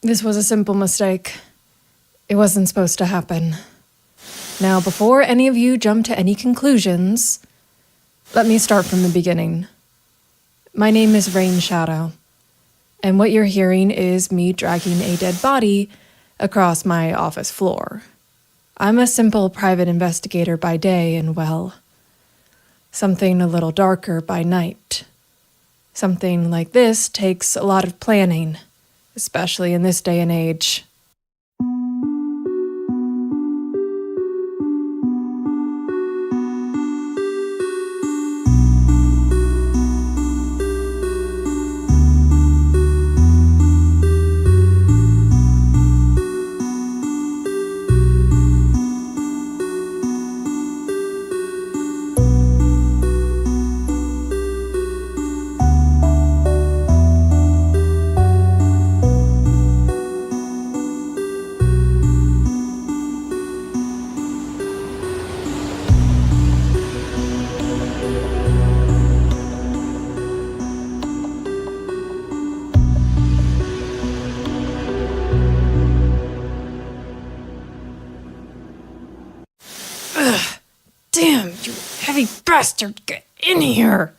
This was a simple mistake. It wasn't supposed to happen. Now, before any of you jump to any conclusions, let me start from the beginning. My name is Rayne Shadow, and what you're hearing is me dragging a dead body across my office floor. I'm a simple private investigator by day and, well, something a little darker by night. Something like this takes a lot of planning, especially in this day and age. Damn, you heavy bastard, get in here!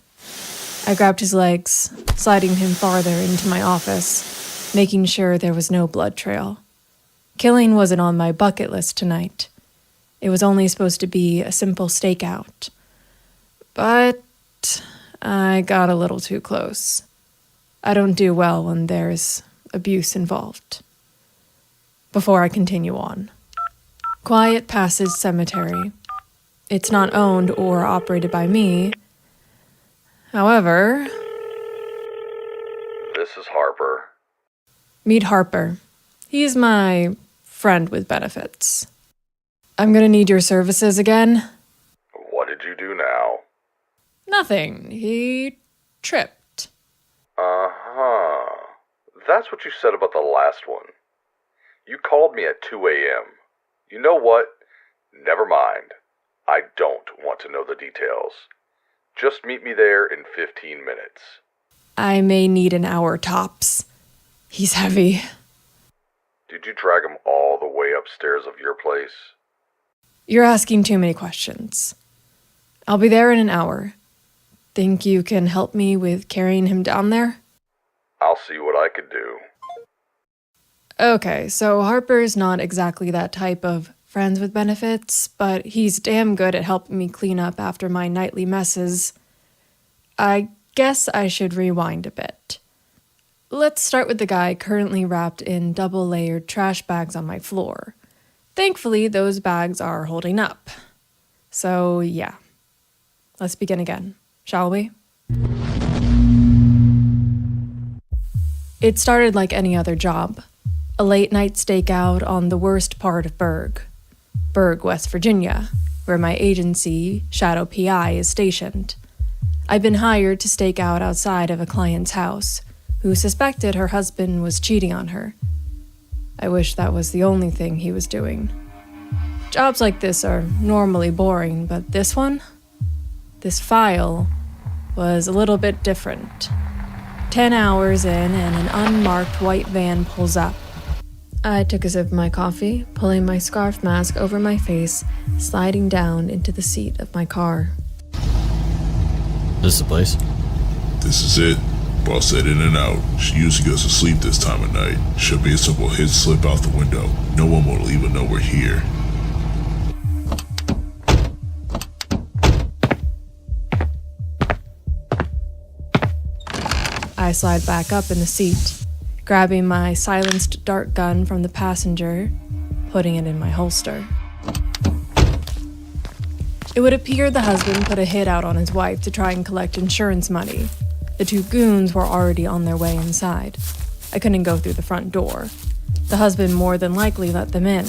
I grabbed his legs, sliding him farther into my office, making sure there was no blood trail. Killing wasn't on my bucket list tonight. It was only supposed to be a simple stakeout. But I got a little too close. I don't do well when there's abuse involved. Before I continue on. Quiet Passage Cemetery. It's not owned or operated by me. However... This is Harper. Meet Harper. He's my friend with benefits. I'm gonna need your services again. What did you do now? Nothing. He tripped. Uh-huh. That's what you said about the last one. You called me at 2 a.m. You know what? Never mind. I don't want to know the details. Just meet me there in 15 minutes. I may need an hour tops. He's heavy. Did you drag him all the way upstairs of your place? You're asking too many questions. I'll be there in an hour. Think you can help me with carrying him down there? I'll see what I can do. Okay, so Harper's not exactly that type of friends with benefits, but he's damn good at helping me clean up after my nightly messes. I guess I should rewind a bit. Let's start with the guy currently wrapped in double-layered trash bags on my floor. Thankfully, those bags are holding up. So, yeah. Let's begin again, shall we? It started like any other job. A late-night stakeout on the worst part of Burg, West Virginia, where my agency, Shadow PI, is stationed. I'd been hired to stake out outside of a client's house, who suspected her husband was cheating on her. I wish that was the only thing he was doing. Jobs like this are normally boring, but this one? This file was a little bit different. 10 hours in, and an unmarked white van pulls up. I took a sip of my coffee, pulling my scarf mask over my face, sliding down into the seat of my car. This is the place? This is it. Boss said in and out. She usually goes to sleep this time of night. Should be a simple hit slip out the window. No one will even know we're here. I slide back up in the seat, grabbing my silenced dart gun from the passenger, putting it in my holster. It would appear the husband put a hit out on his wife to try and collect insurance money. The two goons were already on their way inside. I couldn't go through the front door. The husband more than likely let them in.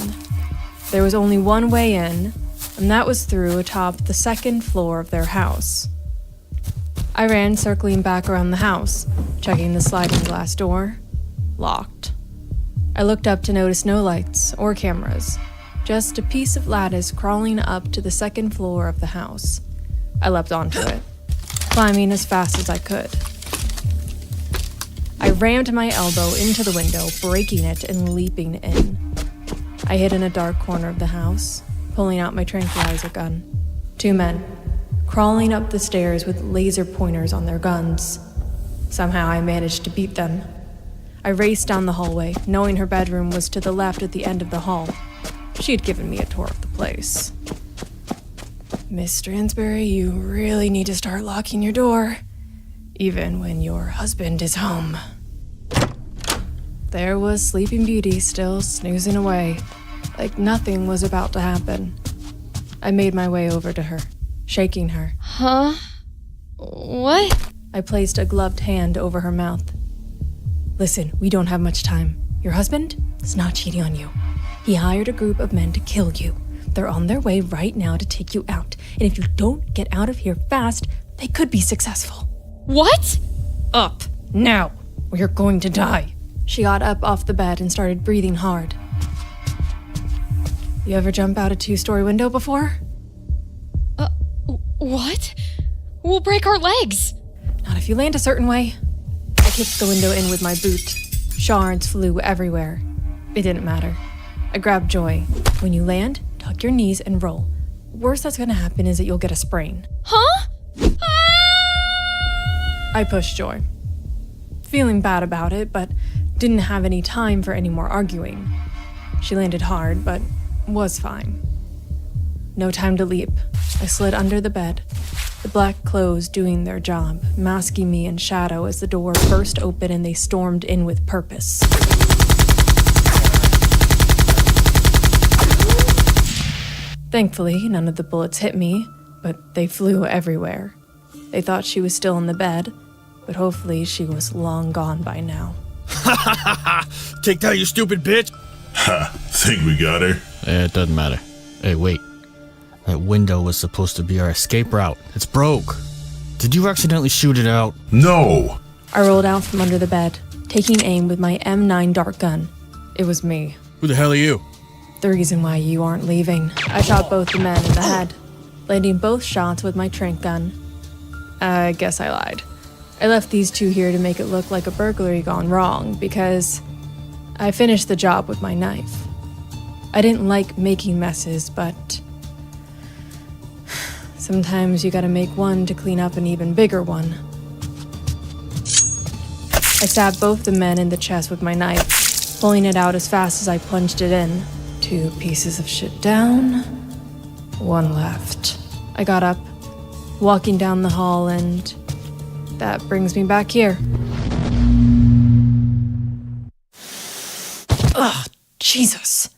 There was only one way in, and that was through atop the second floor of their house. I ran circling back around the house, checking the sliding glass door. Locked. I looked up to notice no lights or cameras, just a piece of lattice crawling up to the second floor of the house. I leapt onto it, climbing as fast as I could. I rammed my elbow into the window, breaking it and leaping in. I hid in a dark corner of the house, pulling out my tranquilizer gun. 2 men, crawling up the stairs with laser pointers on their guns. Somehow I managed to beat them. I raced down the hallway, knowing her bedroom was to the left at the end of the hall. She had given me a tour of the place. Miss Stansberry, you really need to start locking your door, even when your husband is home. There was Sleeping Beauty still snoozing away, like nothing was about to happen. I made my way over to her, shaking her. Huh? What? I placed a gloved hand over her mouth. Listen, we don't have much time. Your husband is not cheating on you. He hired a group of men to kill you. They're on their way right now to take you out. And if you don't get out of here fast, they could be successful. What? Up, now, or you're going to die. She got up off the bed and started breathing hard. You ever jump out a 2-story window before? What? We'll break our legs. Not if you land a certain way. I kicked the window in with my boot. Shards flew everywhere. It didn't matter. I grabbed Joy. When you land, tuck your knees and roll. Worst that's gonna happen is that you'll get a sprain. Huh? I pushed Joy. Feeling bad about it, but didn't have any time for any more arguing. She landed hard, but was fine. No time to leap. I slid under the bed, the black clothes doing their job, masking me in shadow as the door burst open and they stormed in with purpose. Thankfully, none of the bullets hit me, but they flew everywhere. They thought she was still in the bed, but hopefully she was long gone by now. Ha ha ha ha! Take that, you stupid bitch! Ha! Think we got her? It doesn't matter. Hey, wait. That window was supposed to be our escape route. It's broke. Did you accidentally shoot it out? No! I rolled out from under the bed, taking aim with my M9 dart gun. It was me. Who the hell are you? The reason why you aren't leaving. I shot both the men in the head, landing both shots with my tranq gun. I guess I lied. I left these 2 here to make it look like a burglary gone wrong, because I finished the job with my knife. I didn't like making messes, but sometimes you gotta make one to clean up an even bigger one. I stabbed both the men in the chest with my knife, pulling it out as fast as I plunged it in. 2 pieces of shit down, 1 left. I got up, walking down the hall, and that brings me back here. Ugh, Jesus.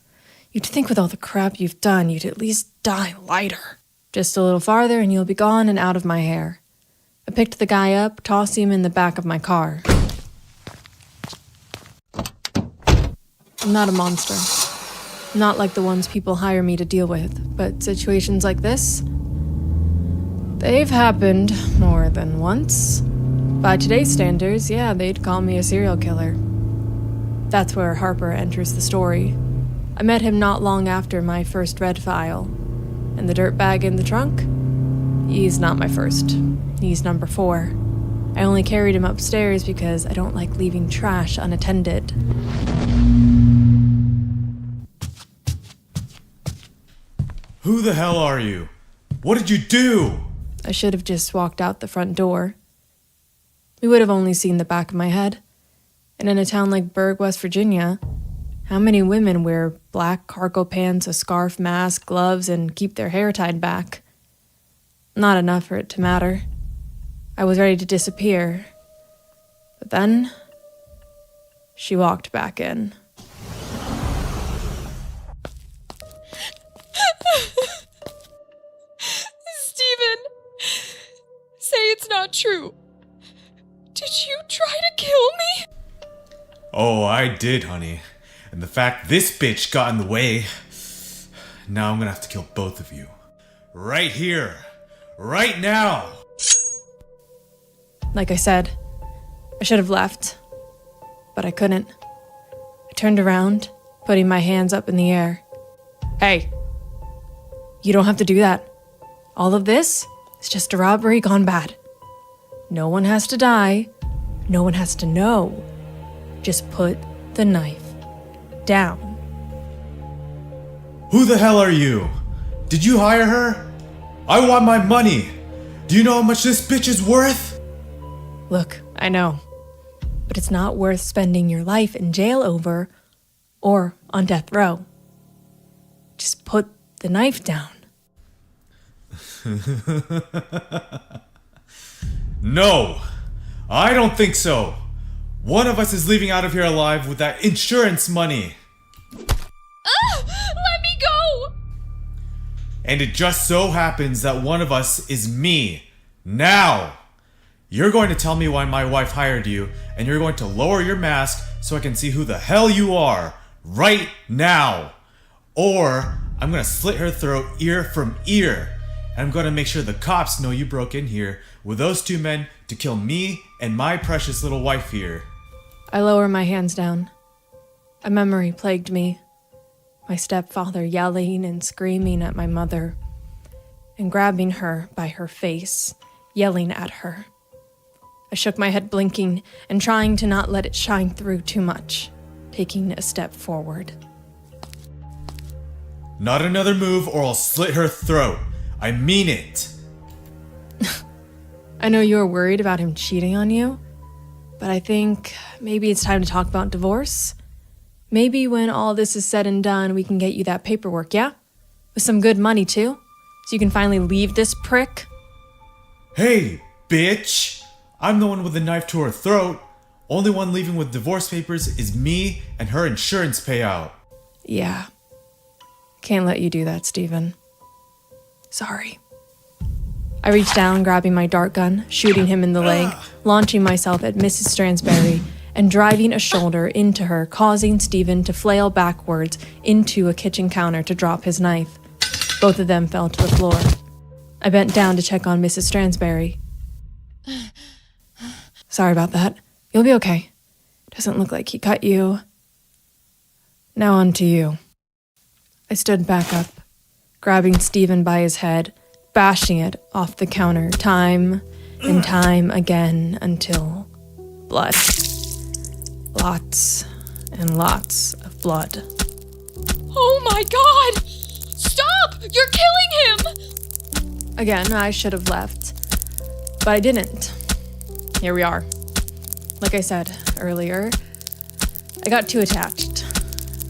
You'd think with all the crap you've done, you'd at least die lighter. Just a little farther and you'll be gone and out of my hair. I picked the guy up, tossed him in the back of my car. I'm not a monster. Not like the ones people hire me to deal with, but situations like this, they've happened more than once. By today's standards, yeah, they'd call me a serial killer. That's where Harper enters the story. I met him not long after my first red file. And the dirtbag in the trunk? He's not my first. He's number 4. I only carried him upstairs because I don't like leaving trash unattended. Who the hell are you? What did you do? I should have just walked out the front door. We would have only seen the back of my head. And in a town like Burg, West Virginia, how many women wear black cargo pants, a scarf, mask, gloves, and keep their hair tied back? Not enough for it to matter. I was ready to disappear. But then, she walked back in. Steven, say it's not true. Did you try to kill me? Oh, I did, honey. And the fact this bitch got in the way, now I'm gonna have to kill both of you. Right here. Right now. Like I said, I should have left. But I couldn't. I turned around, putting my hands up in the air. Hey, you don't have to do that. All of this is just a robbery gone bad. No one has to die. No one has to know. Just put the knife down. Who the hell are you? Did you hire her? I want my money. Do you know how much this bitch is worth? Look, I know. But it's not worth spending your life in jail over or on death row. Just put the knife down. No, I don't think so. One of us is leaving out of here alive with that insurance money. Let me go! And it just so happens that one of us is me. Now! You're going to tell me why my wife hired you, and you're going to lower your mask so I can see who the hell you are. Right now! Or I'm gonna slit her throat ear from ear. And I'm gonna make sure the cops know you broke in here with those two men to kill me and my precious little wife here. I lower my hands down. A memory plagued me. My stepfather yelling and screaming at my mother, and grabbing her by her face, yelling at her. I shook my head, blinking and trying to not let it shine through too much, taking a step forward. Not another move or I'll slit her throat. I mean it. I know you were worried about him cheating on you, but I think maybe it's time to talk about divorce. Maybe when all this is said and done, we can get you that paperwork, yeah? With some good money, too? So you can finally leave this prick? Hey, bitch! I'm the one with the knife to her throat. Only one leaving with divorce papers is me and her insurance payout. Yeah. Can't let you do that, Steven. Sorry. I reached down, grabbing my dart gun, shooting him in the leg, launching myself at Mrs. Stansberry, and driving a shoulder into her, causing Steven to flail backwards into a kitchen counter to drop his knife. Both of them fell to the floor. I bent down to check on Mrs. Stansberry. Sorry about that. You'll be okay. Doesn't look like he cut you. Now on to you. I stood back up, grabbing Steven by his head, bashing it off the counter time and time again until blood. Lots and lots of blood. Oh my god! Stop! You're killing him! Again, I should have left, but I didn't. Here we are. Like I said earlier, I got too attached.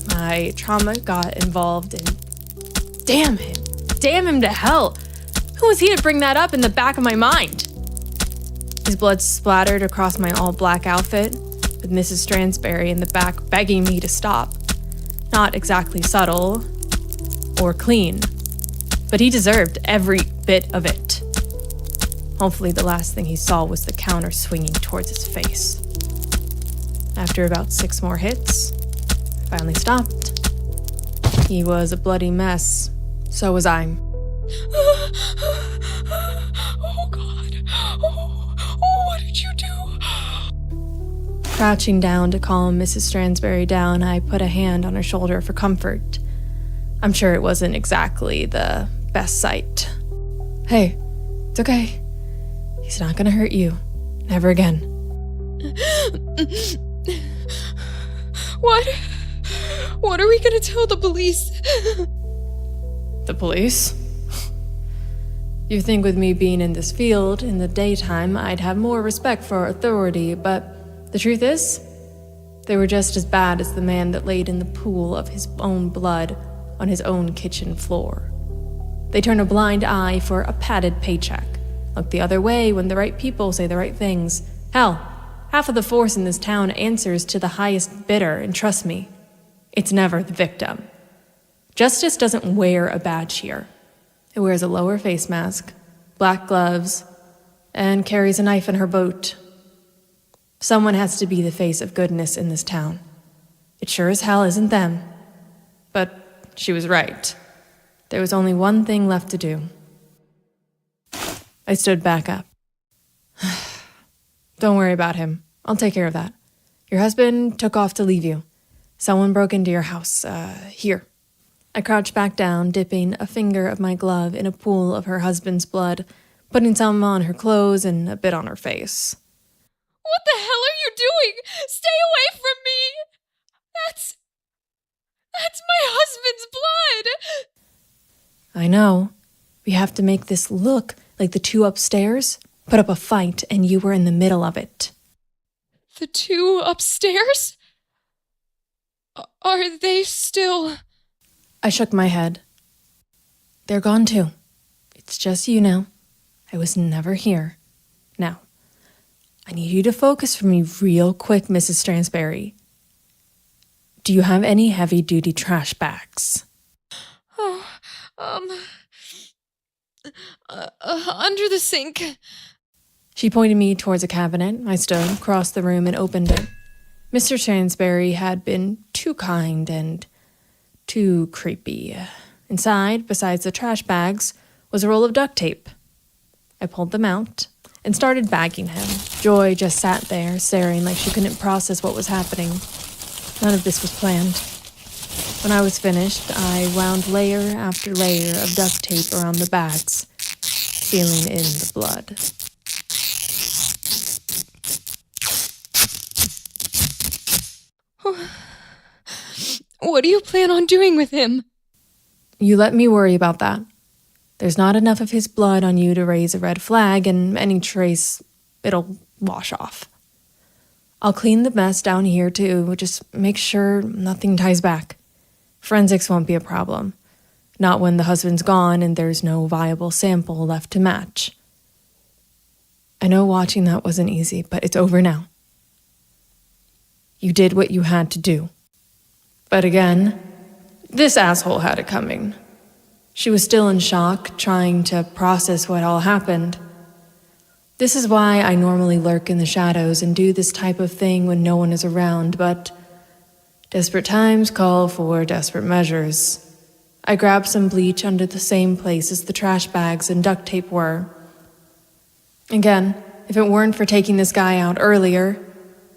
My trauma got involved and damn him to hell. Who was he to bring that up in the back of my mind? His blood splattered across my all-black outfit, with Mrs. Stansberry in the back begging me to stop. Not exactly subtle or clean, but he deserved every bit of it. Hopefully the last thing he saw was the counter swinging towards his face. After about 6 more hits, I finally stopped. He was a bloody mess. So was I. Oh god. Oh, what did you do? Crouching down to calm Mrs. Stansberry down, I put a hand on her shoulder for comfort. I'm sure it wasn't exactly the best sight. Hey, it's okay. He's not gonna hurt you. Never again. What are we gonna tell the police? The police? You think with me being in this field in the daytime, I'd have more respect for authority, but the truth is, they were just as bad as the man that laid in the pool of his own blood on his own kitchen floor. They turn a blind eye for a padded paycheck, look the other way when the right people say the right things. Hell, half of the force in this town answers to the highest bidder, and trust me, it's never the victim. Justice doesn't wear a badge here. It wears a lower face mask, black gloves, and carries a knife in her boot. Someone has to be the face of goodness in this town. It sure as hell isn't them. But she was right. There was only one thing left to do. I stood back up. Don't worry about him. I'll take care of that. Your husband took off to leave you. Someone broke into your house. Here. I crouched back down, dipping a finger of my glove in a pool of her husband's blood, putting some on her clothes and a bit on her face. What the hell are you doing? Stay away from me! That's my husband's blood! I know. We have to make this look like the two upstairs put up a fight and you were in the middle of it. The two upstairs? Are they still... I shook my head. They're gone too. It's just you now. I was never here. Now, I need you to focus for me real quick, Mrs. Stansberry. Do you have any heavy-duty trash bags? Under the sink. She pointed me towards a cabinet. I stood across the room and opened it. Mr. Stansberry had been too kind and too creepy. Inside, besides the trash bags, was a roll of duct tape. I pulled them out and started bagging him. Joy just sat there, staring like she couldn't process what was happening. None of this was planned. When I was finished, I wound layer after layer of duct tape around the bags, sealing in the blood. What do you plan on doing with him? You let me worry about that. There's not enough of his blood on you to raise a red flag, and any trace, it'll wash off. I'll clean the mess down here too, just make sure nothing ties back. Forensics won't be a problem. Not when the husband's gone and there's no viable sample left to match. I know watching that wasn't easy, but it's over now. You did what you had to do. But again, this asshole had it coming. She was still in shock, trying to process what all happened. This is why I normally lurk in the shadows and do this type of thing when no one is around, but desperate times call for desperate measures. I grabbed some bleach under the same place as the trash bags and duct tape were. Again, if it weren't for taking this guy out earlier,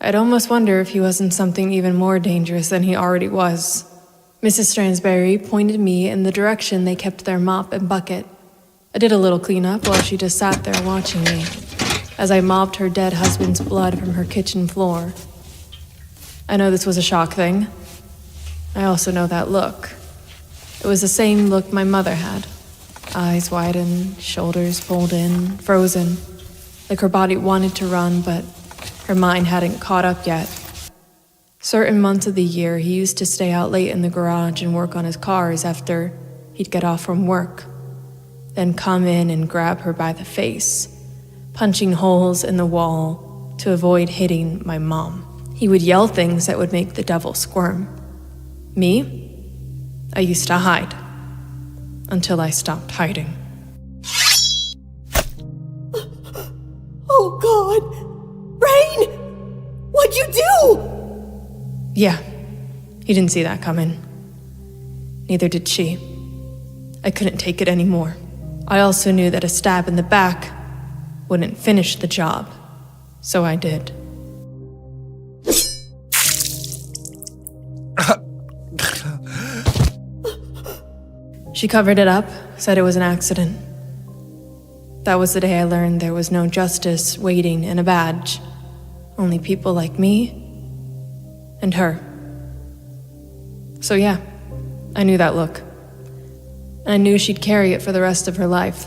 I'd almost wonder if he wasn't something even more dangerous than he already was. Mrs. Stansberry pointed me in the direction they kept their mop and bucket. I did a little cleanup while she just sat there watching me, as I mopped her dead husband's blood from her kitchen floor. I know this was a shock thing. I also know that look. It was the same look my mother had. Eyes widened, shoulders pulled in, frozen, like her body wanted to run, but her mind hadn't caught up yet. Certain months of the year, he used to stay out late in the garage and work on his cars after he'd get off from work, then come in and grab her by the face, punching holes in the wall to avoid hitting my mom. He would yell things that would make the devil squirm. Me? I used to hide, until I stopped hiding. Oh God! Rayne! What'd you do? Yeah, he didn't see that coming. Neither did she. I couldn't take it anymore. I also knew that a stab in the back wouldn't finish the job, so I did. She covered it up, said it was an accident. That was the day I learned there was no justice waiting in a badge. Only people like me and her. So yeah, I knew that look. And I knew she'd carry it for the rest of her life.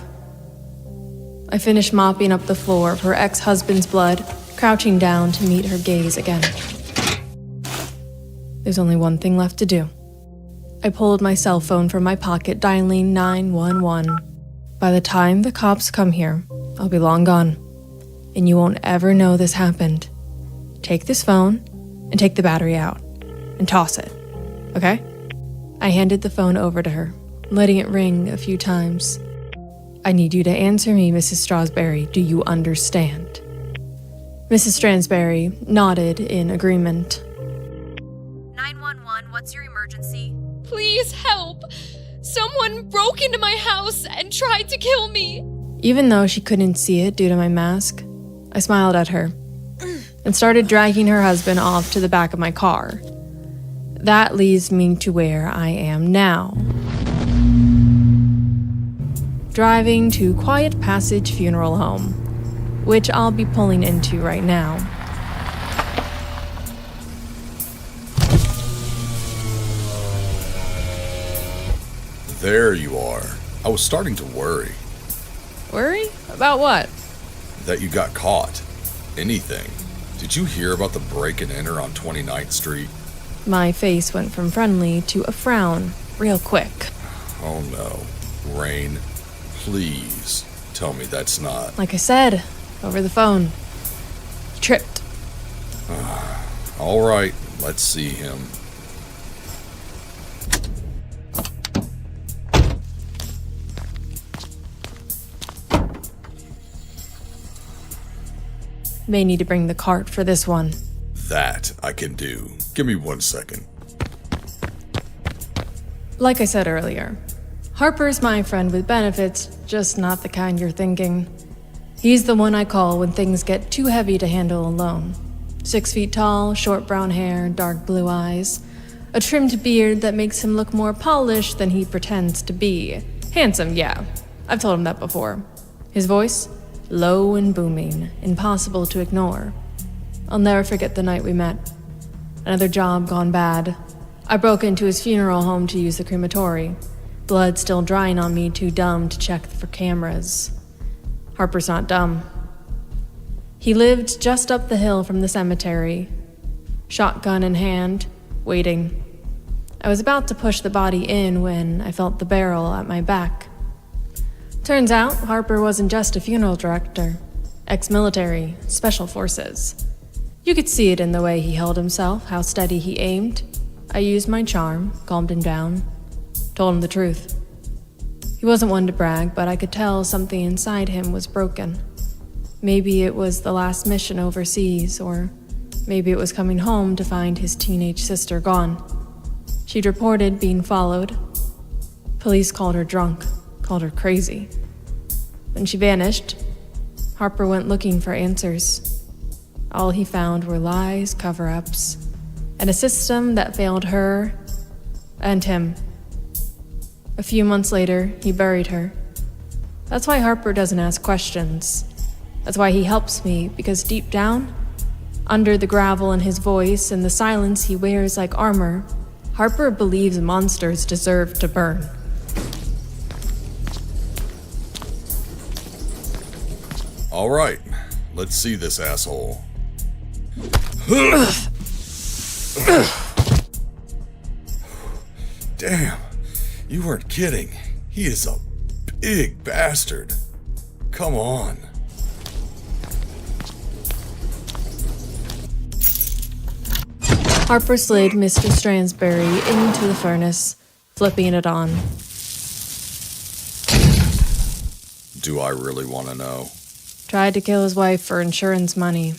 I finished mopping up the floor of her ex-husband's blood, crouching down to meet her gaze again. There's only one thing left to do. I pulled my cell phone from my pocket, dialing 911. By the time the cops come here, I'll be long gone, and you won't ever know this happened. Take this phone and take the battery out and toss it, okay? I handed the phone over to her, letting it ring a few times. I need you to answer me, Mrs. Stansberry. Do you understand? Mrs. Stansberry nodded in agreement. 911, what's your emergency? Please help! Someone broke into my house and tried to kill me! Even though she couldn't see it due to my mask, I smiled at her and started dragging her husband off to the back of my car. That leads me to where I am now. Driving to Quiet Passage Funeral Home, which I'll be pulling into right now. There you are. I was starting to worry. Worry? About what? That you got caught. Anything. Did you hear about the break and enter on 29th Street? My face went from friendly to a frown, real quick. Oh no. Rayne, please tell me that's not... Like I said, over the phone. He tripped. All right, let's see him. May need to bring the cart for this one. That I can do. Give me 1 second. Like I said earlier, Harper's my friend with benefits, just not the kind you're thinking. He's the one I call when things get too heavy to handle alone. 6 feet tall, short brown hair, dark blue eyes. A trimmed beard that makes him look more polished than he pretends to be. Handsome, yeah. I've told him that before. His voice? Low and booming, impossible to ignore. I'll never forget the night we met. Another job gone bad. I broke into his funeral home to use the crematory. Blood still drying on me, too dumb to check for cameras. Harper's not dumb. He lived just up the hill from the cemetery. Shotgun in hand, waiting. I was about to push the body in when I felt the barrel at my back. Turns out, Harper wasn't just a funeral director. Ex-military, special forces. You could see it in the way he held himself, how steady he aimed. I used my charm, calmed him down, told him the truth. He wasn't one to brag, but I could tell something inside him was broken. Maybe it was the last mission overseas, or maybe it was coming home to find his teenage sister gone. She'd reported being followed. Police called her drunk. Called her crazy. When she vanished, Harper went looking for answers. All he found were lies, cover-ups, and a system that failed her and him. A few months later, he buried her. That's why Harper doesn't ask questions. That's why he helps me, because deep down, under the gravel in his voice and the silence he wears like armor, Harper believes monsters deserve to burn. All right, let's see this asshole. Damn, you weren't kidding. He is a big bastard. Come on. Harper slid Mr. Stansberry into the furnace, flipping it on. Do I really want to know? Tried to kill his wife for insurance money.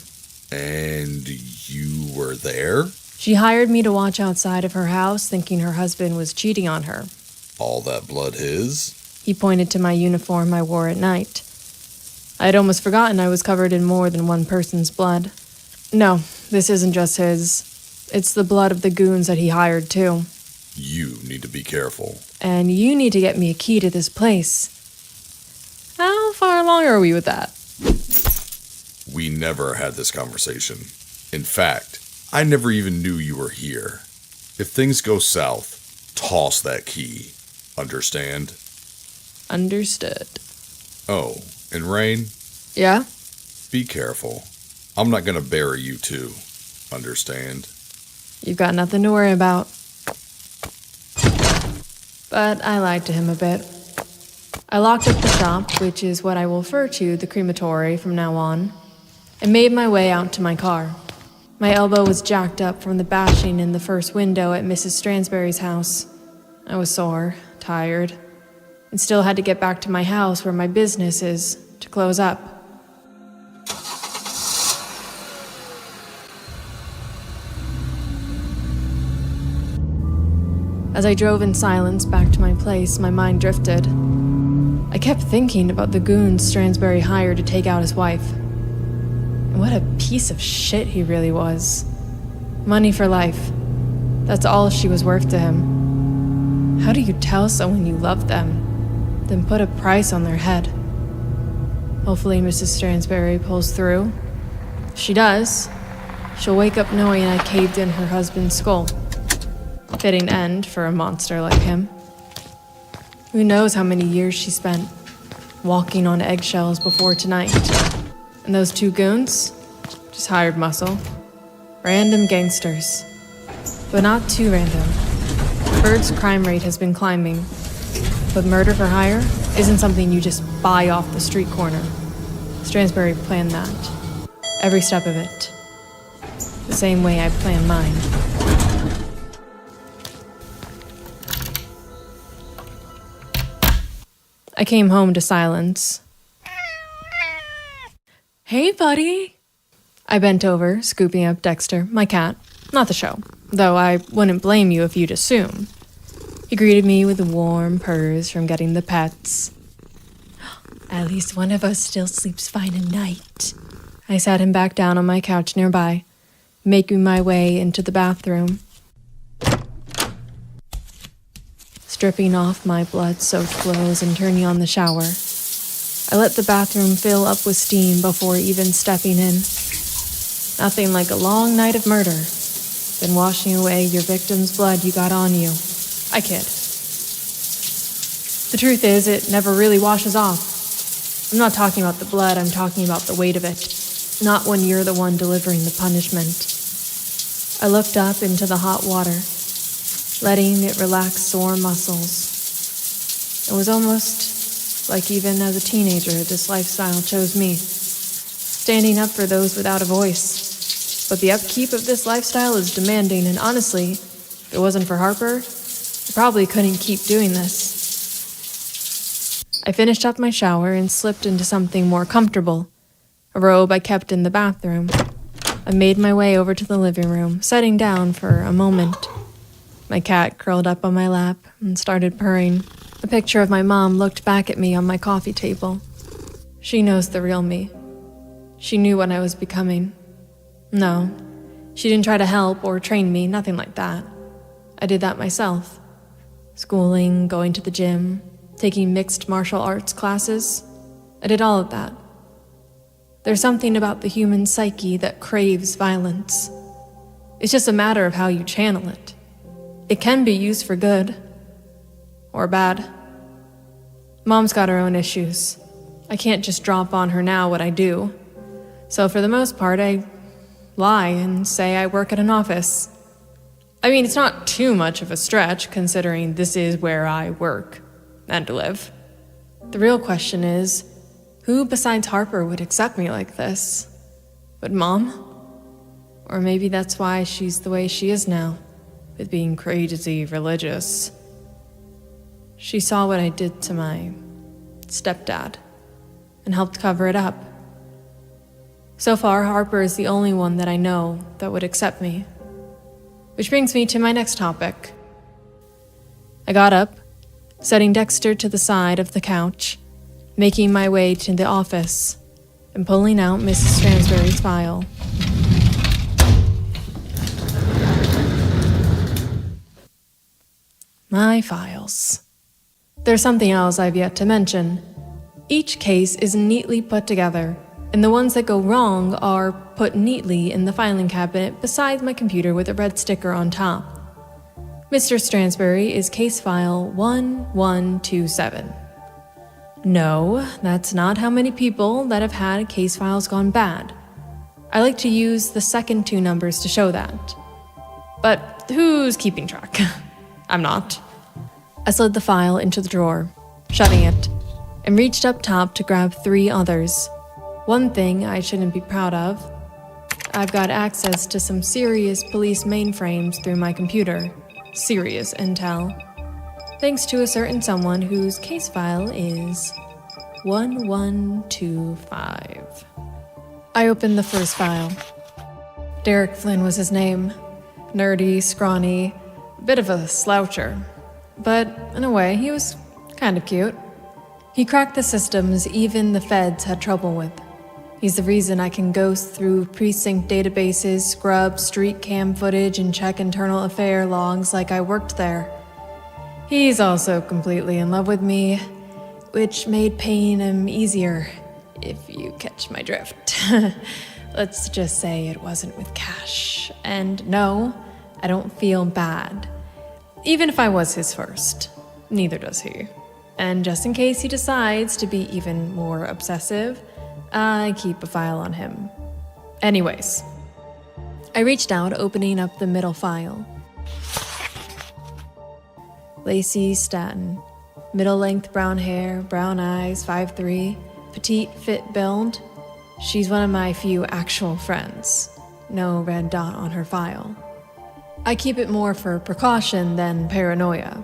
And you were there? She hired me to watch outside of her house, thinking her husband was cheating on her. All that blood his? He pointed to my uniform I wore at night. I'd almost forgotten I was covered in more than one person's blood. No, this isn't just his. It's the blood of the goons that he hired, too. You need to be careful. And you need to get me a key to this place. How far along are we with that? We never had this conversation. In fact, I never even knew you were here. If things go south, toss that key. Understand? Understood. Oh, and Rayne? Yeah? Be careful. I'm not gonna bury you too. Understand? You've got nothing to worry about. But I lied to him a bit. I locked up the shop, which is what I will refer to the crematory from now on, and made my way out to my car. My elbow was jacked up from the bashing in the first window at Mrs. Stansberry's house. I was sore, tired, and still had to get back to my house where my business is, to close up. As I drove in silence back to my place, my mind drifted. I kept thinking about the goons Stansberry hired to take out his wife. And what a piece of shit he really was. Money for life. That's all she was worth to him. How do you tell someone you love them, then put a price on their head? Hopefully Mrs. Stansberry pulls through. If she does, she'll wake up knowing I caved in her husband's skull. Fitting end for a monster like him. Who knows how many years she spent walking on eggshells before tonight. And those two goons? Just hired muscle. Random gangsters. But not too random. Burg's crime rate has been climbing. But murder for hire isn't something you just buy off the street corner. Stansberry planned that. Every step of it. The same way I planned mine. I came home to silence. Hey, buddy. I bent over, scooping up Dexter, my cat, not the show, though I wouldn't blame you if you'd assume. He greeted me with warm purrs from getting the pets. At least one of us still sleeps fine at night. I sat him back down on my couch nearby, making my way into the bathroom. Stripping off my blood-soaked clothes and turning on the shower. I let the bathroom fill up with steam before even stepping in. Nothing like a long night of murder, then washing away your victim's blood you got on you. I kid. The truth is, it never really washes off. I'm not talking about the blood, I'm talking about the weight of it. Not when you're the one delivering the punishment. I looked up into the hot water, letting it relax sore muscles. It was almost like even as a teenager, this lifestyle chose me. Standing up for those without a voice. But the upkeep of this lifestyle is demanding, and honestly, if it wasn't for Harper, I probably couldn't keep doing this. I finished up my shower and slipped into something more comfortable, a robe I kept in the bathroom. I made my way over to the living room, sitting down for a moment. My cat curled up on my lap and started purring. A picture of my mom looked back at me on my coffee table. She knows the real me. She knew what I was becoming. No, she didn't try to help or train me, nothing like that. I did that myself. Schooling, going to the gym, taking mixed martial arts classes. I did all of that. There's something about the human psyche that craves violence. It's just a matter of how you channel it. It can be used for good. Or bad. Mom's got her own issues. I can't just drop on her now what I do. So for the most part, I lie and say I work at an office. I mean, it's not too much of a stretch, considering this is where I work and live. The real question is, who besides Harper would accept me like this? Would Mom? Or maybe that's why she's the way she is now, with being crazy religious. She saw what I did to my stepdad and helped cover it up. So far, Harper is the only one that I know that would accept me. Which brings me to my next topic. I got up, setting Dexter to the side of the couch, making my way to the office, and pulling out Mrs. Stansberry's file. My files. There's something else I've yet to mention. Each case is neatly put together, and the ones that go wrong are put neatly in the filing cabinet beside my computer with a red sticker on top. Mr. Stansberry is case file 1127. No, that's not how many people that have had case files gone bad. I like to use the second two numbers to show that. But who's keeping track? I'm not. I slid the file into the drawer, shutting it, and reached up top to grab 3 others. One thing I shouldn't be proud of, I've got access to some serious police mainframes through my computer. Serious intel. Thanks to a certain someone whose case file is 1125. I opened the first file. Derek Flynn was his name. Nerdy, scrawny, bit of a sloucher. But in a way, he was kind of cute. He cracked the systems even the feds had trouble with. He's the reason I can go through precinct databases, scrub street cam footage, and check internal affair logs like I worked there. He's also completely in love with me, which made paying him easier, if you catch my drift. Let's just say it wasn't with cash. And no, I don't feel bad. Even if I was his first. Neither does he. And just in case he decides to be even more obsessive, I keep a file on him. Anyways, I reached out, opening up the middle file. Lacey Staten. Middle-length brown hair, brown eyes, 5'3", petite, fit build. She's one of my few actual friends. No red dot on her file. I keep it more for precaution than paranoia.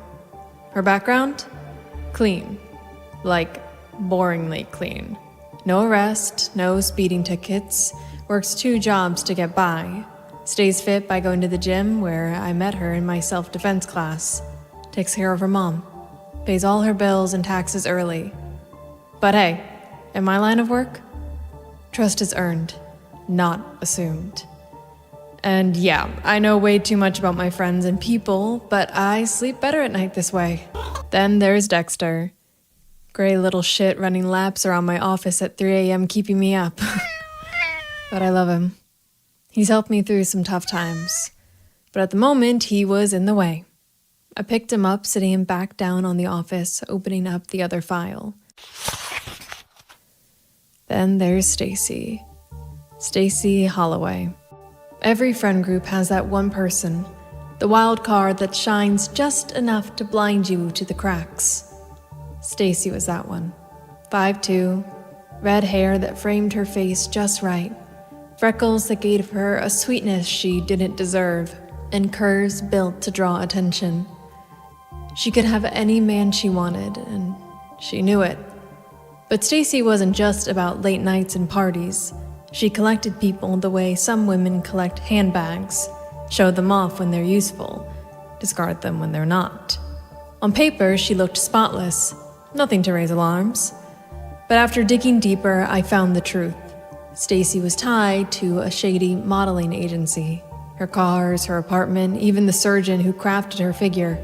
Her background? Clean. Like, boringly clean. No arrest, no speeding tickets, works 2 jobs to get by. Stays fit by going to the gym where I met her in my self-defense class. Takes care of her mom. Pays all her bills and taxes early. But hey, in my line of work, trust is earned, not assumed. And yeah, I know way too much about my friends and people, but I sleep better at night this way. Then there's Dexter. Gray little shit running laps around my office at 3 a.m. keeping me up. But I love him. He's helped me through some tough times. But at the moment, he was in the way. I picked him up, sitting him back down on the office, opening up the other file. Then there's Stacey. Stacey Holloway. Every friend group has that one person, the wild card that shines just enough to blind you to the cracks. Stacey was that one. 5'2", red hair that framed her face just right, freckles that gave her a sweetness she didn't deserve, and curves built to draw attention. She could have any man she wanted, and she knew it. But Stacey wasn't just about late nights and parties. She collected people the way some women collect handbags, show them off when they're useful, discard them when they're not. On paper, she looked spotless, nothing to raise alarms. But after digging deeper, I found the truth. Stacey was tied to a shady modeling agency. Her cars, her apartment, even the surgeon who crafted her figure,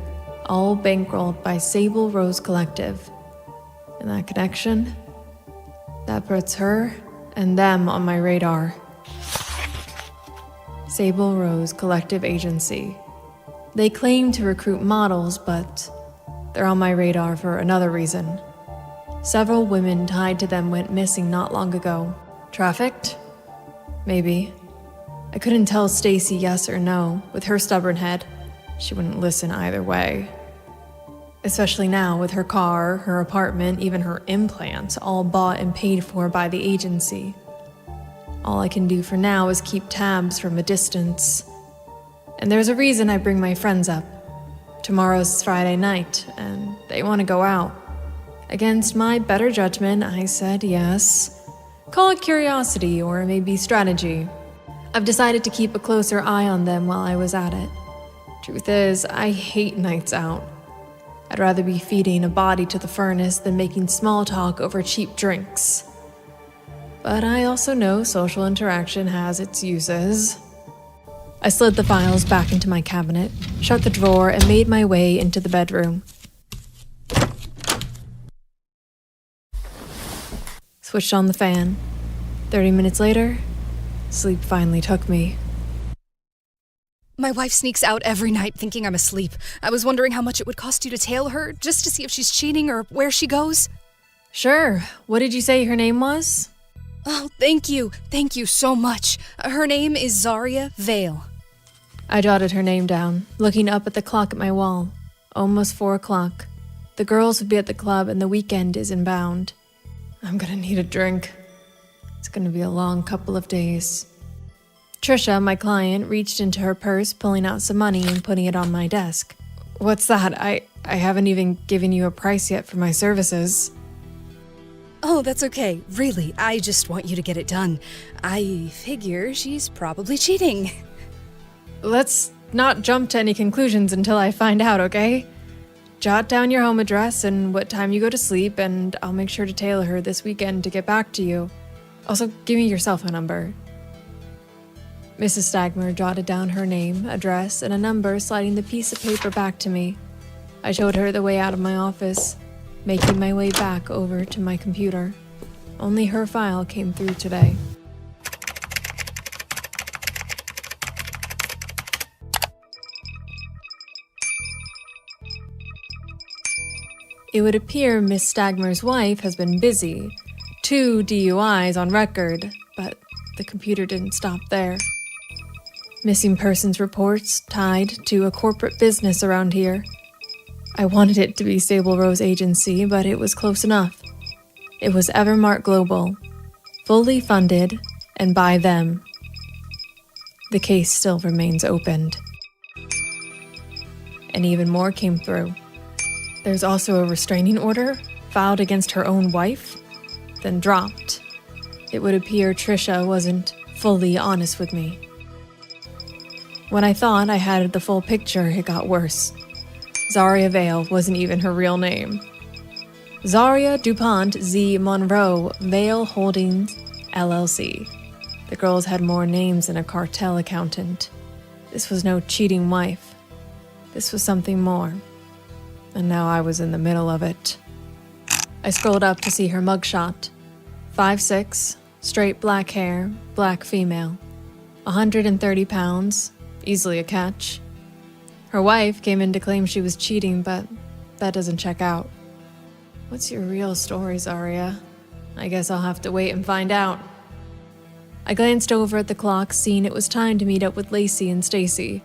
all bankrolled by Sable Rose Collective. And that connection? That puts her and them on my radar. Sable Rose Collective Agency. They claim to recruit models, but they're on my radar for another reason. Several women tied to them went missing not long ago. Trafficked? Maybe. I couldn't tell Stacey yes or no. With her stubborn head, she wouldn't listen either way. Especially now with her car, her apartment, even her implants, all bought and paid for by the agency. All I can do for now is keep tabs from a distance. And there's a reason I bring my friends up. Tomorrow's Friday night, and they want to go out. Against my better judgment, I said yes. Call it curiosity or maybe strategy. I've decided to keep a closer eye on them while I was at it. Truth is, I hate nights out. I'd rather be feeding a body to the furnace than making small talk over cheap drinks. But I also know social interaction has its uses. I slid the files back into my cabinet, shut the drawer, and made my way into the bedroom. Switched on the fan. 30 minutes later, sleep finally took me. My wife sneaks out every night thinking I'm asleep. I was wondering how much it would cost you to tail her, just to see if she's cheating or where she goes. Sure. What did you say her name was? Oh, thank you. Thank you so much. Her name is Zariah Vale. I jotted her name down, looking up at the clock at my wall. Almost 4 o'clock. The girls would be at the club and the weekend is inbound. I'm gonna need a drink. It's gonna be a long couple of days. Trisha, my client, reached into her purse, pulling out some money and putting it on my desk. What's that? I haven't even given you a price yet for my services. Oh, that's okay. Really, I just want you to get it done. I figure she's probably cheating. Let's not jump to any conclusions until I find out, okay? Jot down your home address and what time you go to sleep, and I'll make sure to tailor her this weekend to get back to you. Also, give me your cell phone number. Mrs. Stagmer jotted down her name, address, and a number, sliding the piece of paper back to me. I showed her the way out of my office, making my way back over to my computer. Only her file came through today. It would appear Miss Stagmer's wife has been busy. 2 DUIs on record, but the computer didn't stop there. Missing persons reports tied to a corporate business around here. I wanted it to be Sable Rose Agency, but it was close enough. It was Evermart Global, fully funded, and by them. The case still remains opened. And even more came through. There's also a restraining order filed against her own wife, then dropped. It would appear Trisha wasn't fully honest with me. When I thought I had the full picture, it got worse. Zariah Vale wasn't even her real name. Zariah DuPont Z. Monroe Vale Holdings, LLC. The girls had more names than a cartel accountant. This was no cheating wife. This was something more. And now I was in the middle of it. I scrolled up to see her mugshot. 5'6", straight black hair, black female. 130 pounds, easily a catch. Her wife came in to claim she was cheating, but that doesn't check out. What's your real story, Zariah? I guess I'll have to wait and find out. I glanced over at the clock, seeing it was time to meet up with Lacey and Stacey.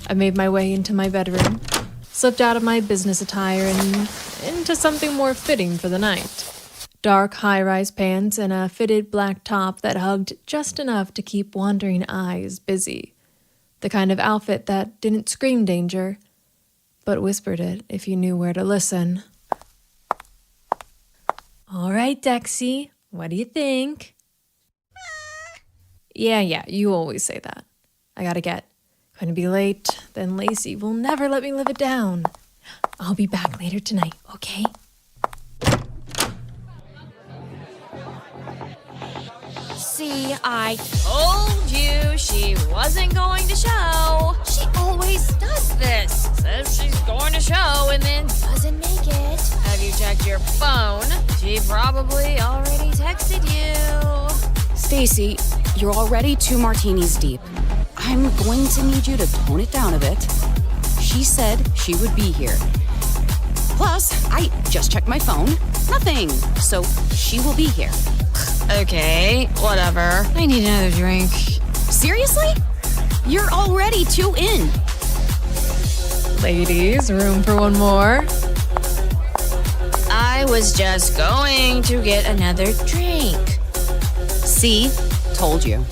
I made my way into my bedroom, slipped out of my business attire and into something more fitting for the night. Dark high-rise pants and a fitted black top that hugged just enough to keep wandering eyes busy. The kind of outfit that didn't scream danger, but whispered it if you knew where to listen. All right, Dexy, what do you think? Yeah, you always say that. I gotta get. Gonna be late, then Lacey will never let me live it down. I'll be back later tonight, okay? See, I told you she wasn't going to show. She always does this. Says she's going to show and then doesn't make it. Have you checked your phone? She probably already texted you. Stacey, you're already 2 martinis deep. I'm going to need you to tone it down a bit. She said she would be here. Plus, I just checked my phone. Nothing. So she will be here. Okay, whatever. I need another drink. Seriously? You're already 2 in. Ladies, room for one more? I was just going to get another drink. See? Told you.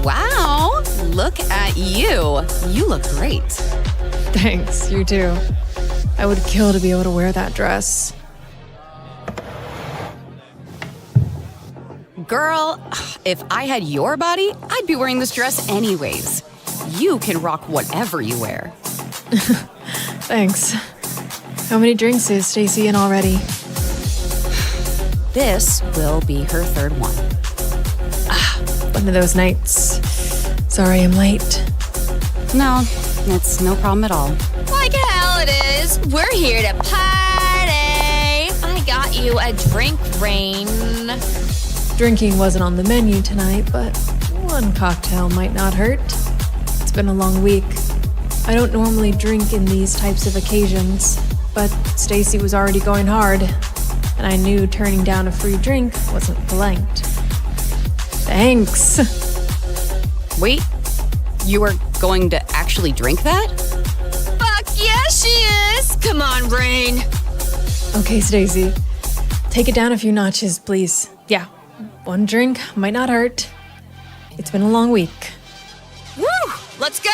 Wow, look at you. You look great. Thanks, you too. I would kill to be able to wear that dress. Girl, if I had your body, I'd be wearing this dress anyways. You can rock whatever you wear. Thanks. How many drinks is Stacey in already? This will be her 3rd one. One of those nights. Sorry I'm late. No, it's no problem at all. Like hell it is. We're here to party. I got you a drink, Rayne. Drinking wasn't on the menu tonight, but one cocktail might not hurt. It's been a long week. I don't normally drink in these types of occasions, but Stacey was already going hard, and I knew turning down a free drink wasn't polite. Thanks. Wait, you are going to actually drink that? Fuck yeah, she is. Come on, Rayne. Okay, Stacey. Take it down a few notches, please. Yeah, one drink might not hurt. It's been a long week. Woo! Let's go!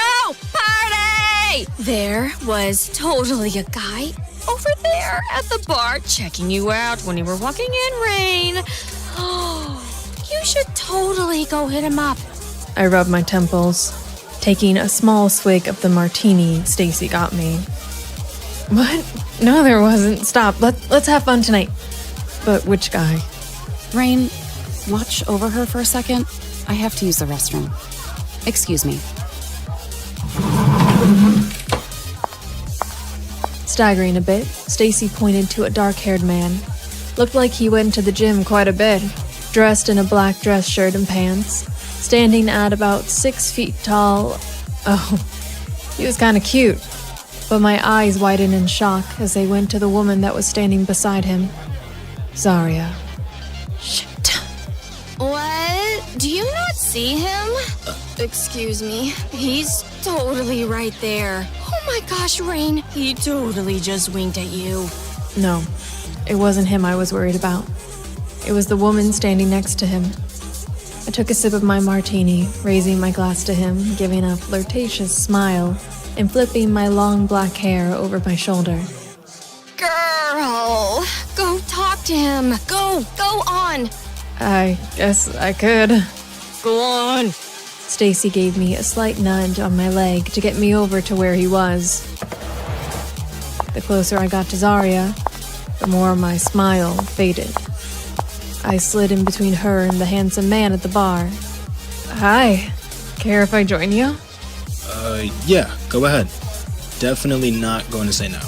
Party! There was totally a guy over there at the bar checking you out when you were walking in, Rayne. You should totally go hit him up. I rubbed my temples, taking a small swig of the martini Stacey got me. What? No, there wasn't. Stop. Let's have fun tonight. But which guy? Rayne, watch over her for a second. I have to use the restroom. Excuse me. Staggering a bit, Stacey pointed to a dark-haired man. Looked like he went to the gym quite a bit, dressed in a black dress shirt and pants, standing at about 6 feet tall. Oh, he was kind of cute. but my eyes widened in shock as they went to the woman that was standing beside him. Zariah. Shit. What? Do you not see him? Excuse me. He's totally right there. Oh my gosh, Rayne. He totally just winked at you. No, it wasn't him I was worried about. It was the woman standing next to him. I took a sip of my martini, raising my glass to him, giving a flirtatious smile, and flipping my long black hair over my shoulder. Girl, go talk to him. Go on. I guess I could. Go on. Stacey gave me a slight nudge on my leg to get me over to where he was. The closer I got to Zariah, the more my smile faded. I slid in between her and the handsome man at the bar. Hi, care if I join you? Yeah, go ahead. Definitely not going to say no.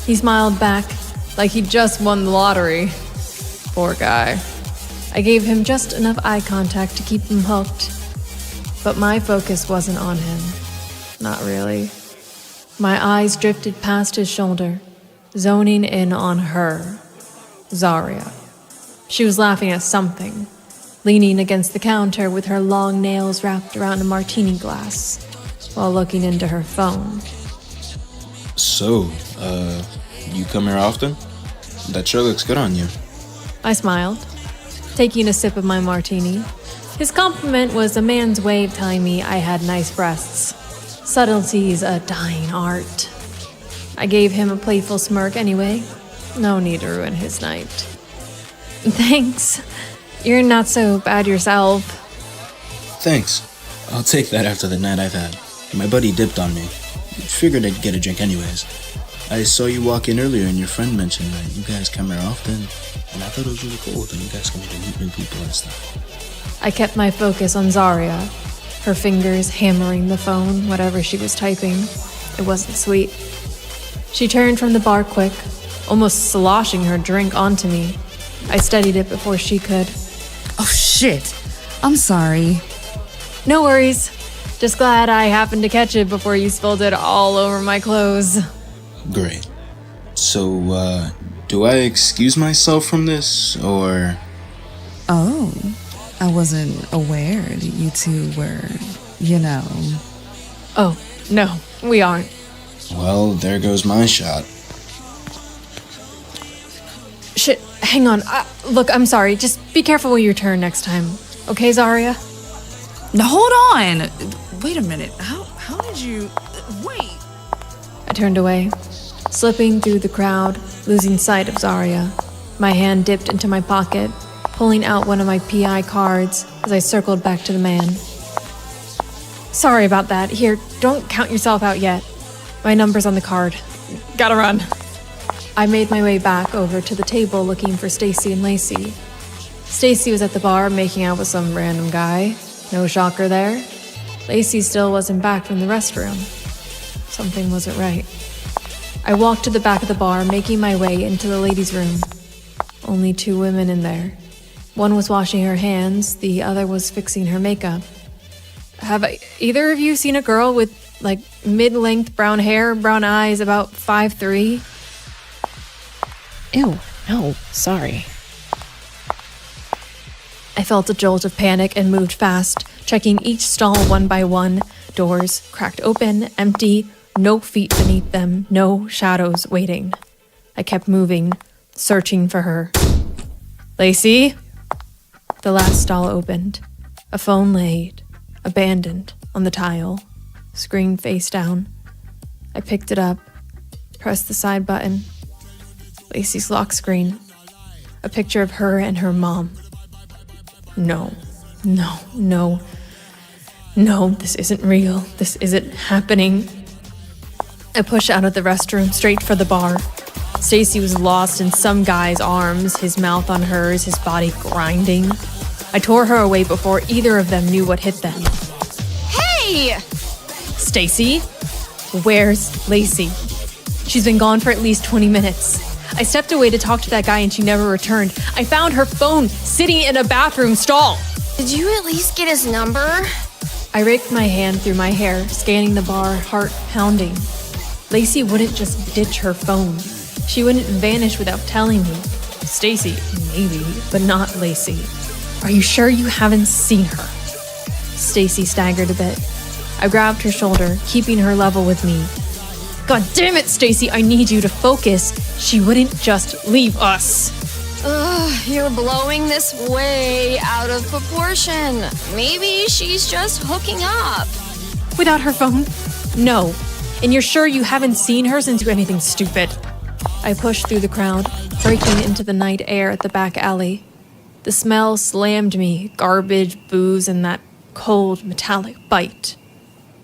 He smiled back, like he just won the lottery. Poor guy. I gave him just enough eye contact to keep him hooked. But my focus wasn't on him. Not really. My eyes drifted past his shoulder, zoning in on her, Zariah. She was laughing at something, leaning against the counter with her long nails wrapped around a martini glass, while looking into her phone. So, you come here often? That sure looks good on you. I smiled, taking a sip of my martini. His compliment was a man's way of telling me I had nice breasts. Subtlety's a dying art. I gave him a playful smirk anyway. No need to ruin his night. Thanks. You're not so bad yourself. Thanks. I'll take that after the night I've had. My buddy dipped on me. Figured I'd get a drink anyways. I saw you walk in earlier and your friend mentioned that you guys come here often, and I thought it was really cool that you guys come here to meet new people and stuff. I kept my focus on Zariah, her fingers hammering the phone, whatever she was typing. It wasn't sweet. She turned from the bar quick, almost sloshing her drink onto me. I steadied it before she could. Oh shit. I'm sorry. No worries. Just glad I happened to catch it before you spilled it all over my clothes. Great. So, do I excuse myself from this, or... Oh, I wasn't aware that you two were, Oh, no, we aren't. Well, there goes my shot. Shit, hang on. Look, I'm sorry. Just be careful with your turn next time. Okay, Zariah? No, hold on. Wait a minute. How did you... Wait. I turned away, slipping through the crowd, losing sight of Zariah. My hand dipped into my pocket, pulling out one of my PI cards as I circled back to the man. Sorry about that. Here, don't count yourself out yet. My number's on the card. Gotta run. I made my way back over to the table looking for Stacey and Lacey. Stacey was at the bar making out with some random guy. No shocker there. Lacey still wasn't back from the restroom. Something wasn't right. I walked to the back of the bar, making my way into the ladies' room. Only 2 women in there. One was washing her hands, the other was fixing her makeup. Have either of you seen a girl with, mid-length brown hair, brown eyes, about 5'3"? Ew, no, sorry. I felt a jolt of panic and moved fast, checking each stall one by one. Doors cracked open, empty, no feet beneath them, no shadows waiting. I kept moving, searching for her. Lacey? The last stall opened. A phone laid, abandoned, on the tile, screen face down. I picked it up, pressed the side button. Lacey's lock screen. A picture of her and her mom. No, this isn't real. This isn't happening. I pushed out of the restroom, straight for the bar. Stacey was lost in some guy's arms, his mouth on hers, his body grinding. I tore her away before either of them knew what hit them. Hey! Stacey? Where's Lacey? She's been gone for at least 20 minutes. I stepped away to talk to that guy and she never returned. I found her phone sitting in a bathroom stall. Did you at least get his number? I raked my hand through my hair, scanning the bar, heart pounding. Lacey wouldn't just ditch her phone. She wouldn't vanish without telling me. Stacey, maybe, but not Lacey. Are you sure you haven't seen her? Stacey staggered a bit. I grabbed her shoulder, keeping her level with me. God damn it, Stacey, I need you to focus. She wouldn't just leave us. Ugh, you're blowing this way out of proportion. Maybe she's just hooking up. Without her phone? No. And you're sure you haven't seen her since you do anything stupid? I pushed through the crowd, breaking into the night air at the back alley. The smell slammed me, garbage, booze, and that cold, metallic bite.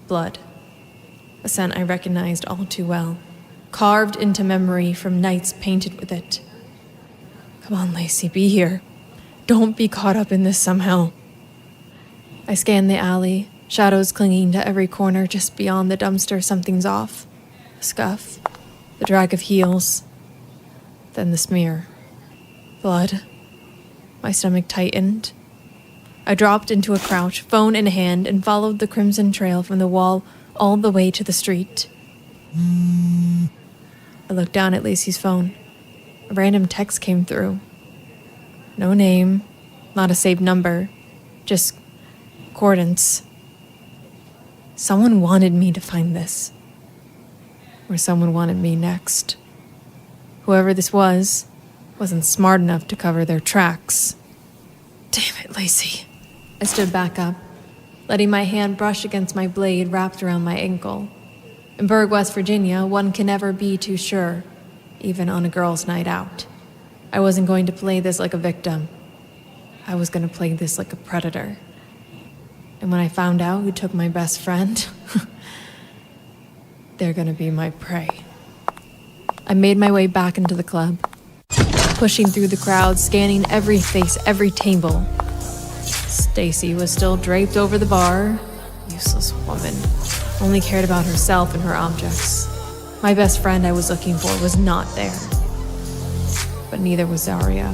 Blood. A scent I recognized all too well, carved into memory from nights painted with it. Come on, Lacey, be here. Don't be caught up in this somehow. I scanned the alley, shadows clinging to every corner. Just beyond the dumpster, something's off. A scuff, the drag of heels, then the smear. Blood. My stomach tightened. I dropped into a crouch, phone in hand, and followed the crimson trail from the wall all the way to the street. I looked down at Lacey's phone. A random text came through. No name, not a saved number, just accordance. Someone wanted me to find this. Or someone wanted me next. Whoever this was, wasn't smart enough to cover their tracks. Damn it, Lacey. I stood back up, letting my hand brush against my blade wrapped around my ankle. In Burg, West Virginia, one can never be too sure, even on a girl's night out. I wasn't going to play this like a victim. I was going to play this like a predator. And when I found out who took my best friend, they're going to be my prey. I made my way back into the club, pushing through the crowd, scanning every face, every table. Stacey was still draped over the bar. Useless woman. Only cared about herself and her objects. My best friend I was looking for was not there. But neither was Zariah.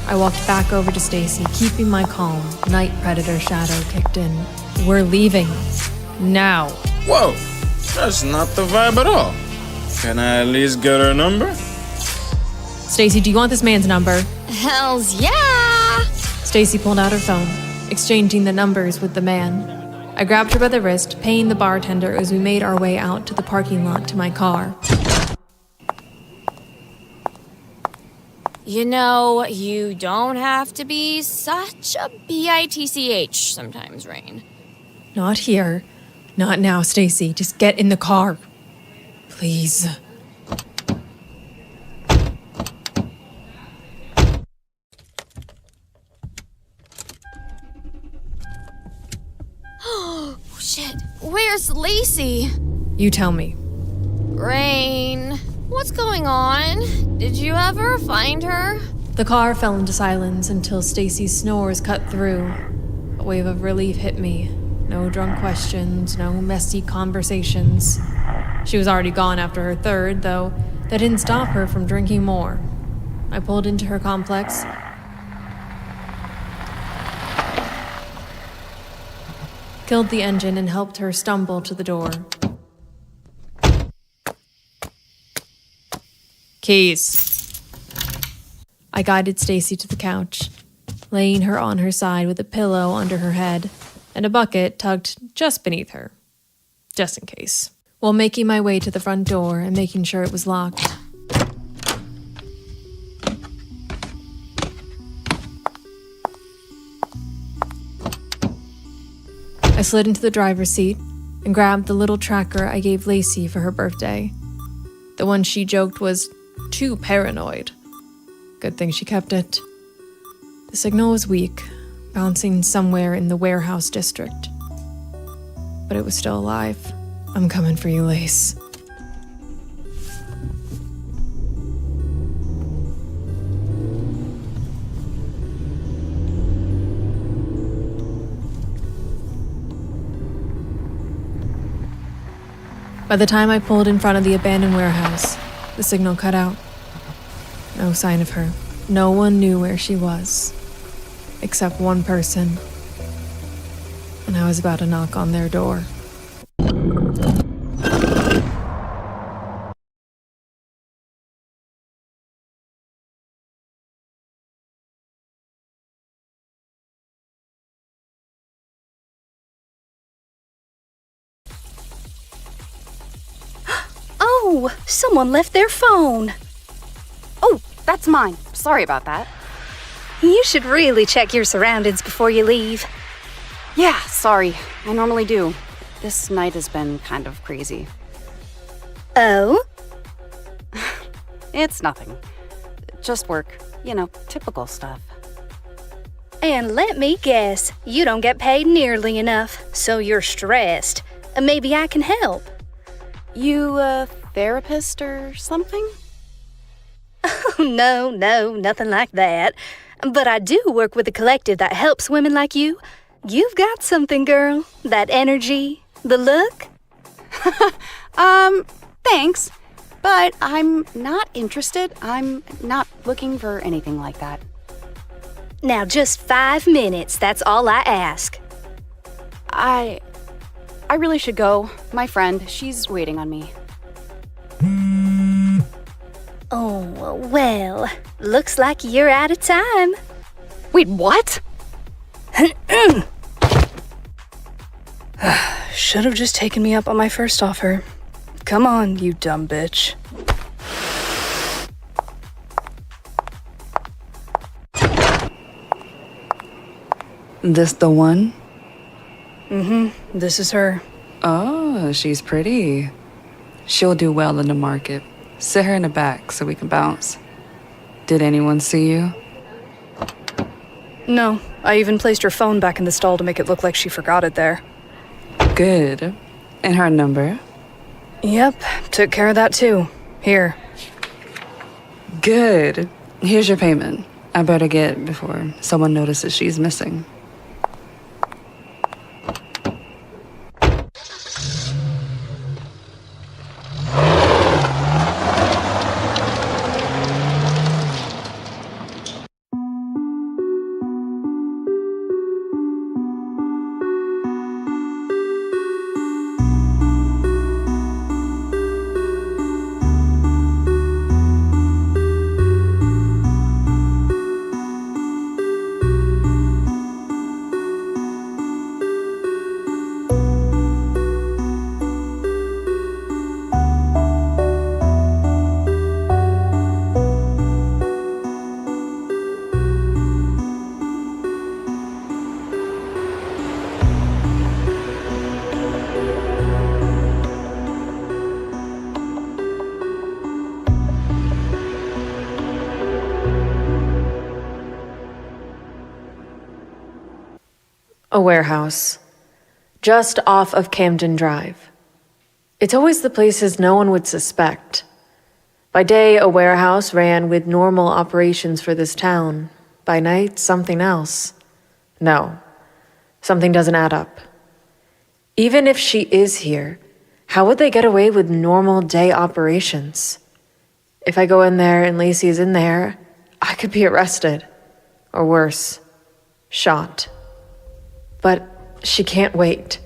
I walked back over to Stacey, keeping my calm. Night Predator Shadow kicked in. We're leaving. Now. Whoa! That's not the vibe at all. Can I at least get her number? Stacey, do you want this man's number? Hells yeah! Stacey pulled out her phone, exchanging the numbers with the man. I grabbed her by the wrist, paying the bartender as we made our way out to the parking lot to my car. You know, you don't have to be such a bitch sometimes, Rayne. Not here. Not now, Stacey. Just get in the car. Please. Oh, shit. Where's Lacey? You tell me. Rayne, what's going on? Did you ever find her? The car fell into silence until Stacey's snores cut through. A wave of relief hit me. No drunk questions, no messy conversations. She was already gone after her third, though that didn't stop her from drinking more. I pulled into her complex. Killed the engine and helped her stumble to the door. Keys. I guided Stacey to the couch, laying her on her side with a pillow under her head and a bucket tucked just beneath her, just in case, while making my way to the front door and making sure it was locked. I slid into the driver's seat and grabbed the little tracker I gave Lacey for her birthday. The one she joked was too paranoid. Good thing she kept it. The signal was weak, bouncing somewhere in the warehouse district. But it was still alive. I'm coming for you, Lace. By the time I pulled in front of the abandoned warehouse, the signal cut out. No sign of her. No one knew where she was, except one person. And I was about to knock on their door. no! Someone left their phone. Oh, that's mine. Sorry about that. You should really check your surroundings before you leave. Yeah, sorry. I normally do. This night has been kind of crazy. Oh? It's nothing. Just work. You know, typical stuff. And let me guess, you don't get paid nearly enough, so you're stressed. Maybe I can help. You a therapist or something? Oh, no, nothing like that. But I do work with a collective that helps women like you. You've got something, girl. That energy, the look. Thanks. But I'm not interested. I'm not looking for anything like that. Now, just 5 minutes, that's all I ask. I really should go. My friend, she's waiting on me. Oh, well, looks like you're out of time. Wait, what? Should have just taken me up on my first offer. Come on, you dumb bitch. This the one? Mm-hmm. This is her. Oh, she's pretty. She'll do well in the market. Sit her in the back so we can bounce. Did anyone see you? No, I even placed her phone back in the stall to make it look like she forgot it there. Good. And her number? Yep, took care of that too. Here. Good. Here's your payment. I better get before someone notices she's missing. A warehouse, just off of Camden Drive. It's always the places no one would suspect. By day, a warehouse ran with normal operations for this town. By night, something else. No, something doesn't add up. Even if she is here, how would they get away with normal day operations? If I go in there and Lacey is in there, I could be arrested. Or worse, shot. But she can't wait.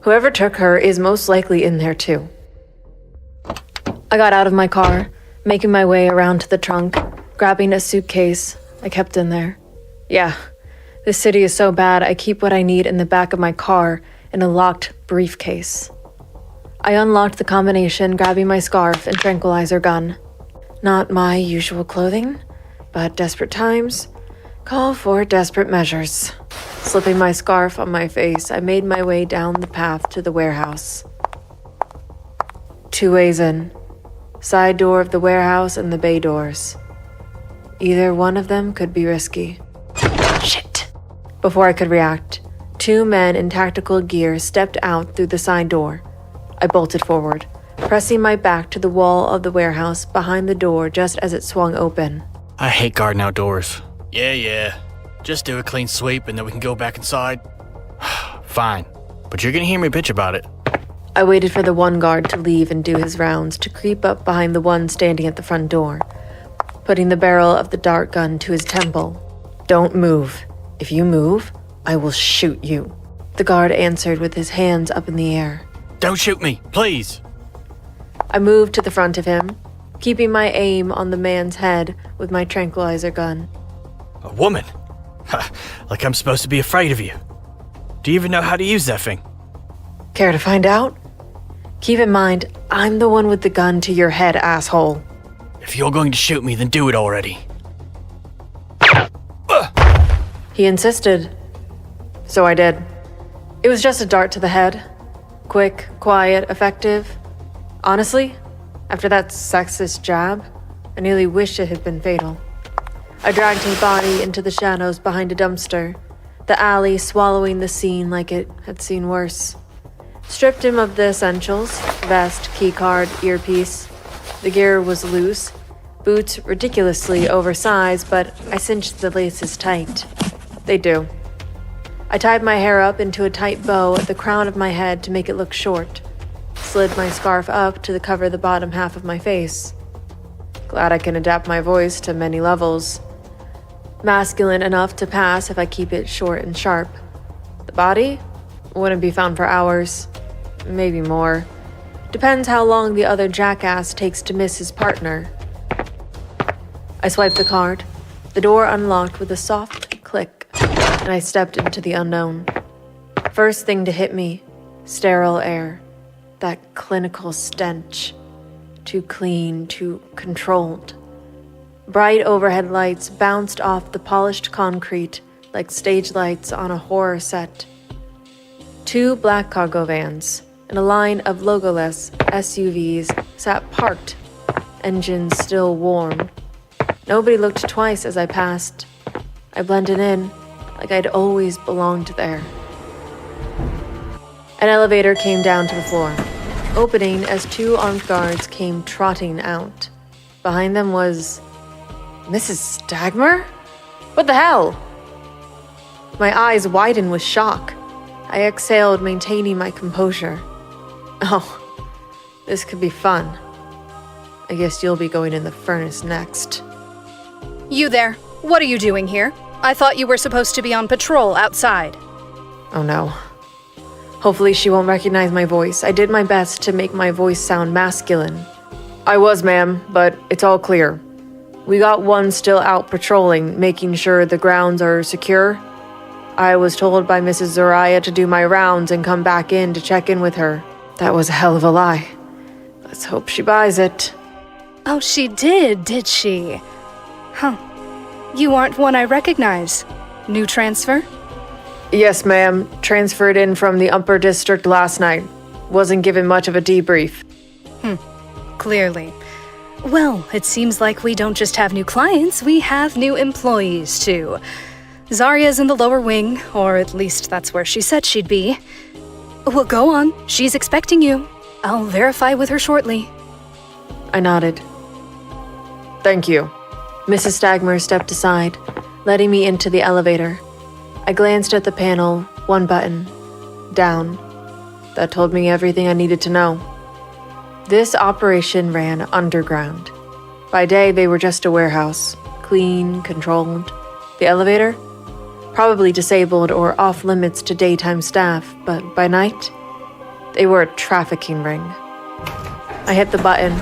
Whoever took her is most likely in there too. I got out of my car, making my way around to the trunk, grabbing a suitcase I kept in there. Yeah, this city is so bad I keep what I need in the back of my car in a locked briefcase. I unlocked the combination, grabbing my scarf and tranquilizer gun. Not my usual clothing, but desperate times call for desperate measures. Slipping my scarf on my face, I made my way down the path to the warehouse. 2 ways in. Side door of the warehouse and the bay doors. Either one of them could be risky. Shit! Before I could react, 2 men in tactical gear stepped out through the side door. I bolted forward, pressing my back to the wall of the warehouse behind the door just as it swung open. I hate guarding outdoors. Yeah. Just do a clean sweep and then we can go back inside. Fine, but you're gonna hear me bitch about it. I waited for the one guard to leave and do his rounds to creep up behind the one standing at the front door, putting the barrel of the dart gun to his temple. Don't move. If you move, I will shoot you. The guard answered with his hands up in the air. Don't shoot me, please. I moved to the front of him, keeping my aim on the man's head with my tranquilizer gun. A woman? Like I'm supposed to be afraid of you. Do you even know how to use that thing? Care to find out? Keep in mind, I'm the one with the gun to your head, asshole. If you're going to shoot me, then do it already. He insisted. So I did. It was just a dart to the head. Quick, quiet, effective. Honestly, after that sexist jab, I nearly wished it had been fatal. I dragged his body into the shadows behind a dumpster, the alley swallowing the scene like it had seen worse. Stripped him of the essentials, vest, keycard, earpiece. The gear was loose, boots ridiculously oversized, but I cinched the laces tight. They do. I tied my hair up into a tight bow at the crown of my head to make it look short. Slid my scarf up to cover the bottom half of my face. Glad I can adapt my voice to many levels. Masculine enough to pass if I keep it short and sharp. The body wouldn't be found for hours, maybe more. Depends how long the other jackass takes to miss his partner. I swiped the card. The door unlocked with a soft click, and I stepped into the unknown. First thing to hit me, sterile air. That clinical stench. Too clean, too controlled. Bright overhead lights bounced off the polished concrete like stage lights on a horror set. 2 black cargo vans and a line of logoless SUVs sat parked, engines still warm. Nobody looked twice as I passed. I blended in like I'd always belonged there. An elevator came down to the floor, opening as 2 armed guards came trotting out. Behind them was Mrs. Stagmer? What the hell? My eyes widened with shock. I exhaled, maintaining my composure. Oh, this could be fun. I guess you'll be going in the furnace next. You there. What are you doing here? I thought you were supposed to be on patrol outside. Oh no. Hopefully she won't recognize my voice. I did my best to make my voice sound masculine. I was, ma'am, but it's all clear. We got one still out patrolling, making sure the grounds are secure. I was told by Mrs. Zariah to do my rounds and come back in to check in with her. That was a hell of a lie. Let's hope she buys it. Oh, she did she? Huh. You aren't one I recognize. New transfer? Yes, ma'am. Transferred in from the Upper District last night. Wasn't given much of a debrief. Clearly. Well, it seems like we don't just have new clients, we have new employees, too. Zariah's in the lower wing, or at least that's where she said she'd be. Well, go on. She's expecting you. I'll verify with her shortly. I nodded. Thank you. Mrs. Stagmer stepped aside, letting me into the elevator. I glanced at the panel, 1 button. Down. That told me everything I needed to know. This operation ran underground. By day, they were just a warehouse. Clean, controlled. The elevator? Probably disabled or off limits to daytime staff, but by night, they were a trafficking ring. I hit the button,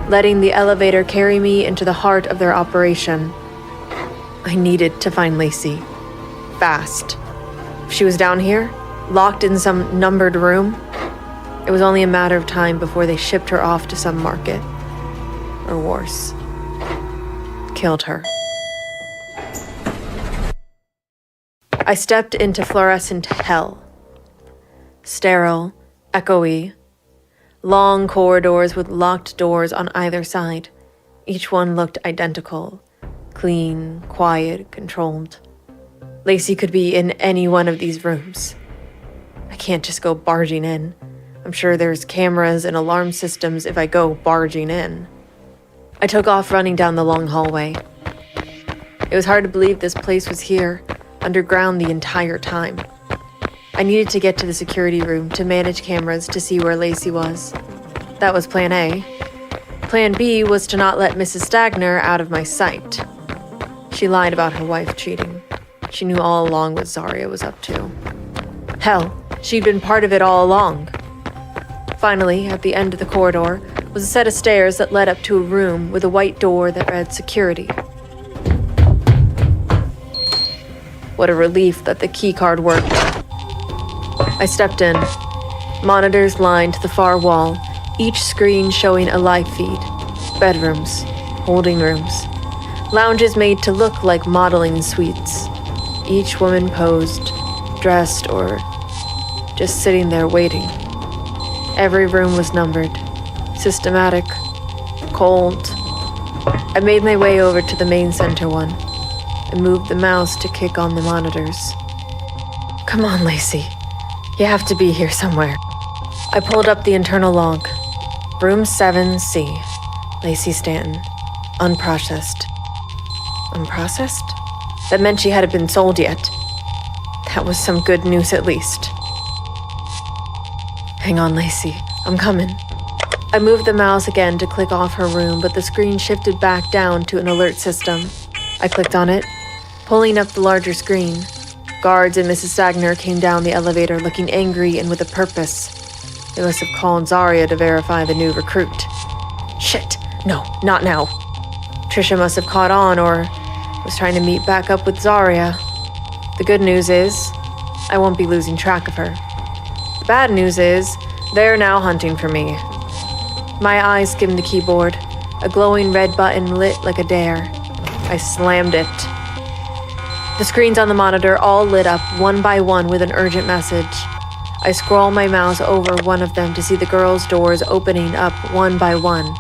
letting the elevator carry me into the heart of their operation. I needed to find Lacey. Fast. If she was down here, locked in some numbered room, it was only a matter of time before they shipped her off to some market. Or worse. Killed her. I stepped into fluorescent hell. Sterile, echoey. Long corridors with locked doors on either side. Each one looked identical. Clean, quiet, controlled. Lacey could be in any one of these rooms. I can't just go barging in. I'm sure there's cameras and alarm systems if I go barging in. I took off running down the long hallway. It was hard to believe this place was here, underground the entire time. I needed to get to the security room to manage cameras to see where Lacey was. That was plan A. Plan B was to not let Mrs. Stagner out of my sight. She lied about her wife cheating. She knew all along what Zariah was up to. Hell, she'd been part of it all along. Finally, at the end of the corridor, was a set of stairs that led up to a room with a white door that read security. What a relief that the keycard worked. I stepped in. Monitors lined the far wall, each screen showing a live feed. Bedrooms, holding rooms, lounges made to look like modeling suites. Each woman posed, dressed, or just sitting there waiting. Every room was numbered, systematic, cold. I made my way over to the main center one and moved the mouse to kick on the monitors. Come on, Lacey. You have to be here somewhere. I pulled up the internal log. Room 7C. Lacey Staten. Unprocessed. Unprocessed? That meant she hadn't been sold yet. That was some good news at least. Hang on, Lacey. I'm coming. I moved the mouse again to click off her room, but the screen shifted back down to an alert system. I clicked on it, pulling up the larger screen. Guards and Mrs. Stagner came down the elevator looking angry and with a purpose. They must have called Zariah to verify the new recruit. Shit. No, not now. Trisha must have caught on or was trying to meet back up with Zariah. The good news is, I won't be losing track of her. The bad news is, they're now hunting for me. My eyes skimmed the keyboard. A glowing red button lit like a dare. I slammed it. The screens on the monitor all lit up one by one with an urgent message. I scroll my mouse over one of them to see the girls' doors opening up one by one.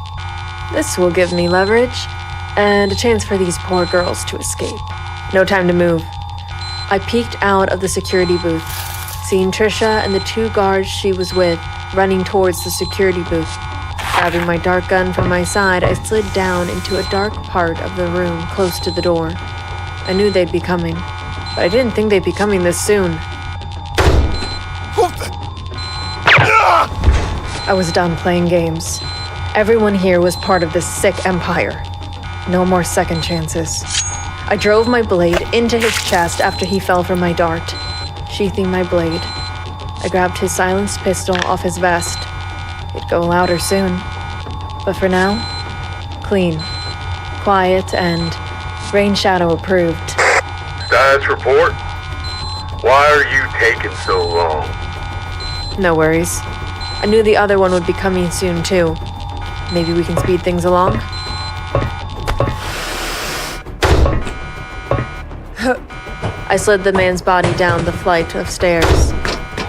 This will give me leverage and a chance for these poor girls to escape. No time to move. I peeked out of the security booth, seeing Trisha and the two guards she was with running towards the security booth. Grabbing my dart gun from my side, I slid down into a dark part of the room close to the door. I knew they'd be coming, but I didn't think they'd be coming this soon. I was done playing games. Everyone here was part of this sick empire. No more second chances. I drove my blade into his chest after he fell from my dart. Sheathing my blade, I grabbed his silenced pistol off his vest. It'd go louder soon. But for now, clean, quiet, and Rayne Shadow approved. Status report? Why are you taking so long? No worries. I knew the other one would be coming soon, too. Maybe we can speed things along? I slid the man's body down the flight of stairs.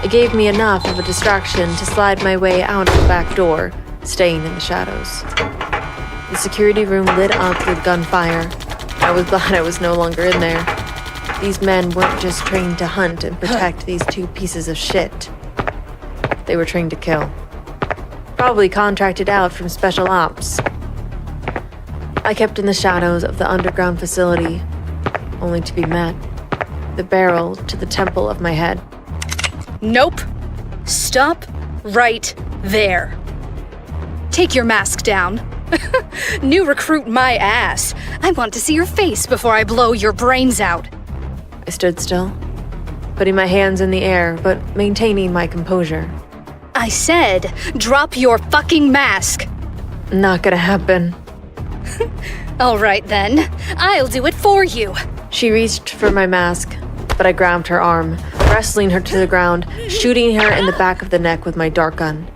It gave me enough of a distraction to slide my way out of the back door, staying in the shadows. The security room lit up with gunfire. I was glad I was no longer in there. These men weren't just trained to hunt and protect these two pieces of shit. They were trained to kill. Probably contracted out from special ops. I kept in the shadows of the underground facility, only to be met. The barrel to the temple of my head. Nope. Stop right there. Take your mask down. New recruit my ass. I want to see your face before I blow your brains out. I stood still, putting my hands in the air, but maintaining my composure. I said, drop your fucking mask. Not gonna happen. All right then, I'll do it for you. She reached for my mask, but I grabbed her arm, wrestling her to the ground, shooting her in the back of the neck with my dart gun.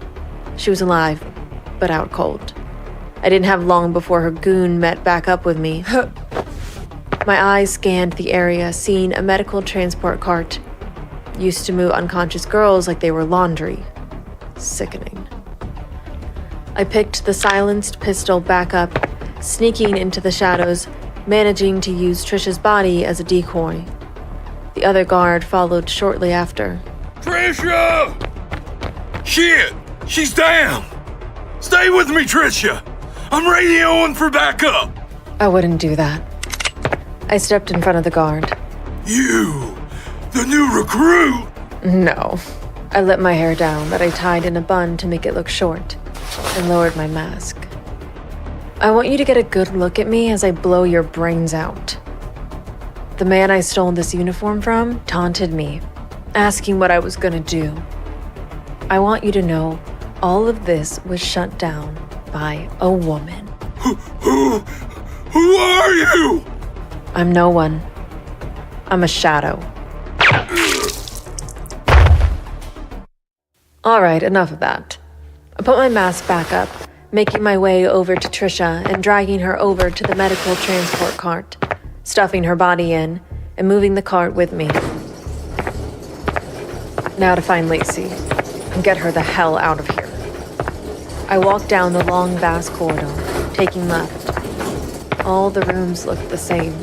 She was alive, but out cold. I didn't have long before her goon met back up with me. My eyes scanned the area, seeing a medical transport cart. Used to move unconscious girls like they were laundry. Sickening. I picked the silenced pistol back up, sneaking into the shadows, managing to use Trisha's body as a decoy. The other guard followed shortly after. Trisha! Shit! She's down! Stay with me, Trisha! I'm radioing for backup! I wouldn't do that. I stepped in front of the guard. You! The new recruit! No. I let my hair down that I tied in a bun to make it look short, and lowered my mask. I want you to get a good look at me as I blow your brains out. The man I stole this uniform from taunted me, asking what I was gonna do. I want you to know all of this was shut down by a woman. Who are you? I'm no one. I'm a shadow. All right, enough of that. I put my mask back up, making my way over to Trisha and dragging her over to the medical transport cart, stuffing her body in and moving the cart with me. Now to find Lacey and get her the hell out of here. I walked down the long, vast corridor, taking left. All the rooms looked the same.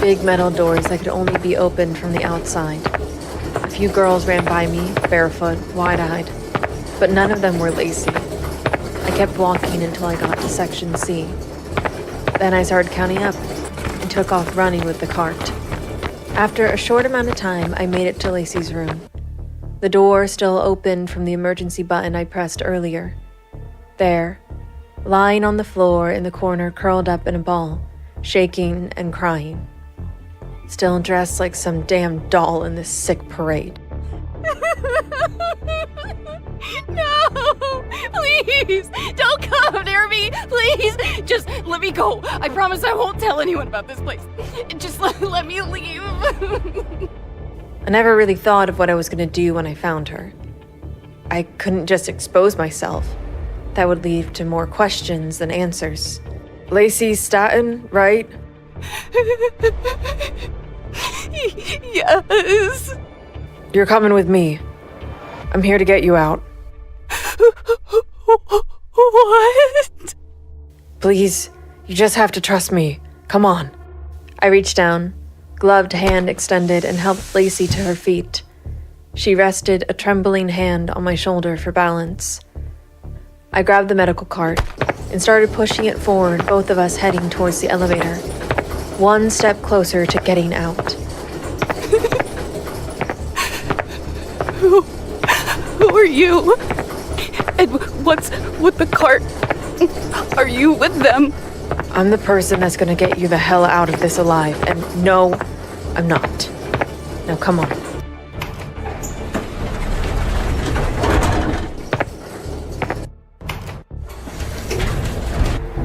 Big metal doors that could only be opened from the outside. A few girls ran by me, barefoot, wide-eyed, but none of them were Lacey. I kept walking until I got to Section C. Then I started counting up and took off running with the cart. After a short amount of time, I made it to Lacey's room. The door still opened from the emergency button I pressed earlier. There, lying on the floor in the corner, curled up in a ball, shaking and crying. Still dressed like some damn doll in this sick parade. No! Please! Don't come near me! Please! Just let me go. I promise I won't tell anyone about this place. Just let me leave. I never really thought of what I was going to do when I found her. I couldn't just expose myself. That would lead to more questions than answers. Lacey Staten, right? Yes. You're coming with me. I'm here to get you out. What? Please, you just have to trust me. Come on. I reached down, gloved hand extended, and helped Lacey to her feet. She rested a trembling hand on my shoulder for balance. I grabbed the medical cart and started pushing it forward, both of us heading towards the elevator, one step closer to getting out. Who are you? And what's with the cart? Are you with them? I'm the person that's gonna get you the hell out of this alive, and no, I'm not. Now come on.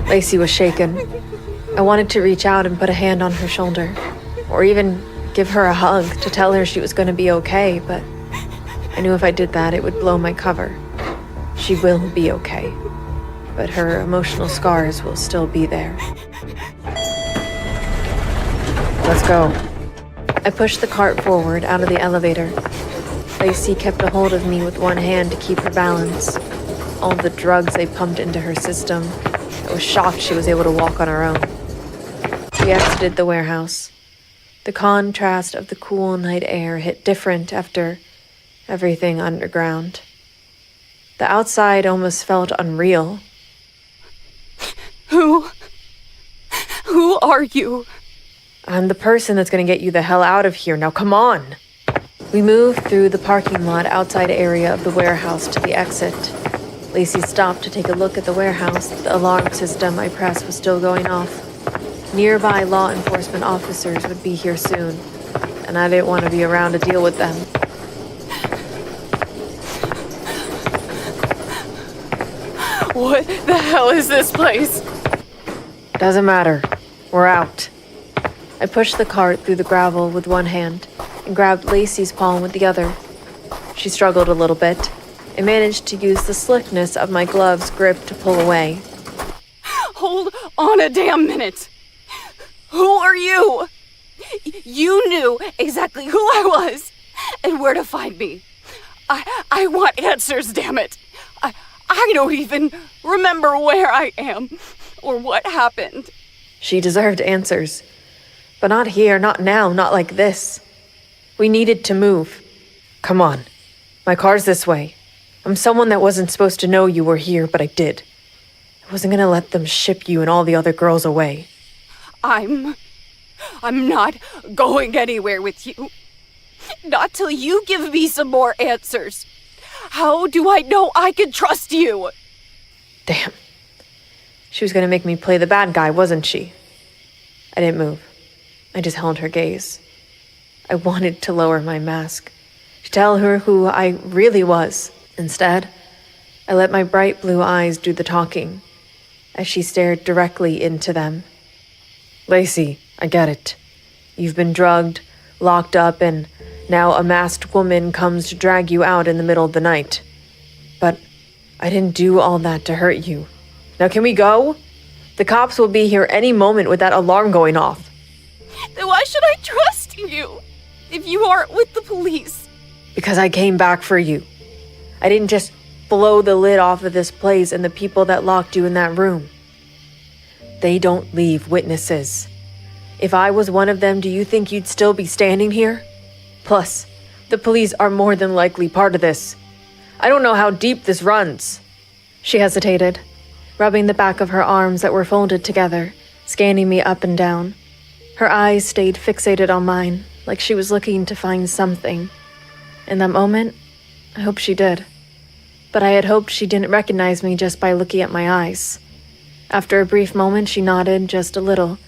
Lacey was shaken. I wanted to reach out and put a hand on her shoulder, or even give her a hug to tell her she was going to be okay, but I knew if I did that, it would blow my cover. She will be okay, but her emotional scars will still be there. Let's go. I pushed the cart forward out of the elevator. Lacey kept a hold of me with one hand to keep her balance. All the drugs they pumped into her system. I was shocked she was able to walk on her own. We exited the warehouse. The contrast of the cool night air hit different after everything underground. The outside almost felt unreal. Who are you? I'm the person that's going to get you the hell out of here. Now come on. We moved through the parking lot outside area of the warehouse to the exit. Lacey stopped to take a look at the warehouse. The alarm system I pressed was still going off. Nearby law enforcement officers would be here soon, and I didn't want to be around to deal with them. What the hell is this place? Doesn't matter. We're out. I pushed the cart through the gravel with one hand and grabbed Lacey's palm with the other. She struggled a little bit and managed to use the slickness of my glove's grip to pull away. Hold on a damn minute. Who are you? You knew exactly who I was and where to find me. I want answers, damn it. I don't even remember where I am or what happened. She deserved answers. But not here, not now, not like this. We needed to move. Come on. My car's this way. I'm someone that wasn't supposed to know you were here, but I did. I wasn't gonna let them ship you and all the other girls away. I'm not going anywhere with you. Not till you give me some more answers. How do I know I can trust you? Damn. She was gonna make me play the bad guy, wasn't she? I didn't move. I just held her gaze. I wanted to lower my mask, to tell her who I really was. Instead, I let my bright blue eyes do the talking, as she stared directly into them. Lacey, I get it. You've been drugged, locked up, and now a masked woman comes to drag you out in the middle of the night. But I didn't do all that to hurt you. Now can we go? The cops will be here any moment with that alarm going off. Then why should I trust you if you aren't with the police? Because I came back for you. I didn't just blow the lid off of this place and the people that locked you in that room. They don't leave witnesses. If I was one of them, do you think you'd still be standing here? Plus, the police are more than likely part of this. I don't know how deep this runs. She hesitated, rubbing the back of her arms that were folded together, scanning me up and down. Her eyes stayed fixated on mine, like she was looking to find something. In that moment, I hope she did. But I had hoped she didn't recognize me just by looking at my eyes. After a brief moment, she nodded just a little,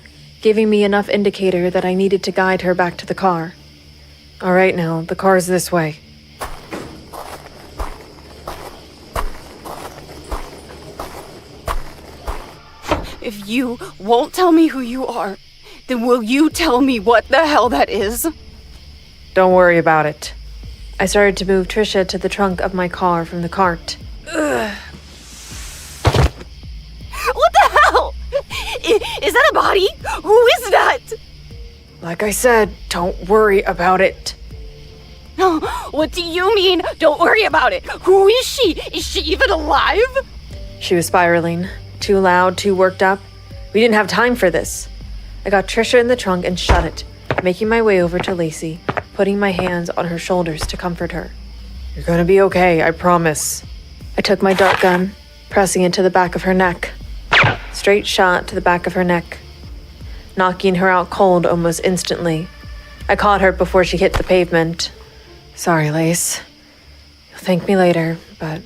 giving me enough indicator that I needed to guide her back to the car. All right now, the car's this way. If you won't tell me who you are, then will you tell me what the hell that is? Don't worry about it. I started to move Trisha to the trunk of my car from the cart. Ugh. What the hell? Is that a body? Who is that? Like I said, don't worry about it. What do you mean, don't worry about it? Who is she? Is she even alive? She was spiraling. Too loud, too worked up. We didn't have time for this. I got Trisha in the trunk and shut it, making my way over to Lacey, putting my hands on her shoulders to comfort her. You're gonna be okay, I promise. I took my dart gun, pressing it to the back of her neck. Straight shot to the back of her neck, knocking her out cold almost instantly. I caught her before she hit the pavement. Sorry, Lace. You'll thank me later, but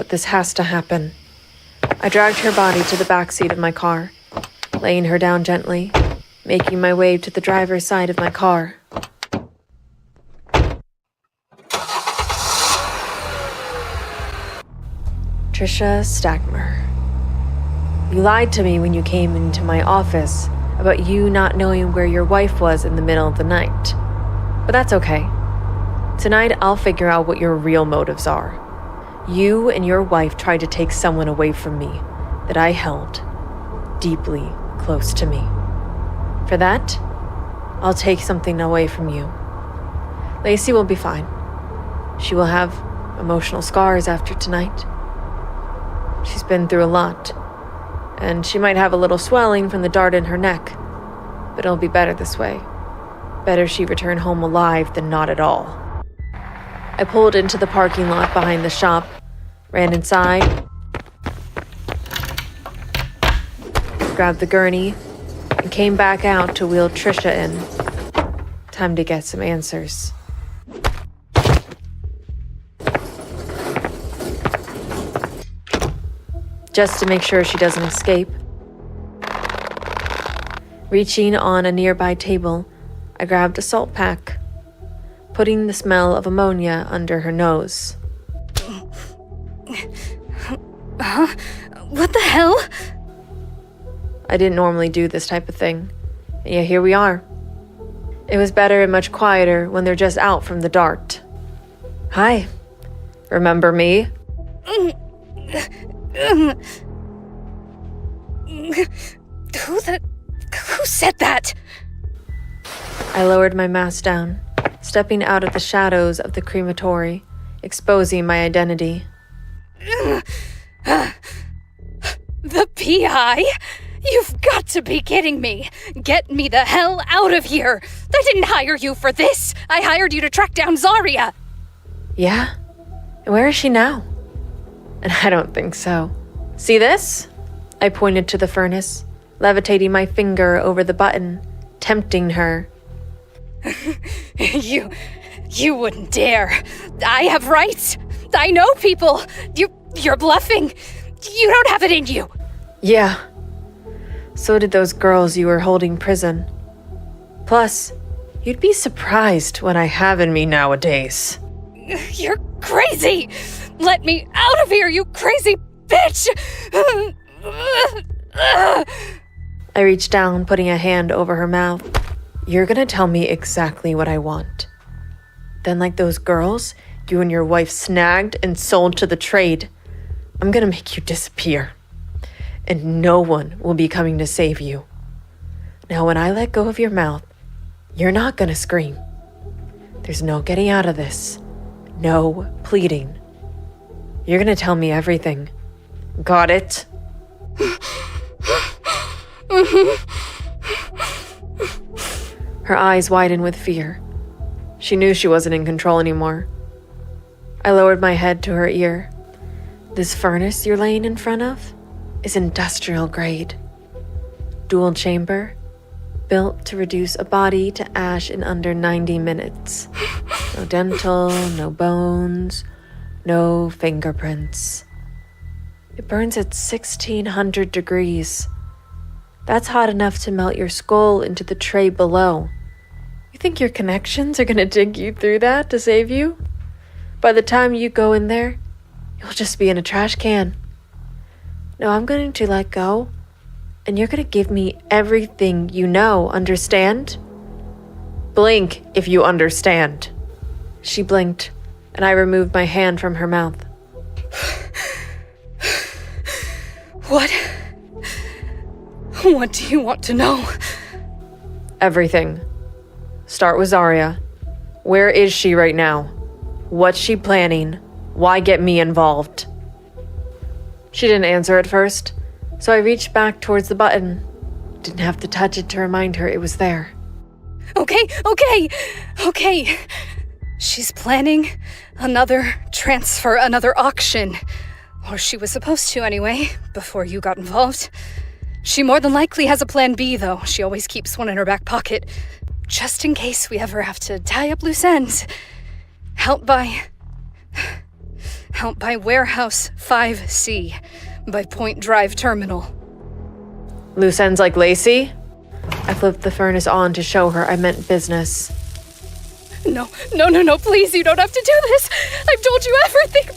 this has to happen. I dragged her body to the back seat of my car, laying her down gently, making my way to the driver's side of my car. Trisha Stagmer. You lied to me when you came into my office about you not knowing where your wife was in the middle of the night. But that's okay. Tonight, I'll figure out what your real motives are. You and your wife tried to take someone away from me that I held deeply close to me. For that, I'll take something away from you. Lacey will be fine. She will have emotional scars after tonight. She's been through a lot, and she might have a little swelling from the dart in her neck, but it'll be better this way. Better she return home alive than not at all. I pulled into the parking lot behind the shop, ran inside, grabbed the gurney, and came back out to wheel Trisha in. Time to get some answers. Just to make sure she doesn't escape. Reaching on a nearby table, I grabbed a salt pack, putting the smell of ammonia under her nose. Huh? What the hell? I didn't normally do this type of thing, and yet here we are. It was better and much quieter when they're just out from the dart. Hi. Remember me? Who said that? I lowered my mask down, stepping out of the shadows of the crematory, exposing my identity. The PI? You've got to be kidding me! Get me the hell out of here! I didn't hire you for this! I hired you to track down Zariah! Yeah? And where is she now? And I don't think so. See this? I pointed to the furnace, levitating my finger over the button, tempting her. You wouldn't dare. I have rights. I know people. You're bluffing. You don't have it in you. Yeah. So did those girls you were holding prison. Plus, you'd be surprised what I have in me nowadays. You're crazy. Let me out of here, you crazy bitch. I reached down, putting a hand over her mouth. You're gonna tell me exactly what I want. Then, like those girls, you and your wife snagged and sold to the trade. I'm gonna make you disappear. And no one will be coming to save you. Now, when I let go of your mouth, you're not gonna scream. There's no getting out of this. No pleading. You're gonna tell me everything. Got it? Her eyes widened with fear. She knew she wasn't in control anymore. I lowered my head to her ear. This furnace you're laying in front of is industrial grade. Dual chamber, built to reduce a body to ash in under 90 minutes. No dental, no bones, no fingerprints. It burns at 1600 degrees. That's hot enough to melt your skull into the tray below. You think your connections are gonna dig you through that to save you? By the time you go in there, you'll just be in a trash can. No, I'm going to let go, and you're gonna give me everything you know, understand? Blink if you understand. She blinked, and I removed my hand from her mouth. What? What do you want to know? Everything. Start with Zariah. Where is she right now? What's she planning? Why get me involved? She didn't answer at first, so I reached back towards the button. Didn't have to touch it to remind her it was there. Okay. She's planning another transfer, another auction. Or she was supposed to anyway, before you got involved. She more than likely has a plan B, though. She always keeps one in her back pocket, just in case we ever have to tie up loose ends. Help by Warehouse 5C, by Point Drive Terminal. Loose ends like Lacey? I flipped the furnace on to show her I meant business. No, please, you don't have to do this. I've told you everything,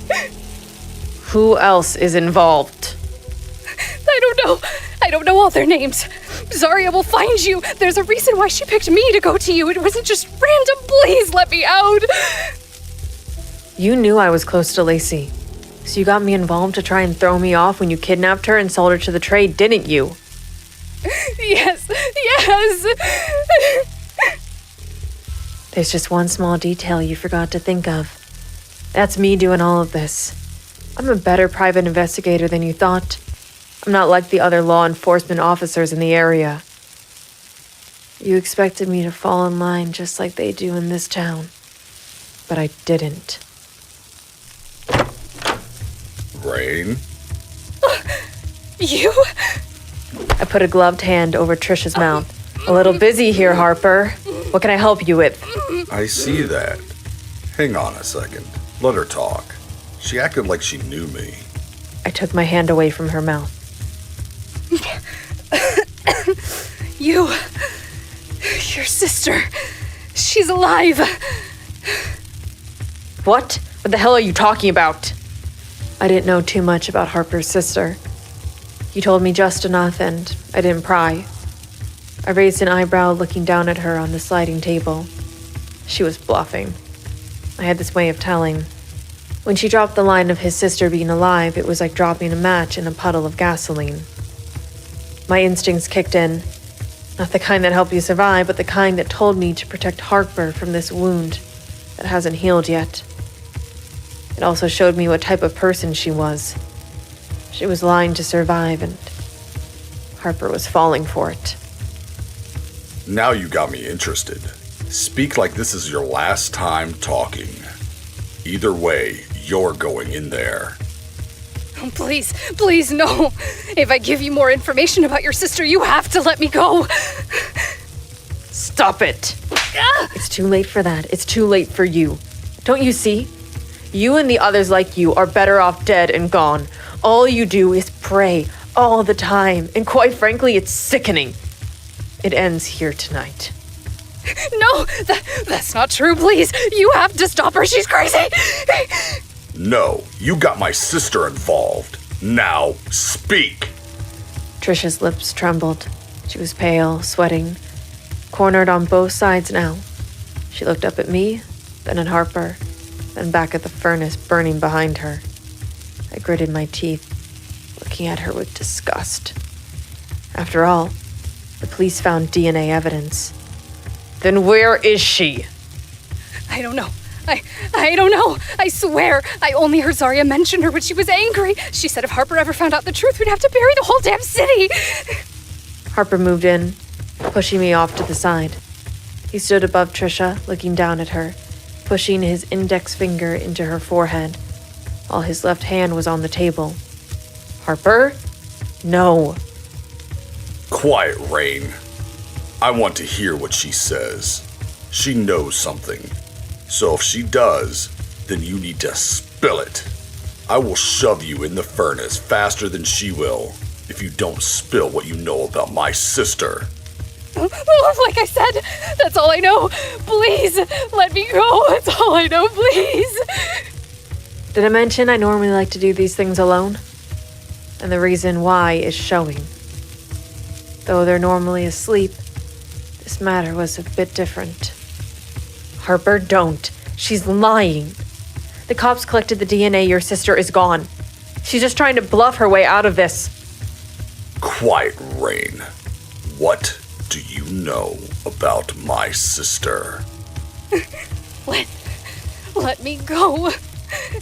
please. Who else is involved? I don't know all their names. Zariah will find you. There's a reason why she picked me to go to you. It wasn't just random. Please let me out. You knew I was close to Lacey, so you got me involved to try and throw me off when you kidnapped her and sold her to the trade, didn't you? Yes. There's just one small detail you forgot to think of. That's me doing all of this. I'm a better private investigator than you thought. I'm not like the other law enforcement officers in the area. You expected me to fall in line just like they do in this town. But I didn't. Rayne? You? I put a gloved hand over Trisha's mouth. A little busy here, Harper. What can I help you with? I see that. Hang on a second. Let her talk. She acted like she knew me. I took my hand away from her mouth. Your sister. She's alive. What? What the hell are you talking about? I didn't know too much about Harper's sister. You told me just enough, and I didn't pry. I raised an eyebrow looking down at her on the sliding table. She was bluffing. I had this way of telling. When she dropped the line of his sister being alive, it was like dropping a match in a puddle of gasoline. My instincts kicked in. Not the kind that help you survive, but the kind that told me to protect Harper from this wound that hasn't healed yet. It also showed me what type of person she was. She was lying to survive, and Harper was falling for it. Now you got me interested. Speak like this is your last time talking. Either way, you're going in there. Oh, please, no. If I give you more information about your sister, you have to let me go. Stop it. It's too late for that. It's too late for you. Don't you see? You and the others like you are better off dead and gone. All you do is pray all the time, and quite frankly, it's sickening. It ends here tonight. No, that's not true, please. You have to stop her. She's crazy. No, you got my sister involved. Now, speak. Trisha's lips trembled. She was pale, sweating, cornered on both sides now. She looked up at me, then at Harper. then back at the furnace burning behind her. I gritted my teeth, looking at her with disgust. After all, the police found DNA evidence. Then where is she? I don't know. I don't know. I swear. I only heard Zariah mention her when she was angry. She said if Harper ever found out the truth, we'd have to bury the whole damn city. Harper moved in, pushing me off to the side. He stood above Trisha, looking down at her, pushing his index finger into her forehead, while his left hand was on the table. Harper? No. Quiet, Rayne. I want to hear what she says. She knows something. So if she does, then you need to spill it. I will shove you in the furnace faster than she will if you don't spill what you know about my sister. Like I said, that's all I know. Please, let me go. That's all I know, please. Did I mention I normally like to do these things alone? And the reason why is showing. Though they're normally asleep, this matter was a bit different. Harper, don't. She's lying. The cops collected the DNA. Your sister is gone. She's just trying to bluff her way out of this. Quiet, Rayne. What do you know about my sister? Let me go,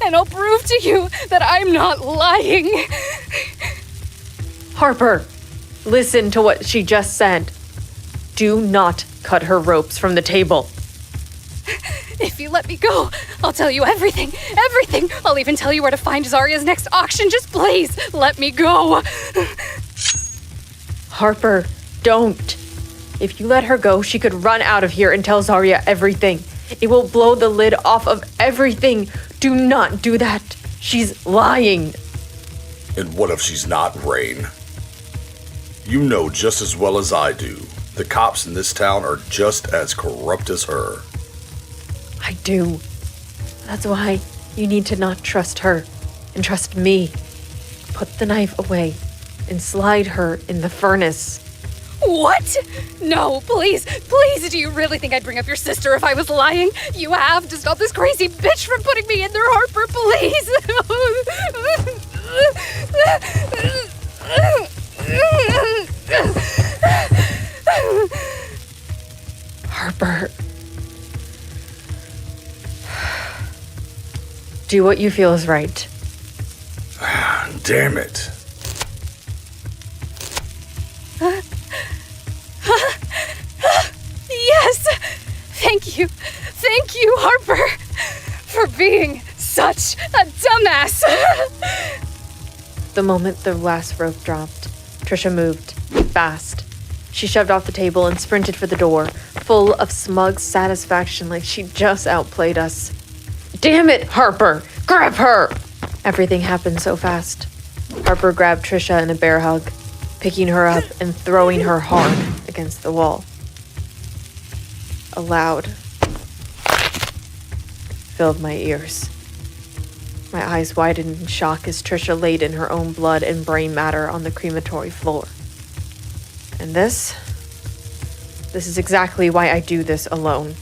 and I'll prove to you that I'm not lying. Harper, listen to what she just said. Do not cut her ropes from the table. If you let me go, I'll tell you everything. Everything. I'll even tell you where to find Zariah's next auction. Just please, let me go. Harper, don't. If you let her go, she could run out of here and tell Zariah everything. It will blow the lid off of everything. Do not do that. She's lying. And what if she's not, Rayne? You know just as well as I do. The cops in this town are just as corrupt as her. I do. That's why you need to not trust her and trust me. Put the knife away and slide her in the furnace. What? No, please, please, do you really think I'd bring up your sister if I was lying? You have to stop this crazy bitch from putting me in there, Harper, please. Harper. Do what you feel is right. Damn it. Yes! Thank you, Harper, for being such a dumbass. The moment the last rope dropped, Trisha moved, fast. She shoved off the table and sprinted for the door, full of smug satisfaction like she just outplayed us. Damn it, Harper! Grab her! Everything happened so fast. Harper grabbed Trisha in a bear hug, picking her up and throwing her hard against the wall. A loud filled my ears. My eyes widened in shock as Trisha laid in her own blood and brain matter on the crematory floor. And this is exactly why I do this alone.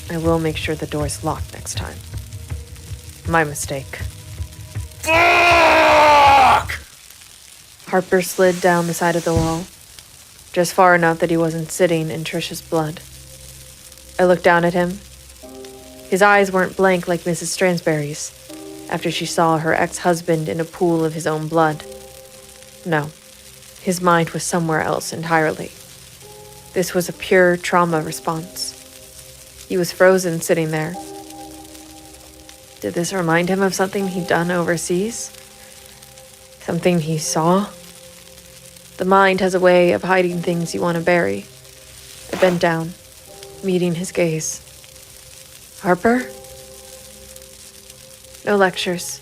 I will make sure the door's locked next time. My mistake. Fuck! Harper slid down the side of the wall, just far enough that he wasn't sitting in Trisha's blood. I looked down at him. His eyes weren't blank like Mrs. Stansberry's after she saw her ex-husband in a pool of his own blood. No, his mind was somewhere else entirely. This was a pure trauma response. He was frozen sitting there. Did this remind him of something he'd done overseas? Something he saw? The mind has a way of hiding things you want to bury. I bent down, meeting his gaze. Harper? No lectures.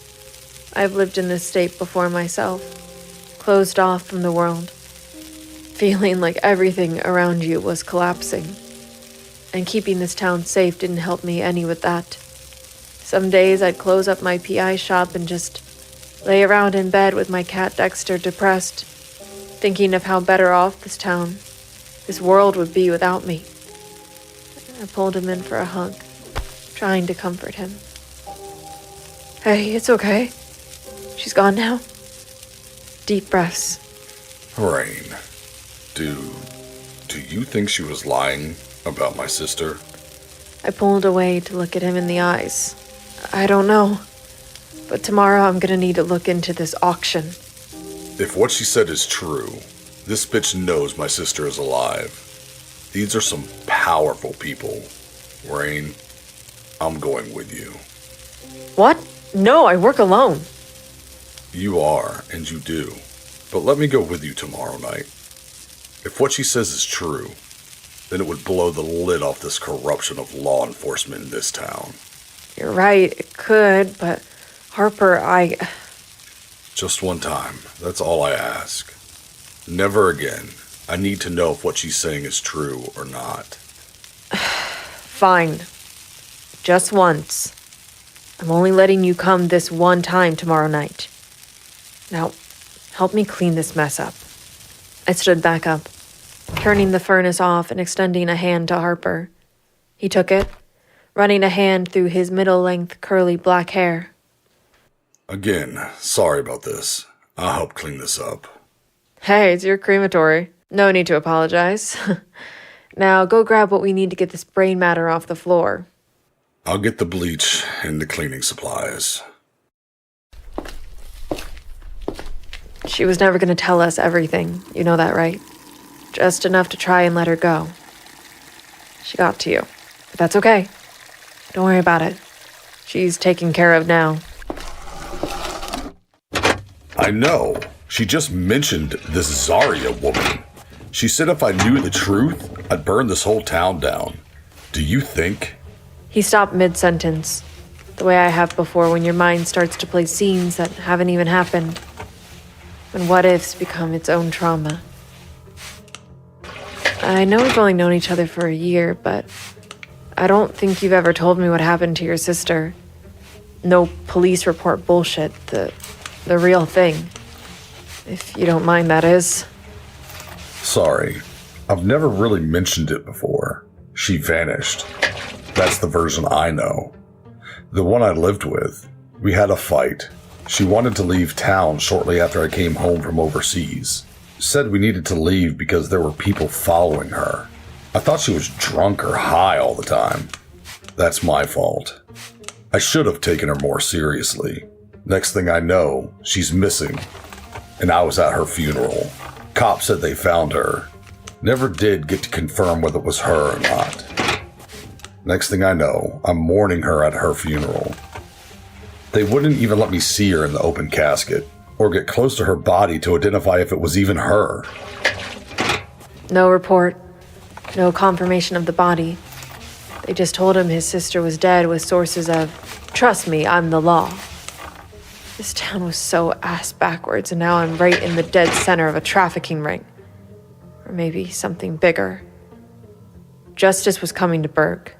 I've lived in this state before myself, closed off from the world, feeling like everything around you was collapsing. And keeping this town safe didn't help me any with that. Some days I'd close up my PI shop and just lay around in bed with my cat Dexter depressed, thinking of how better off this town, this world would be without me. I pulled him in for a hug, trying to comfort him. Hey, it's okay. She's gone now. Deep breaths. Rayne, do you think she was lying about my sister? I pulled away to look at him in the eyes. I don't know. But tomorrow I'm gonna need to look into this auction. If what she said is true, this bitch knows my sister is alive. These are some powerful people. Rayne, I'm going with you. What? No, I work alone. You are, and you do. But let me go with you tomorrow night. If what she says is true, then it would blow the lid off this corruption of law enforcement in this town. You're right, it could, but Harper, Just one time, that's all I ask. Never again. I need to know if what she's saying is true or not. Fine. Just once. I'm only letting you come this one time tomorrow night. Now, help me clean this mess up. I stood back up, turning the furnace off and extending a hand to Harper. He took it, running a hand through his middle-length curly black hair. Again, sorry about this. I'll help clean this up. Hey, it's your crematory. No need to apologize. Now go grab what we need to get this brain matter off the floor. I'll get the bleach and the cleaning supplies. She was never going to tell us everything. You know that, right? Just enough to try and let her go. She got to you. But that's okay. Don't worry about it. She's taken care of now. I know. She just mentioned this Zariah woman. She said if I knew the truth, I'd burn this whole town down. Do you think? He stopped mid-sentence, the way I have before when your mind starts to play scenes that haven't even happened. When what-ifs become its own trauma. I know we've only known each other for a year, but I don't think you've ever told me what happened to your sister. No police report bullshit, the real thing. If you don't mind, that is. Sorry. I've never really mentioned it before. She vanished. That's the version I know. The one I lived with. We had a fight. She wanted to leave town shortly after I came home from overseas. Said we needed to leave because there were people following her. I thought she was drunk or high all the time. That's my fault. I should have taken her more seriously. Next thing I know, she's missing. And I was at her funeral. Cops said they found her. Never did get to confirm whether it was her or not. Next thing I know, I'm mourning her at her funeral. They wouldn't even let me see her in the open casket, or get close to her body to identify if it was even her. No report. No confirmation of the body. They just told him his sister was dead with sources of, "Trust me, I'm the law." This town was so ass backwards, and now I'm right in the dead center of a trafficking ring. Or maybe something bigger. Justice was coming to Burg.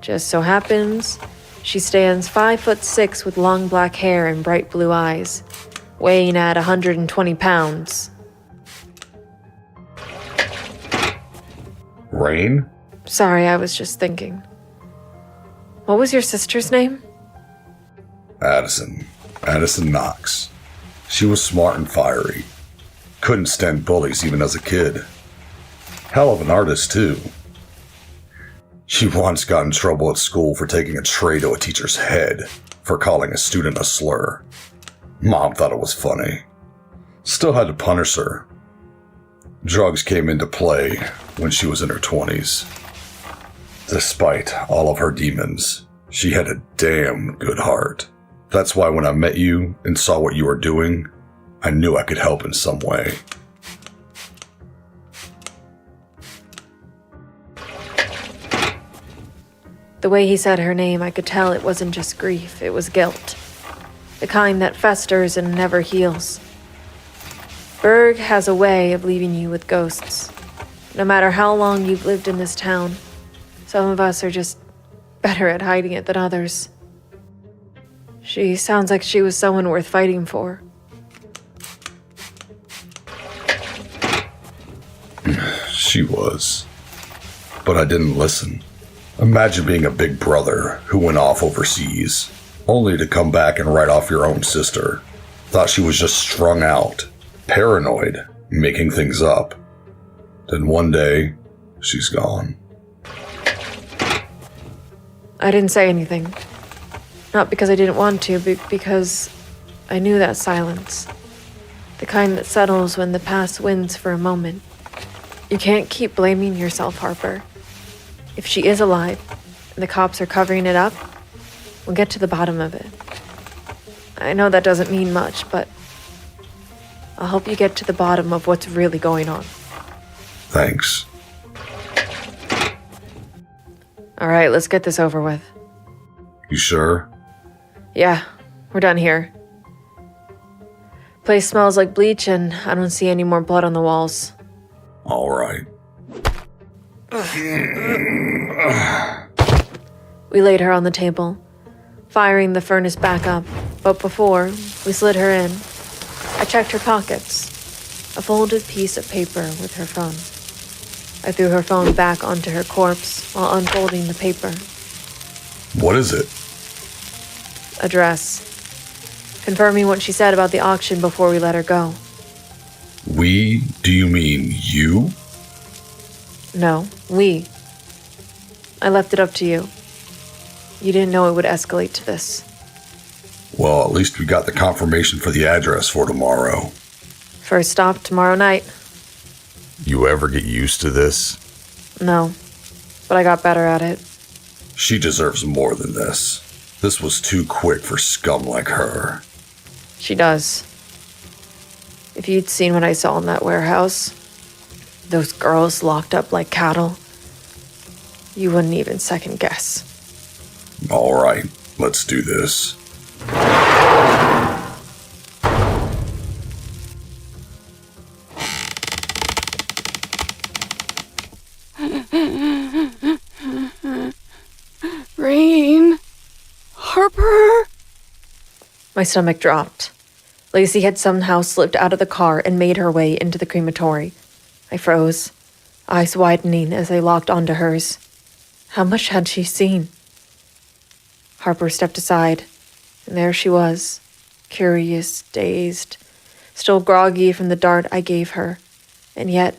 Just so happens, she stands 5'6" with long black hair and bright blue eyes, weighing at 120 pounds. Rayne? Sorry, I was just thinking. What was your sister's name? Addison Knox. She was smart and fiery. Couldn't stand bullies even as a kid. Hell of an artist, too. She once got in trouble at school for taking a tray to a teacher's head for calling a student a slur. Mom thought it was funny. Still had to punish her. Drugs came into play when she was in her 20s. Despite all of her demons, she had a damn good heart. That's why when I met you and saw what you were doing, I knew I could help in some way. The way he said her name, I could tell it wasn't just grief, it was guilt. The kind that festers and never heals. Burg has a way of leaving you with ghosts. No matter how long you've lived in this town, some of us are just better at hiding it than others. She sounds like she was someone worth fighting for. She was. But I didn't listen. Imagine being a big brother who went off overseas. only to come back and write off your own sister. Thought she was just strung out, paranoid, making things up. Then one day, she's gone. I didn't say anything. Not because I didn't want to, but because I knew that silence. The kind that settles when the past wins for a moment. You can't keep blaming yourself, Harper. If she is alive, and the cops are covering it up, we'll get to the bottom of it. I know that doesn't mean much, but I'll help you get to the bottom of what's really going on. Thanks. All right, let's get this over with. You sure? Yeah, we're done here. Place smells like bleach, and I don't see any more blood on the walls. All right. We laid her on the table, firing the furnace back up, but before we slid her in, I checked her pockets. A folded piece of paper with her phone. I threw her phone back onto her corpse while unfolding the paper. What is it? Address. Confirming what she said about the auction before we let her go. We? Do you mean you? No, we. I left it up to you. You didn't know it would escalate to this. Well, at least we got the confirmation for the address for tomorrow. First stop tomorrow night. You ever get used to this? No, but I got better at it. She deserves more than this. This was too quick for scum like her. She does. If you'd seen what I saw in that warehouse, those girls locked up like cattle, you wouldn't even second guess. All right, let's do this. Rayne? Harper? My stomach dropped. Lacey had somehow slipped out of the car and made her way into the crematory. I froze, eyes widening as they locked onto hers. How much had she seen? Harper stepped aside, and there she was, curious, dazed, still groggy from the dart I gave her. And yet,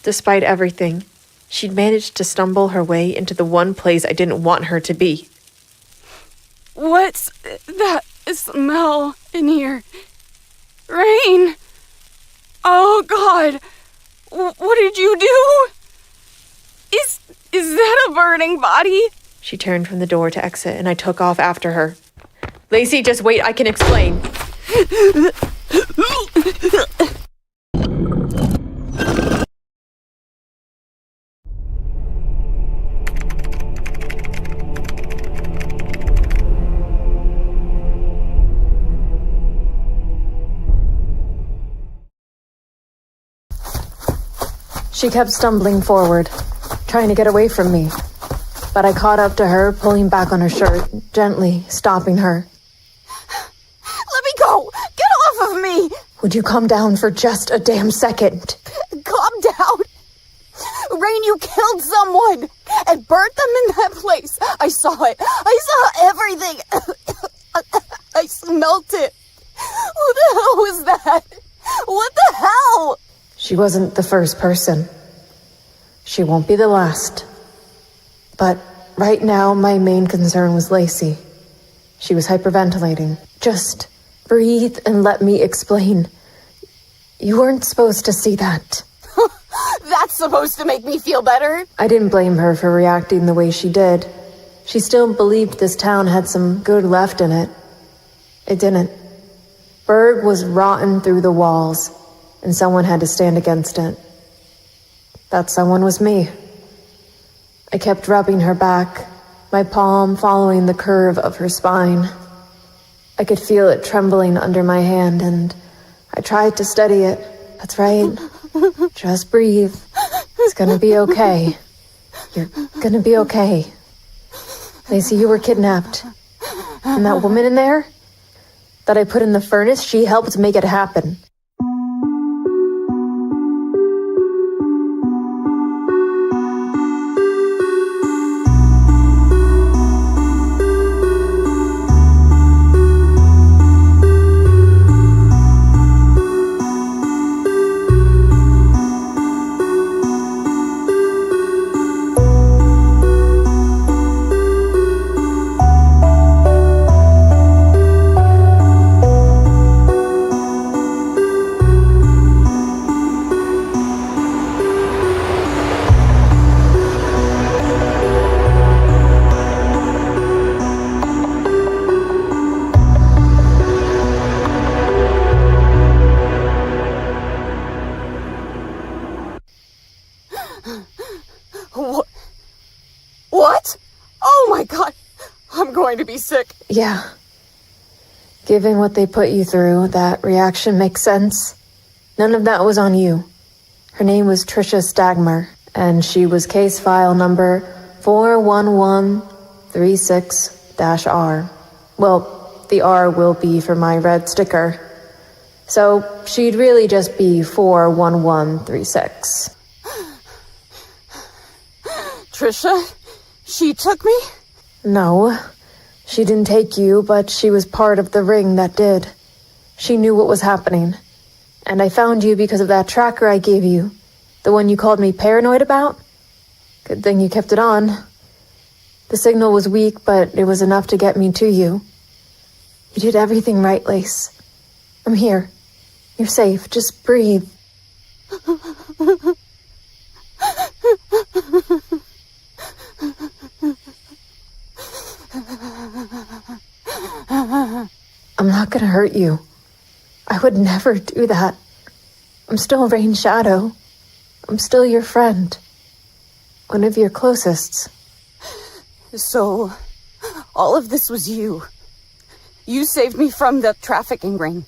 despite everything, she'd managed to stumble her way into the one place I didn't want her to be. What's that smell in here? Rayne! Oh, God! What did you do? Is that a burning body? She turned from the door to exit, and I took off after her. Lacey, just wait, I can explain. She kept stumbling forward, trying to get away from me. But I caught up to her, pulling back on her shirt, gently stopping her. Let me go! Get off of me! Would you calm down for just a damn second? Calm down! Rayne, you killed someone and burnt them in that place. I saw it. I saw everything. I smelt it. Who the hell was that? What the hell? She wasn't the first person. She won't be the last. But right now, my main concern was Lacey. She was hyperventilating. Just breathe and let me explain. You weren't supposed to see that. That's supposed to make me feel better. I didn't blame her for reacting the way she did. She still believed this town had some good left in it. It didn't. Burg was rotten through the walls, and someone had to stand against it. That someone was me. I kept rubbing her back, my palm following the curve of her spine. I could feel it trembling under my hand, and I tried to steady it. That's right. Just breathe. It's gonna be okay. You're gonna be okay. Lacey, you were kidnapped. And that woman in there that I put in the furnace, she helped make it happen. going to be sick. Yeah. Given what they put you through, that reaction makes sense. None of that was on you. Her name was Trisha Stagmer, and she was case file number 41136-R. Well, the R will be for my red sticker. So she'd really just be 41136. Trisha? She took me? No, she didn't take you, but she was part of the ring that did. She knew what was happening. And I found you because of that tracker I gave you. The one you called me paranoid about? Good thing you kept it on. The signal was weak, but it was enough to get me to you. You did everything right, Lace. I'm here. You're safe. Just breathe. I'm not gonna hurt you. I would never do that. I'm still Rayne Shadow. I'm still your friend. One of your closest. So, all of this was you. You saved me from the trafficking ring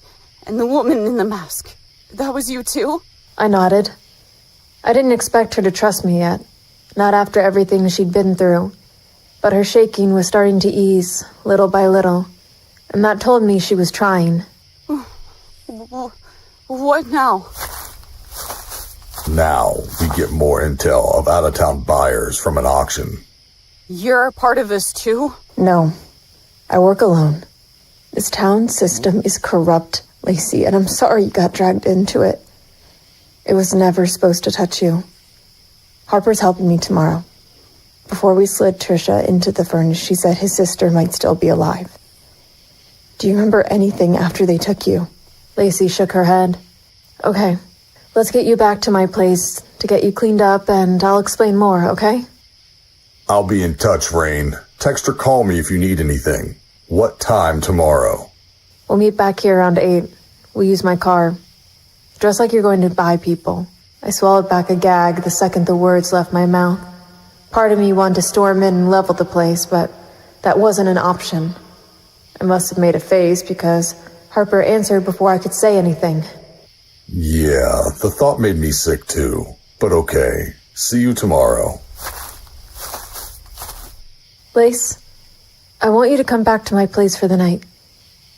and the woman in the mask. That was you too? I nodded. I didn't expect her to trust me yet. Not after everything she'd been through. But her shaking was starting to ease, little by little. And that told me she was trying. What now? Now we get more intel of out-of-town buyers from an auction. You're a part of this too? No. I work alone. This town system is corrupt, Lacey, and I'm sorry you got dragged into it. It was never supposed to touch you. Harper's helping me tomorrow. Before we slid Trisha into the furnace, she said his sister might still be alive. Do you remember anything after they took you? Lacey shook her head. Okay, let's get you back to my place to get you cleaned up, and I'll explain more, okay? I'll be in touch, Rayne. Text or call me if you need anything. What time tomorrow? We'll meet back here around 8. We'll use my car. Dress like you're going to buy people. I swallowed back a gag the second the words left my mouth. Part of me wanted to storm in and level the place, but that wasn't an option. I must have made a face because Harper answered before I could say anything. Yeah, the thought made me sick too. But okay. See you tomorrow. Lace, I want you to come back to my place for the night.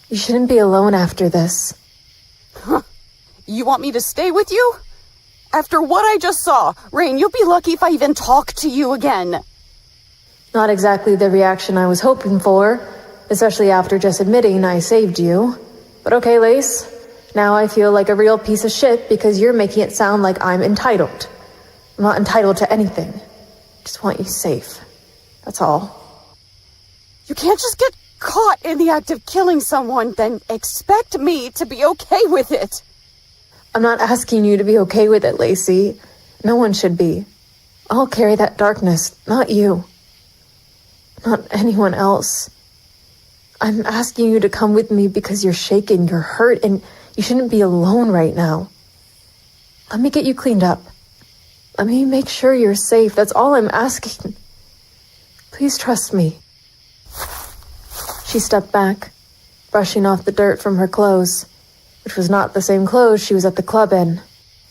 You shouldn't be alone after this. Huh. You want me to stay with you? After what I just saw, Rayne, you'll be lucky if I even talk to you again. Not exactly the reaction I was hoping for, especially after just admitting I saved you. But okay, Lace. Now I feel like a real piece of shit because you're making it sound like I'm entitled. I'm not entitled to anything. Just want you safe. That's all. You can't just get caught in the act of killing someone, then expect me to be okay with it. I'm not asking you to be okay with it, Lacey. No one should be. I'll carry that darkness, not you. Not anyone else. I'm asking you to come with me because you're shaken, you're hurt, and you shouldn't be alone right now. Let me get you cleaned up. Let me make sure you're safe. That's all I'm asking. Please trust me. She stepped back, brushing off the dirt from her clothes, which was not the same clothes she was at the club in.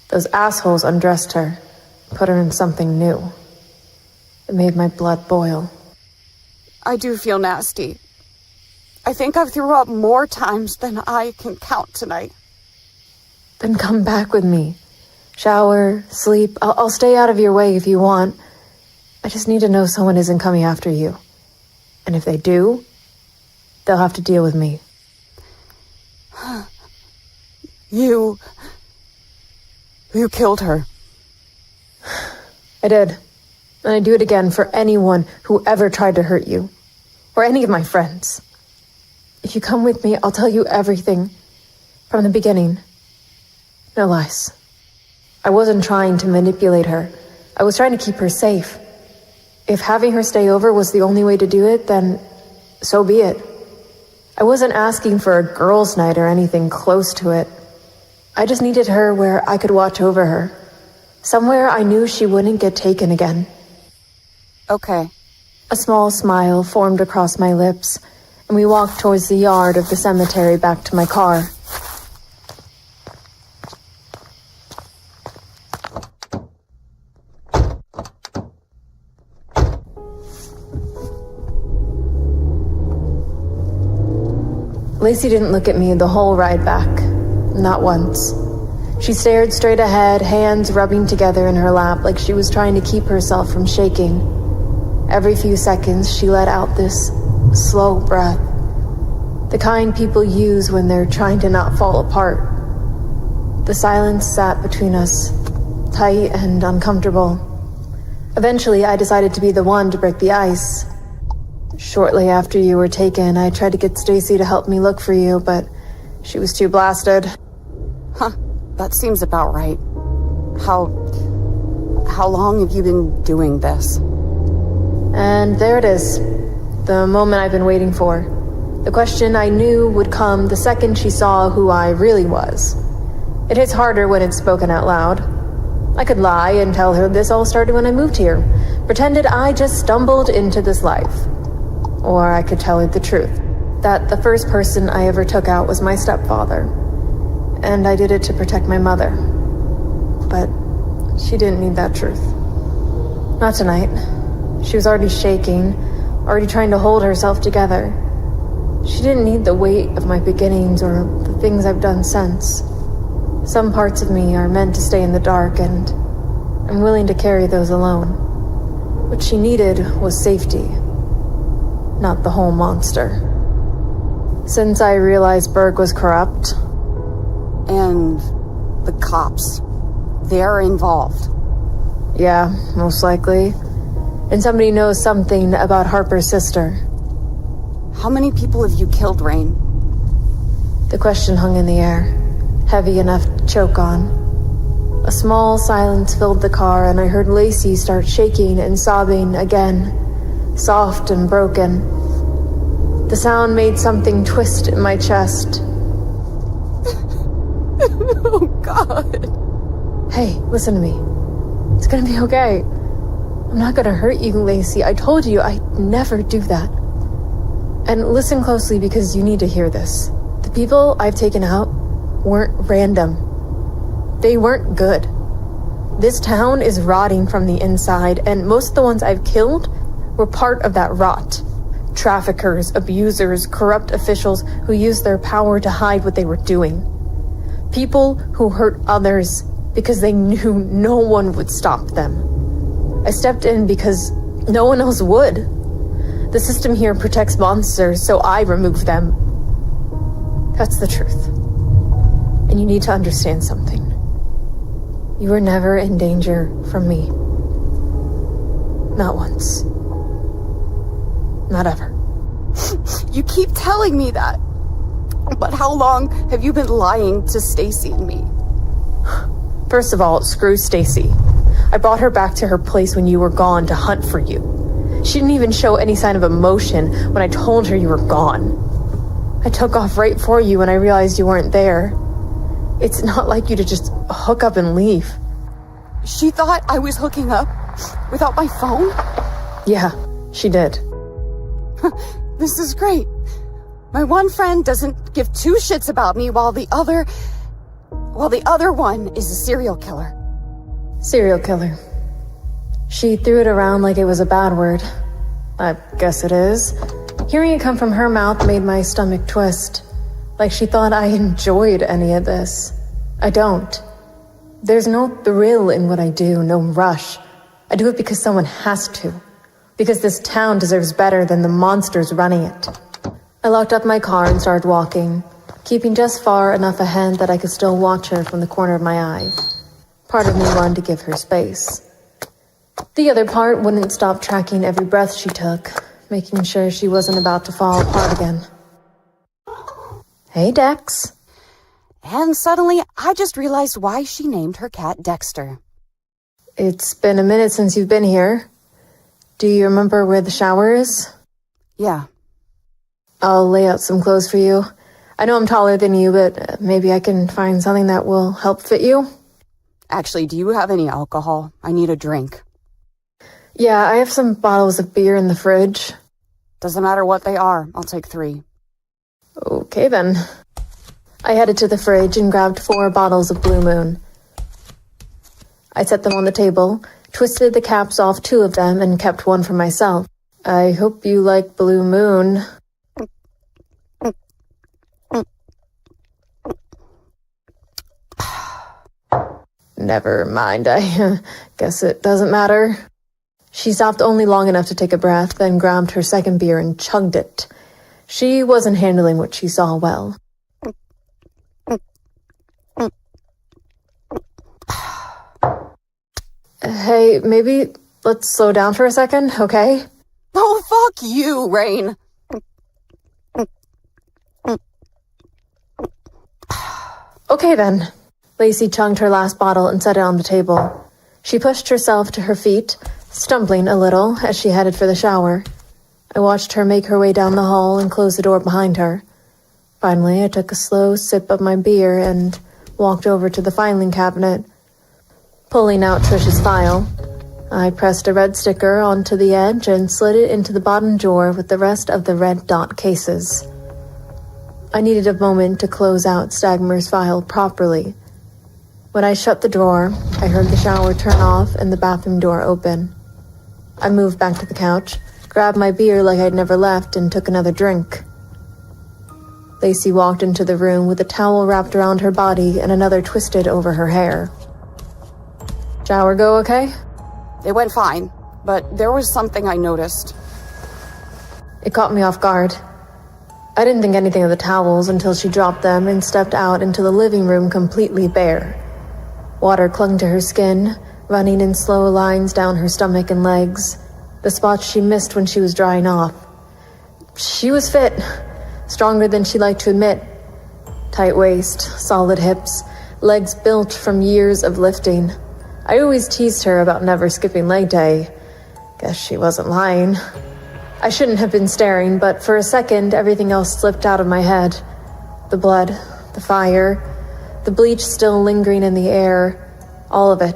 Those assholes undressed her, put her in something new. It made my blood boil. I do feel nasty. I think I've threw up more times than I can count tonight. Then come back with me. Shower, sleep. I'll stay out of your way if you want. I just need to know someone isn't coming after you. And if they do, they'll have to deal with me. You killed her. I did. And I'd do it again for anyone who ever tried to hurt you. Or any of my friends. If you come with me, I'll tell you everything. From the beginning. No lies. I wasn't trying to manipulate her. I was trying to keep her safe. If having her stay over was the only way to do it, then so be it. I wasn't asking for a girls' night or anything close to it. I just needed her where I could watch over her. Somewhere I knew she wouldn't get taken again. Okay. A small smile formed across my lips, and we walked towards the yard of the cemetery back to my car. Lacey didn't look at me the whole ride back. Not once. She stared straight ahead, hands rubbing together in her lap like she was trying to keep herself from shaking. Every few seconds, she let out this slow breath. The kind people use when they're trying to not fall apart. The silence sat between us, tight and uncomfortable. Eventually, I decided to be the one to break the ice. Shortly after you were taken, I tried to get Stacey to help me look for you, but she was too blasted. Huh, that seems about right. How long have you been doing this? And there it is. The moment I've been waiting for. The question I knew would come the second she saw who I really was. It hits harder when it's spoken out loud. I could lie and tell her this all started when I moved here, pretended I just stumbled into this life. Or I could tell her the truth, that the first person I ever took out was my stepfather, and I did it to protect my mother. But she didn't need that truth. Not tonight. She was already shaking, already trying to hold herself together. She didn't need the weight of my beginnings or the things I've done since. Some parts of me are meant to stay in the dark, and I'm willing to carry those alone. What she needed was safety, not the whole monster. Since I realized Burg was corrupt. And the cops, they're involved. Yeah, most likely. And somebody knows something about Harper's sister. How many people have you killed, Rayne? The question hung in the air, heavy enough to choke on. A small silence filled the car, and I heard Lacey start shaking and sobbing again, soft and broken. The sound made something twist in my chest. Oh, God. Hey, listen to me. It's gonna be okay. I'm not gonna hurt you, Lacey. I told you I'd never do that. And listen closely because you need to hear this. The people I've taken out weren't random. They weren't good. This town is rotting from the inside, and most of the ones I've killed were part of that rot. Traffickers, abusers, corrupt officials who used their power to hide what they were doing. People who hurt others because they knew no one would stop them. I stepped in because no one else would. The system here protects monsters, so I removed them. That's the truth. And you need to understand something. You were never in danger from me. Not once. Not ever. You keep telling me that. But how long have you been lying to Stacey and me? First of all, screw Stacey. I brought her back to her place when you were gone to hunt for you. She didn't even show any sign of emotion when I told her you were gone. I took off right for you when I realized you weren't there. It's not like you to just hook up and leave. She thought I was hooking up without my phone? Yeah, she did. This is great. My one friend doesn't give two shits about me while the other one is a serial killer. Serial killer. She threw it around like it was a bad word. I guess it is. Hearing it come from her mouth made my stomach twist. Like she thought I enjoyed any of this. I don't. There's no thrill in what I do, no rush. I do it because someone has to. Because this town deserves better than the monsters running it. I locked up my car and started walking, keeping just far enough ahead that I could still watch her from the corner of my eye. Part of me wanted to give her space. The other part wouldn't stop tracking every breath she took, making sure she wasn't about to fall apart again. Hey, Dex. And suddenly, I just realized why she named her cat Dexter. It's been a minute since you've been here. Do you remember where the shower is? Yeah. I'll lay out some clothes for you. I know I'm taller than you, but maybe I can find something that will help fit you. Actually, do you have any alcohol? I need a drink. Yeah, I have some bottles of beer in the fridge. Doesn't matter what they are. I'll take 3. Okay, then. I headed to the fridge and grabbed 4 bottles of Blue Moon. I set them on the table, twisted the caps off 2 of them, and kept one for myself. I hope you like Blue Moon. Never mind, I guess it doesn't matter. She stopped only long enough to take a breath, then grabbed her second beer and chugged it. She wasn't handling what she saw well. Hey, maybe let's slow down for a second, okay? Oh, fuck you, Rayne. Okay then. Lacey chugged her last bottle and set it on the table. She pushed herself to her feet, stumbling a little as she headed for the shower. I watched her make her way down the hall and close the door behind her. Finally, I took a slow sip of my beer and walked over to the filing cabinet. Pulling out Trisha's file, I pressed a red sticker onto the edge and slid it into the bottom drawer with the rest of the red dot cases. I needed a moment to close out Stagmer's file properly. When I shut the drawer, I heard the shower turn off and the bathroom door open. I moved back to the couch, grabbed my beer like I'd never left, and took another drink. Lacey walked into the room with a towel wrapped around her body and another twisted over her hair. Shower go okay? It went fine, but there was something I noticed. It caught me off guard. I didn't think anything of the towels until she dropped them and stepped out into the living room completely bare. Water clung to her skin, running in slow lines down her stomach and legs, the spots she missed when she was drying off. She was fit, stronger than she liked to admit. Tight waist, solid hips, legs built from years of lifting. I always teased her about never skipping leg day. Guess she wasn't lying. I shouldn't have been staring, but for a second, everything else slipped out of my head. The blood, the fire, the bleach still lingering in the air, all of it.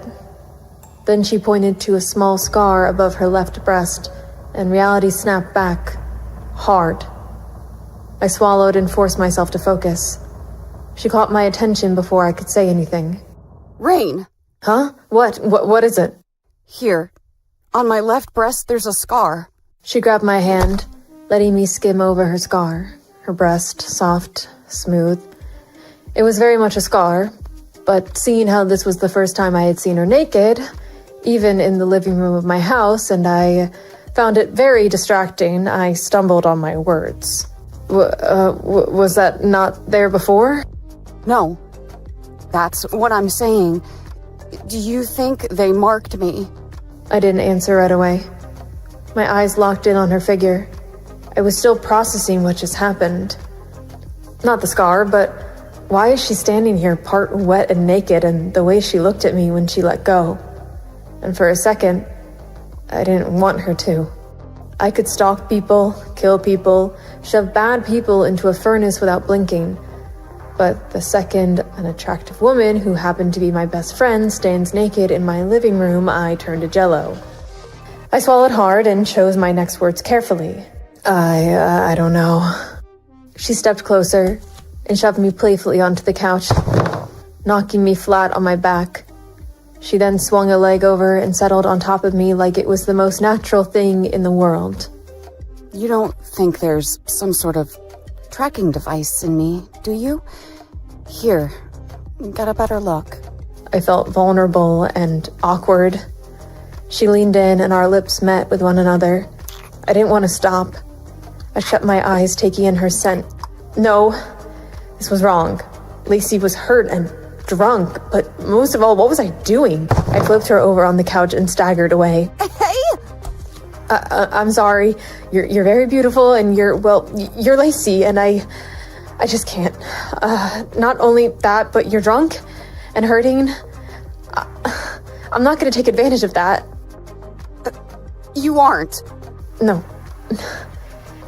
Then she pointed to a small scar above her left breast, and reality snapped back, hard. I swallowed and forced myself to focus. She caught my attention before I could say anything. Rayne! Huh? What is it? Here. On my left breast, there's a scar. She grabbed my hand, letting me skim over her scar. Her breast, soft, smooth. It was very much a scar, but seeing how this was the first time I had seen her naked, even in the living room of my house, and I found it very distracting, I stumbled on my words. Was that not there before? No. That's what I'm saying. Do you think they marked me? I didn't answer right away. My eyes locked in on her figure. I was still processing what just happened. Not the scar, but why is she standing here part wet and naked, and the way she looked at me when she let go? And for a second, I didn't want her to. I could stalk people, kill people, shove bad people into a furnace without blinking. But the second an attractive woman who happened to be my best friend stands naked in my living room, I turn to jello. I swallowed hard and chose my next words carefully. I don't know. She stepped closer and shoved me playfully onto the couch, knocking me flat on my back. She then swung a leg over and settled on top of me like it was the most natural thing in the world. You don't think there's some sort of tracking device in me, do you? Here, get a better look. I felt vulnerable and awkward. She leaned in and our lips met with one another. I didn't want to stop. I shut my eyes, taking in her scent. No, this was wrong. Lacey was hurt and drunk, but most of all, what was I doing? I flipped her over on the couch and staggered away. Hey! I'm sorry. You're very beautiful, and you're Lacey, and I just can't. Not only that, but you're drunk and hurting. I'm not going to take advantage of that. You aren't. No.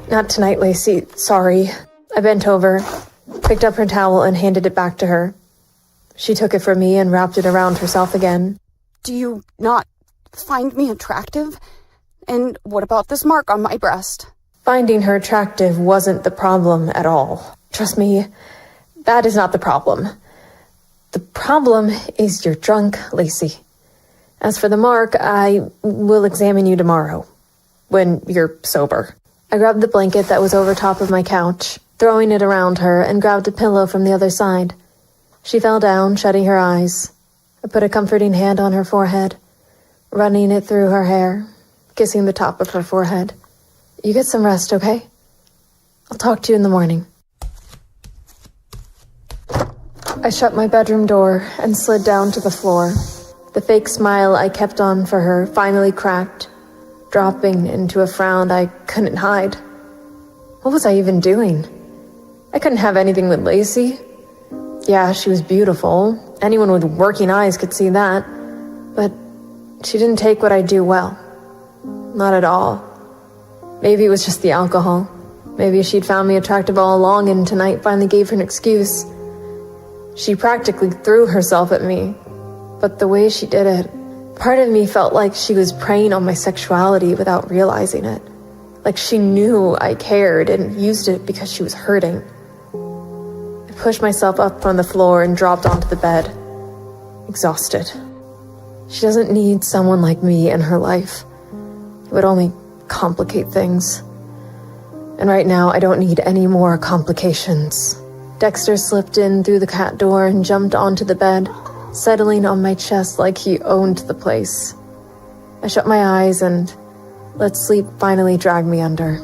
Not tonight, Lacey. Sorry. I bent over, picked up her towel, and handed it back to her. She took it from me and wrapped it around herself again. Do you not find me attractive? And what about this mark on my breast? Finding her attractive wasn't the problem at all. Trust me, that is not the problem. The problem is you're drunk, Lacey. As for the mark, I will examine you tomorrow, when you're sober. I grabbed the blanket that was over top of my couch, throwing it around her, and grabbed a pillow from the other side. She fell down, shutting her eyes. I put a comforting hand on her forehead, running it through her hair, kissing the top of her forehead. You get some rest, okay? I'll talk to you in the morning. I shut my bedroom door and slid down to the floor. The fake smile I kept on for her finally cracked, dropping into a frown I couldn't hide. What was I even doing? I couldn't have anything with Lacey. Yeah, she was beautiful. Anyone with working eyes could see that. But she didn't take what I do well. Not at all. Maybe it was just the alcohol. Maybe she'd found me attractive all along and tonight finally gave her an excuse. She practically threw herself at me. But the way she did it, part of me felt like she was preying on my sexuality without realizing it. Like she knew I cared and used it because she was hurting. I pushed myself up from the floor and dropped onto the bed, exhausted. She doesn't need someone like me in her life. It would only complicate things. And right now, I don't need any more complications. Dexter slipped in through the cat door and jumped onto the bed, settling on my chest like he owned the place. I shut my eyes and let sleep finally drag me under.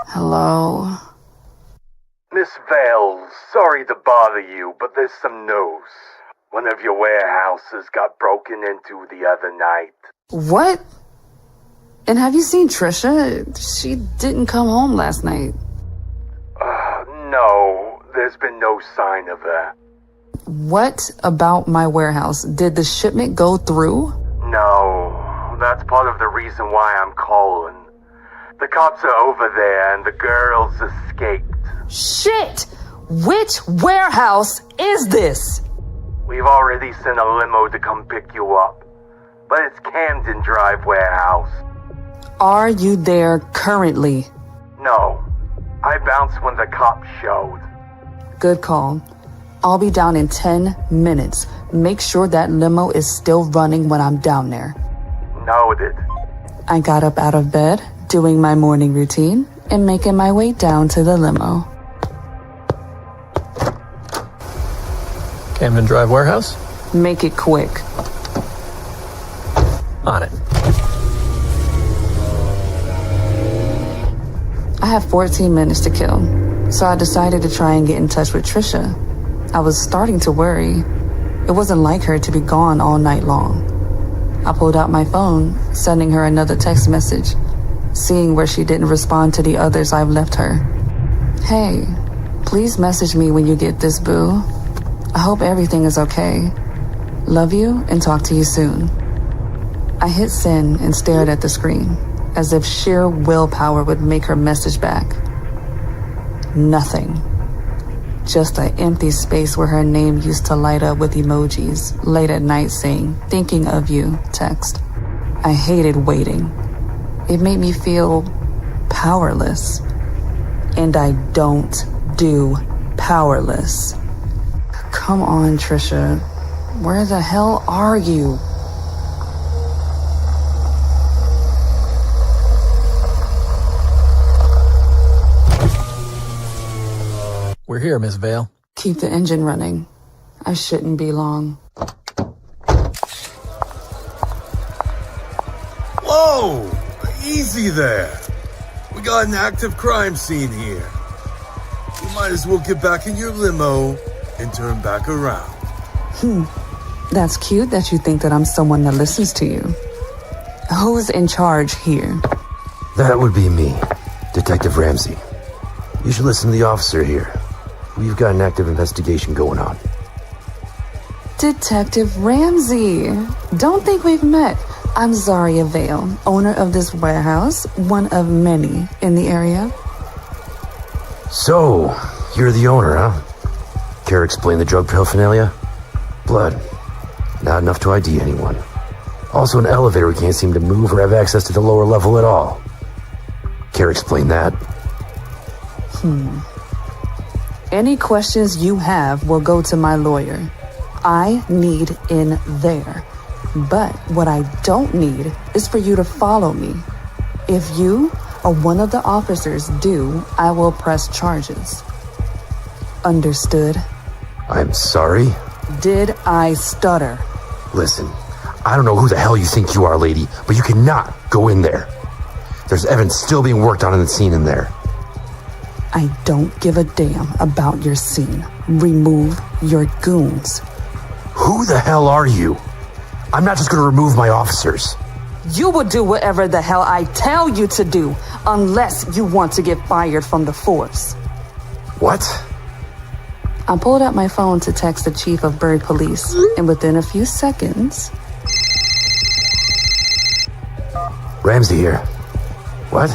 Hello? Miss Vale, sorry to bother you, but there's some news. One of your warehouses got broken into the other night. What? And have you seen Trisha? She didn't come home last night. No, there's been no sign of her. What about my warehouse? Did the shipment go through? No, that's part of the reason why I'm calling. The cops are over there and the girls escaped. Shit! Which warehouse is this? We've already sent a limo to come pick you up, but it's Camden Drive warehouse. Are you there currently? No, I bounced when the cops showed. Good call. I'll be down in 10 minutes. Make sure that limo is still running when I'm down there. Noted. I got up out of bed, doing my morning routine, and making my way down to the limo. Camden Drive warehouse? Make it quick. On it. I have 14 minutes to kill, so I decided to try and get in touch with Trisha. I was starting to worry. It wasn't like her to be gone all night long. I pulled out my phone, sending her another text message, seeing where she didn't respond to the others I've left her. Hey, please message me when you get this, boo. I hope everything is okay. Love you and talk to you soon. I hit send and stared at the screen, as if sheer willpower would make her message back. Nothing. Just an empty space where her name used to light up with emojis late at night saying, "Thinking of you," text. I hated waiting. It made me feel powerless. And I don't do powerless. Come on, Trisha. Where the hell are you? We're here, Miss Vale. Keep the engine running. I shouldn't be long. Whoa! Easy there. We got an active crime scene here. You might as well get back in your limo and turn back around. That's cute that you think that I'm someone that listens to you. Who's in charge here? That would be me, Detective Ramsey. You should listen to the officer here. We've got an active investigation going on. Detective Ramsey. Don't think we've met. I'm Zariah Vale, owner of this warehouse, one of many in the area. So, You're the owner, huh? Care to explain the drug paraphernalia? Blood. Not enough to ID anyone. Also, an elevator can't seem to move or have access to the lower level at all. Care to explain that? Any questions you have will go to my lawyer. I need in there. But what I don't need is for you to follow me. If you or one of the officers do, I will press charges. Understood? I'm sorry? Did I stutter? Listen, I don't know who the hell you think you are, lady, but you cannot go in there. There's evidence still being worked on in the scene in there. I don't give a damn about your scene. Remove your goons. Who the hell are you? I'm not just gonna remove my officers. You will do whatever the hell I tell you to do, unless you want to get fired from the force. What? I pulled out my phone to text the chief of Burg Police, and within a few seconds... Ramsey here. What?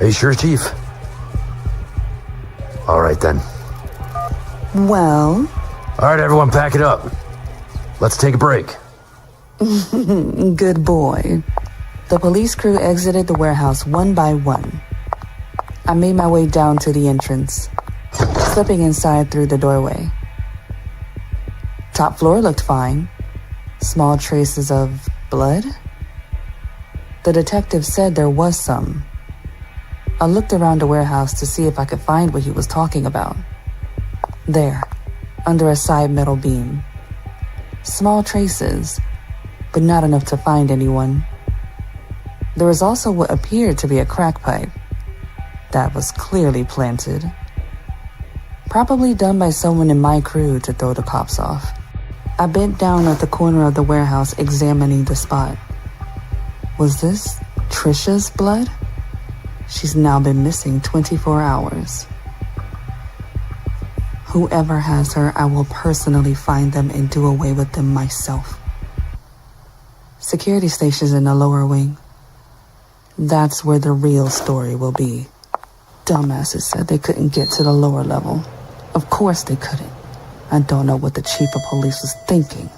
Are you sure, Chief? All right, then. Well? All right, everyone, pack it up. Let's take a break. Good boy. The police crew exited the warehouse one by one. I made my way down to the entrance, slipping inside through the doorway. Top floor looked fine. Small traces of blood? The detective said there was some. I looked around the warehouse to see if I could find what he was talking about. There, under a side metal beam. Small traces, but not enough to find anyone. There was also what appeared to be a crack pipe. That was clearly planted. Probably done by someone in my crew to throw the cops off. I bent down at the corner of the warehouse, examining the spot. Was this Trisha's blood? She's now been missing 24 hours. Whoever has her, I will personally find them and do away with them myself. Security stations in the lower wing. That's where the real story will be. Dumbasses said they couldn't get to the lower level. Of course they couldn't. I don't know what the chief of police was thinking,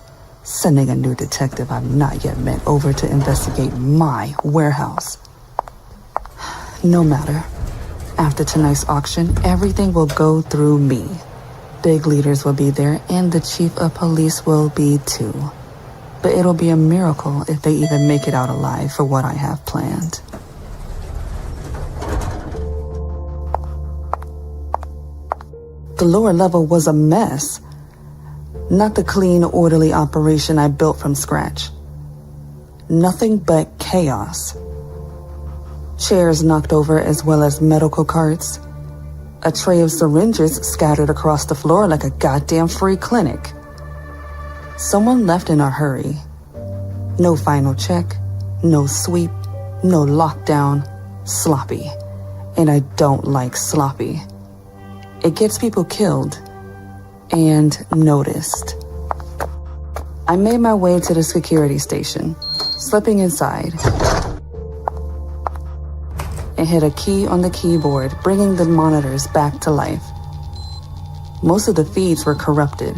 sending a new detective I've not yet met over to investigate my warehouse. No matter. After tonight's auction, everything will go through me. Big leaders will be there, and the chief of police will be too. But it'll be a miracle if they even make it out alive for what I have planned. The lower level was a mess. Not the clean, orderly operation I built from scratch. Nothing but chaos. Chairs knocked over as well as medical carts. A tray of syringes scattered across the floor like a goddamn free clinic. Someone left in a hurry. No final check, no sweep, no lockdown. Sloppy. And I don't like sloppy. It gets people killed and noticed. I made my way to the security station, slipping inside, and hit a key on the keyboard, bringing the monitors back to life. Most of the feeds were corrupted,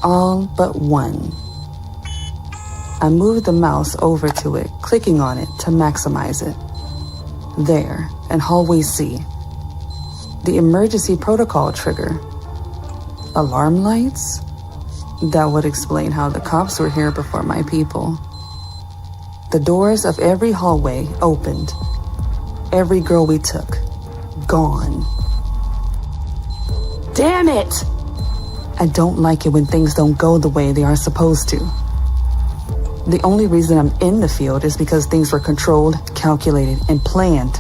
all but one. I moved the mouse over to it, clicking on it to maximize it. There, in hallway C, the emergency protocol trigger. Alarm lights? That would explain how the cops were here before my people. The doors of every hallway opened. Every girl we took, gone. Damn it! I don't like it when things don't go the way they are supposed to. The only reason I'm in the field is because things were controlled, calculated, and planned.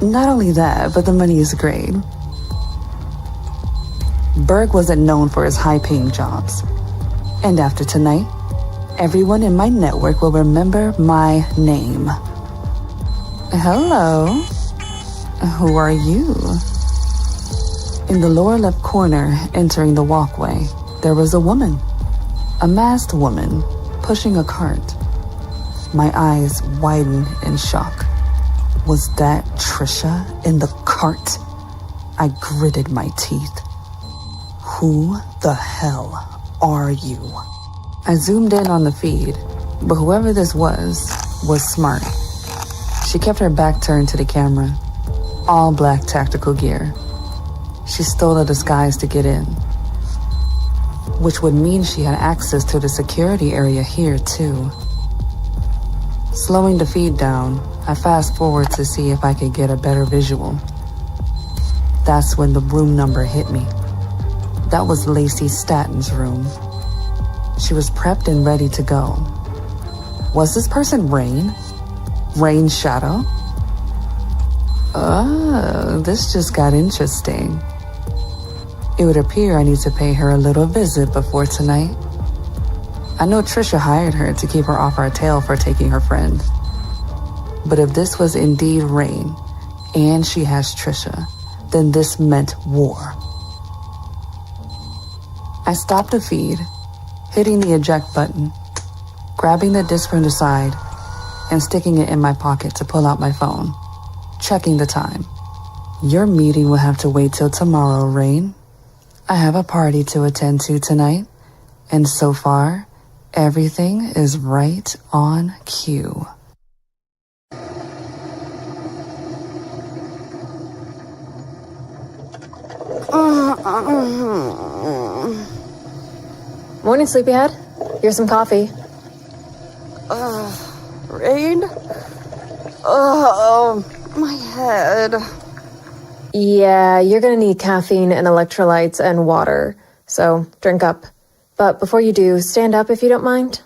Not only that, but the money is great. Burg wasn't known for his high-paying jobs. And after tonight, everyone in my network will remember my name. Hello. Who are you? In the lower left corner, entering the walkway, there was a woman. A masked woman, pushing a cart. My eyes widened in shock. Was that Trisha in the cart? I gritted my teeth. Who the hell are you? I zoomed in on the feed, but whoever this was smart. She kept her back turned to the camera, all black tactical gear. She stole a disguise to get in, which would mean she had access to the security area here too. Slowing the feed down, I fast forward to see if I could get a better visual. That's when the room number hit me. That was Lacey Staten's room. She was prepped and ready to go. Was this person Rayne? Rayne Shadow? Oh, this just got interesting. It would appear I need to pay her a little visit before tonight. I know Trisha hired her to keep her off our tail for taking her friend. But if this was indeed Rayne, and she has Trisha, then this meant war. I stopped the feed, hitting the eject button, grabbing the disc from the side, and sticking it in my pocket to pull out my phone, checking the time. Your meeting will have to wait till tomorrow, Rayne. I have a party to attend to tonight, and so far, everything is right on cue. Morning, sleepyhead. Here's some coffee. Rayne? My head. Yeah, you're gonna need caffeine and electrolytes and water, so drink up. But before you do, stand up if you don't mind.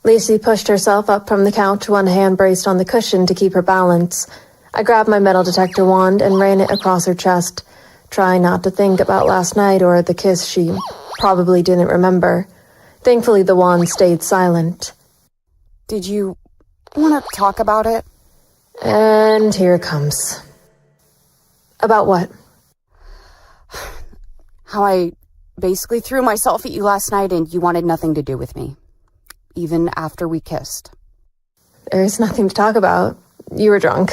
Lacey pushed herself up from the couch, one hand braced on the cushion to keep her balance. I grabbed my metal detector wand and ran it across her chest, trying not to think about last night or the kiss she probably didn't remember. Thankfully, the wand stayed silent. Did you want to talk about it? And here it comes. About what? How I basically threw myself at you last night and you wanted nothing to do with me. Even after we kissed. There's nothing to talk about. You were drunk.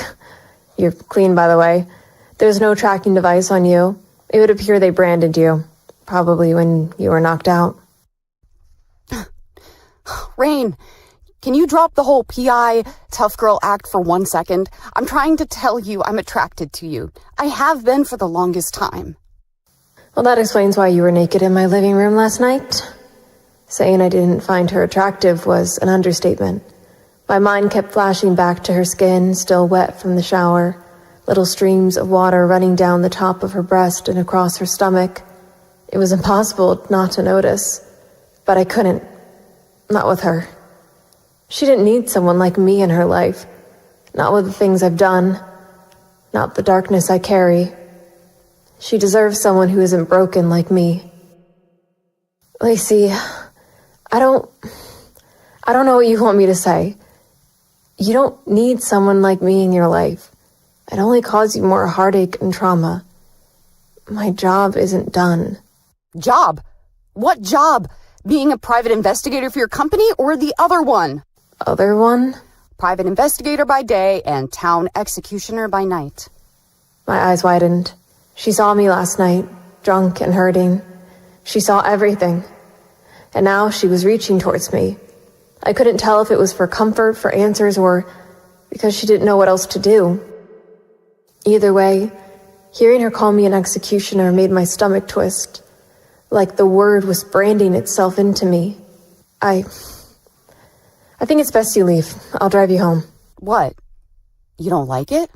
You're clean, by the way. There's no tracking device on you. It would appear they branded you. Probably when you were knocked out. Rayne, can you drop the whole PI tough girl act for 1 second? I'm trying to tell you I'm attracted to you. I have been for the longest time. Well, that explains why you were naked in my living room last night. Saying I didn't find her attractive was an understatement. My mind kept flashing back to her skin, still wet from the shower, little streams of water running down the top of her breast and across her stomach. It was impossible not to notice, but I couldn't. Not with her. She didn't need someone like me in her life. Not with the things I've done. Not the darkness I carry. She deserves someone who isn't broken like me. Lacey, I don't know what you want me to say. You don't need someone like me in your life. I'd only cause you more heartache and trauma. My job isn't done. Job? What job? Being a private investigator for your company or the other one? Other one? Private investigator by day and town executioner by night. My eyes widened. She saw me last night, drunk and hurting. She saw everything. And now she was reaching towards me. I couldn't tell if it was for comfort, for answers, or because she didn't know what else to do. Either way, hearing her call me an executioner made my stomach twist, like the word was branding itself into me. I think it's best you leave. I'll drive you home. What? You don't like it?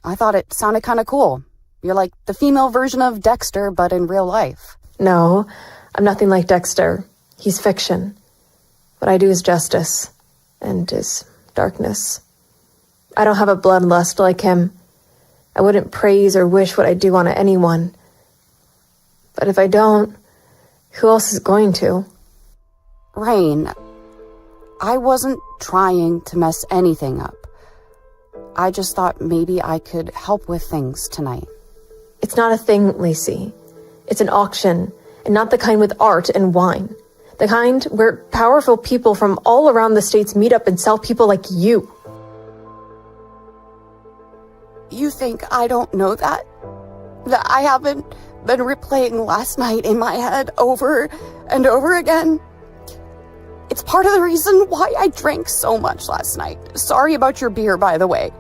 I thought it sounded kind of cool. You're like the female version of Dexter, but in real life. No, I'm nothing like Dexter. He's fiction. What I do is justice, and is darkness. I don't have a bloodlust like him. I wouldn't praise or wish what I do on anyone. But if I don't, who else is going to? Rayne, I wasn't trying to mess anything up. I just thought maybe I could help with things tonight. It's not a thing, Lacey. It's an auction, and not the kind with art and wine. The kind where powerful people from all around the states meet up and sell people like you. You think I don't know that? That I haven't been replaying last night in my head over and over again? It's part of the reason why I drank so much last night. Sorry about your beer, by the way.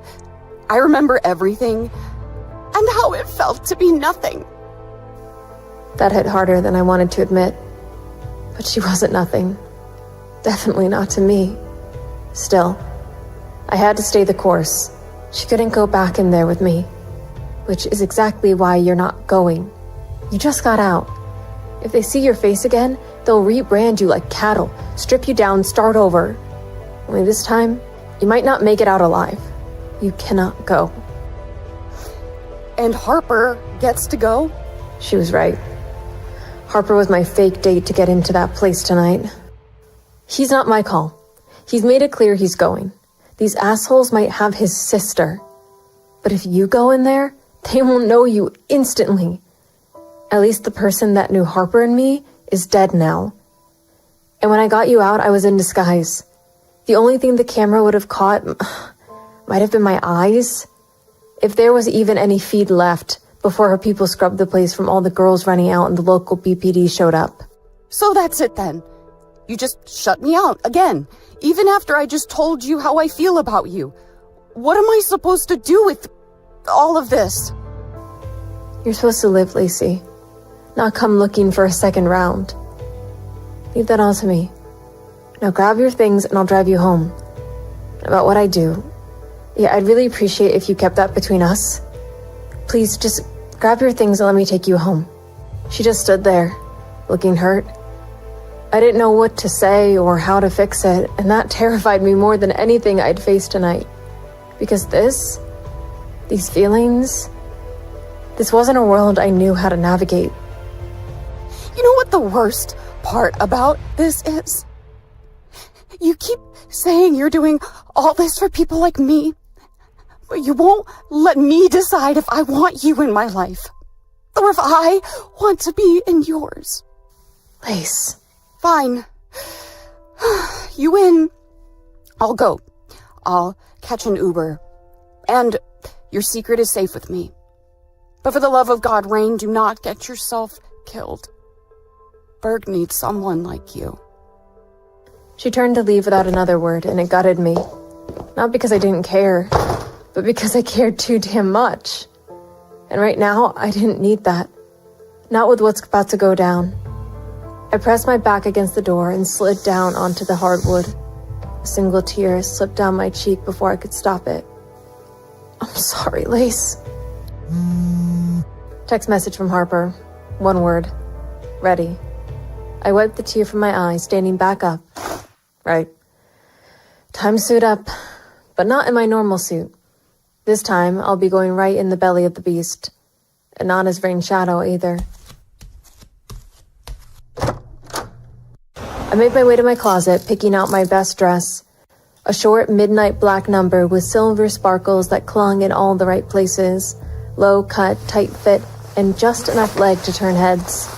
I remember everything and how it felt to be nothing. That hit harder than I wanted to admit. But she wasn't nothing. Definitely not to me. Still, I had to stay the course. She couldn't go back in there with me. Which is exactly why you're not going. You just got out. If they see your face again, they'll rebrand you like cattle, strip you down, start over. Only this time, you might not make it out alive. You cannot go. And Harper gets to go? She was right. Harper was my fake date to get into that place tonight. He's not my call. He's made it clear he's going. These assholes might have his sister. But if you go in there, they will know you instantly. At least the person that knew Harper and me is dead now. And when I got you out, I was in disguise. The only thing the camera would have caught might have been my eyes. If there was even any feed left before her people scrubbed the place from all the girls running out and the local BPD showed up. So that's it then. You just shut me out again, even after I just told you how I feel about you. What am I supposed to do with all of this? You're supposed to live, Lacey. Not come looking for a second round. Leave that all to me. Now grab your things and I'll drive you home. About what I do. Yeah, I'd really appreciate if you kept that between us. Please, just grab your things and let me take you home. She just stood there, looking hurt. I didn't know what to say or how to fix it, and that terrified me more than anything I'd faced tonight. Because these feelings, this wasn't a world I knew how to navigate. You know what the worst part about this is? You keep saying you're doing all this for people like me, but you won't let me decide if I want you in my life, or if I want to be in yours. Lace. Fine. You win. I'll go. I'll catch an Uber. And your secret is safe with me. But for the love of God, Rayne, do not get yourself killed. Burg needs someone like you. She turned to leave without another word, and it gutted me. Not because I didn't care, but because I cared too damn much. And right now, I didn't need that. Not with what's about to go down. I pressed my back against the door and slid down onto the hardwood. A single tear slipped down my cheek before I could stop it. I'm sorry, Lace. Text message from Harper. One word. Ready. I wiped the tear from my eye, standing back up. Right. Time to suit up, but not in my normal suit. This time, I'll be going right in the belly of the beast. And not as Rayne Shadow, either. I made my way to my closet, picking out my best dress. A short, midnight black number with silver sparkles that clung in all the right places. Low cut, tight fit, and just enough leg to turn heads.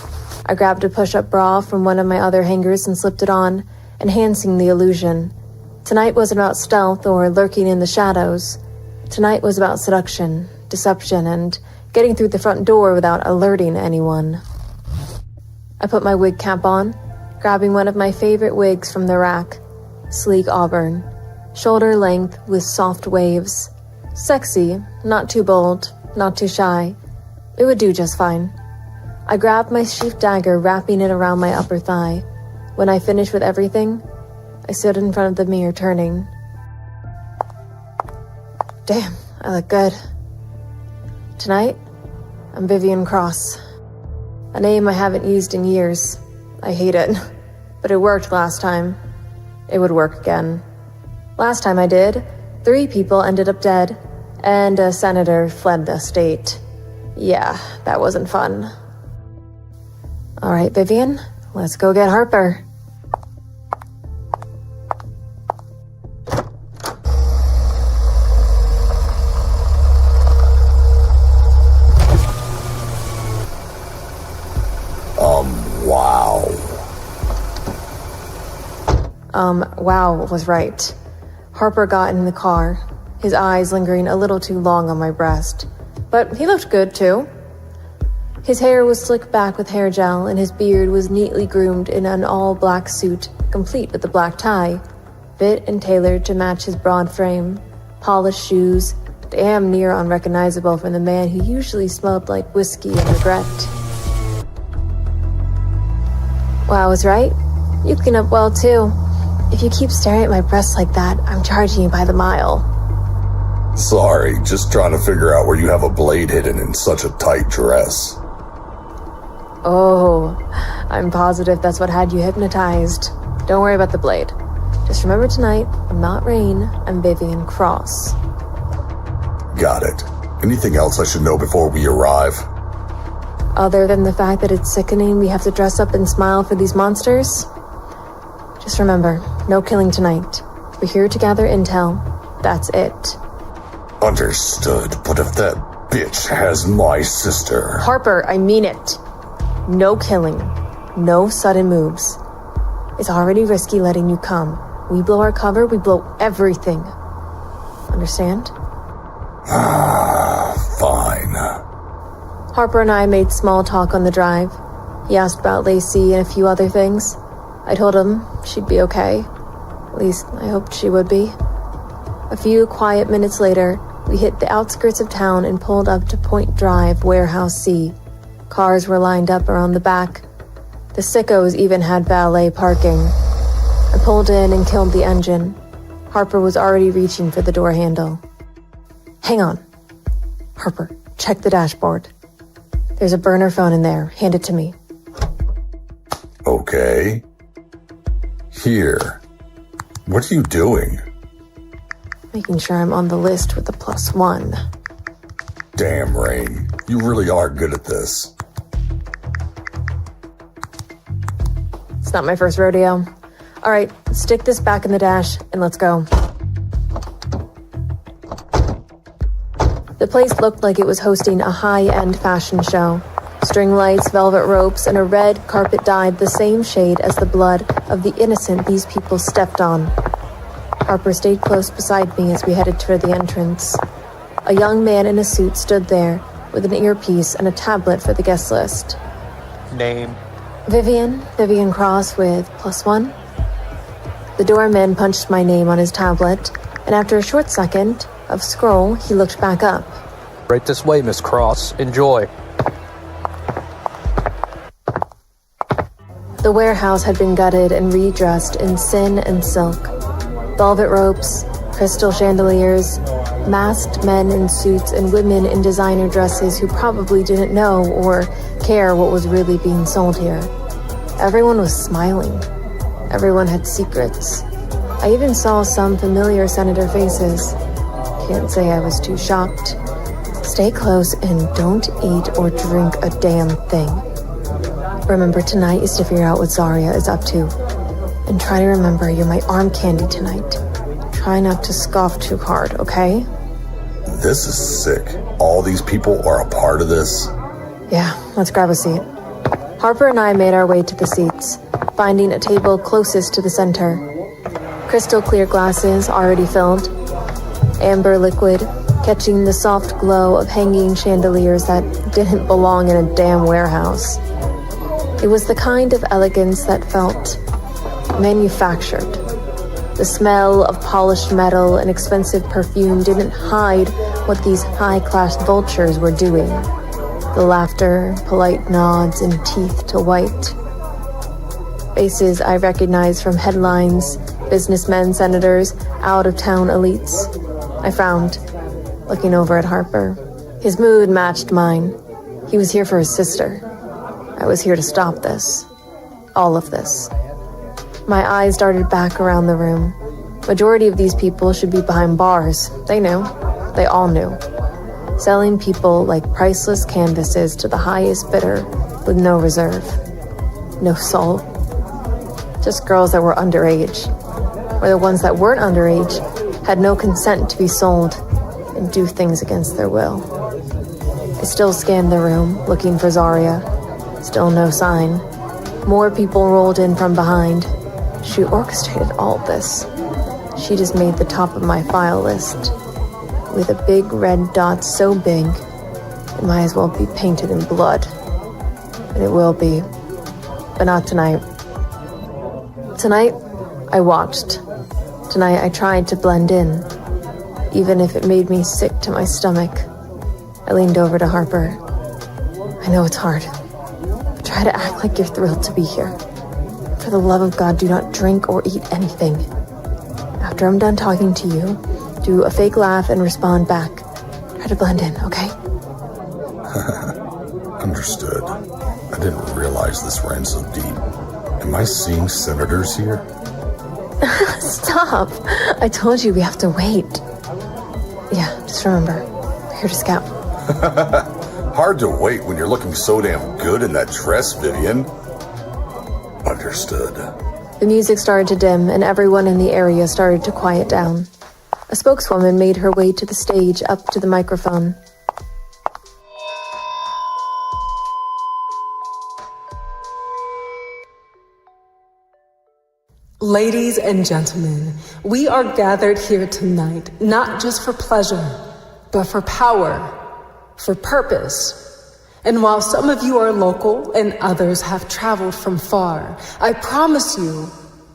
I grabbed a push-up bra from one of my other hangers and slipped it on, enhancing the illusion. Tonight wasn't about stealth or lurking in the shadows. Tonight was about seduction, deception, and getting through the front door without alerting anyone. I put my wig cap on, grabbing one of my favorite wigs from the rack. Sleek auburn, shoulder length with soft waves. Sexy, not too bold, not too shy. It would do just fine. I grabbed my sheath dagger, wrapping it around my upper thigh. When I finished with everything, I stood in front of the mirror, turning. Damn, I look good. Tonight, I'm Vivian Cross. A name I haven't used in years. I hate it, but it worked last time. It would work again. Last time I did, 3 people ended up dead, and a senator fled the state. Yeah, that wasn't fun. All right, Vivian, let's go get Harper. Wow. Wow was right. Harper got in the car. his eyes lingering a little too long on my breast. But he looked good, too. His hair was slicked back with hair gel, and his beard was neatly groomed in an all-black suit, complete with a black tie, fit and tailored to match his broad frame, polished shoes, damn near unrecognizable from the man who usually smelled like whiskey and regret. Well, I was right. You clean up well, too. If you keep staring at my breasts like that, I'm charging you by the mile. Sorry, just trying to figure out where you have a blade hidden in such a tight dress. Oh, I'm positive that's what had you hypnotized. Don't worry about the blade. Just remember tonight, I'm not Rayne, I'm Vivian Cross. Got it. Anything else I should know before we arrive? Other than the fact that it's sickening we have to dress up and smile for these monsters? Just remember, no killing tonight. We're here to gather intel. That's it. Understood, but if that bitch has my sister... Harper, I mean it. No killing. No sudden moves. It's already risky letting you come. We blow our cover, we blow everything. Understand? Fine. Harper and I made small talk on the drive. He asked about Lacey and a few other things. I told him she'd be okay. At least, I hoped she would be. A few quiet minutes later, we hit the outskirts of town and pulled up to Point Drive, Warehouse C. Cars were lined up around the back. The sickos even had valet parking. I pulled in and killed the engine. Harper was already reaching for the door handle. Hang on. Harper, check the dashboard. There's a burner phone in there. Hand it to me. Okay. Here. What are you doing? Making sure I'm on the list with the +1. Damn, Rayne. You really are good at this. It's not my first rodeo. All right, stick this back in the dash and let's go. The place looked like it was hosting a high-end fashion show. String lights, velvet ropes, and a red carpet dyed the same shade as the blood of the innocent these people stepped on. Harper stayed close beside me as we headed toward the entrance. A young man in a suit stood there with an earpiece and a tablet for the guest list. Name? Vivian Cross with +1. The doorman punched my name on his tablet, and after a short second of scroll, he looked back up. Right this way, Miss Cross. Enjoy. The warehouse had been gutted and redressed in sin and silk. Velvet ropes, crystal chandeliers, masked men in suits and women in designer dresses who probably didn't know or care what was really being sold here. Everyone was smiling. Everyone had secrets. I even saw some familiar senator faces. Can't say I was too shocked. Stay close and don't eat or drink a damn thing. Remember, tonight is to figure out what Zariah is up to. And try to remember you're my arm candy tonight. Try not to scoff too hard, okay? This is sick. All these people are a part of this? Yeah, let's grab a seat. Harper and I made our way to the seats, finding a table closest to the center. Crystal clear glasses already filled. Amber liquid, catching the soft glow of hanging chandeliers that didn't belong in a damn warehouse. It was the kind of elegance that felt manufactured. The smell of polished metal and expensive perfume didn't hide what these high-class vultures were doing. The laughter, polite nods, and teeth to white. Faces I recognized from headlines, businessmen, senators, out-of-town elites. I frowned, looking over at Harper. His mood matched mine. He was here for his sister. I was here to stop this. All of this. My eyes darted back around the room. Majority of these people should be behind bars. They knew. They all knew. Selling people like priceless canvases to the highest bidder with no reserve. No soul. Just girls that were underage. Or the ones that weren't underage had no consent to be sold and do things against their will. I still scanned the room, looking for Zariah. Still no sign. More people rolled in from behind. She orchestrated all this. She just made the top of my file list. with a big red dot so big it might as well be painted in blood. And it will be, but not tonight. Tonight, I watched. Tonight, I tried to blend in, even if it made me sick to my stomach. I leaned over to Harper. I know it's hard. Try to act like you're thrilled to be here. For the love of God, do not drink or eat anything. After I'm done talking to you, do a fake laugh and respond back. Try to blend in, okay? Understood. I didn't realize this ran so deep. Am I seeing senators here? Stop! I told you we have to wait. Yeah, just remember, we're here to scout. Hard to wait when you're looking so damn good in that dress, Vivian. Understood. The music started to dim, and everyone in the area started to quiet down. A spokeswoman made her way to the stage up to the microphone. Ladies and gentlemen, we are gathered here tonight, not just for pleasure, but for power, for purpose. And while some of you are local and others have traveled from far, I promise you,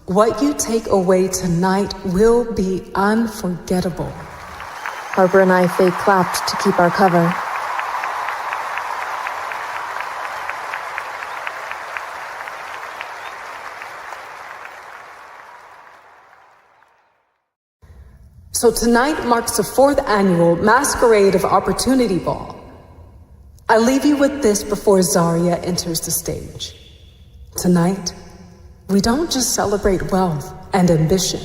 what you take away tonight will be unforgettable. Harper and I fake clapped to keep our cover. So tonight marks the 4th annual Masquerade of Opportunity Ball. I leave you with this before Zariah enters the stage. Tonight, we don't just celebrate wealth and ambition.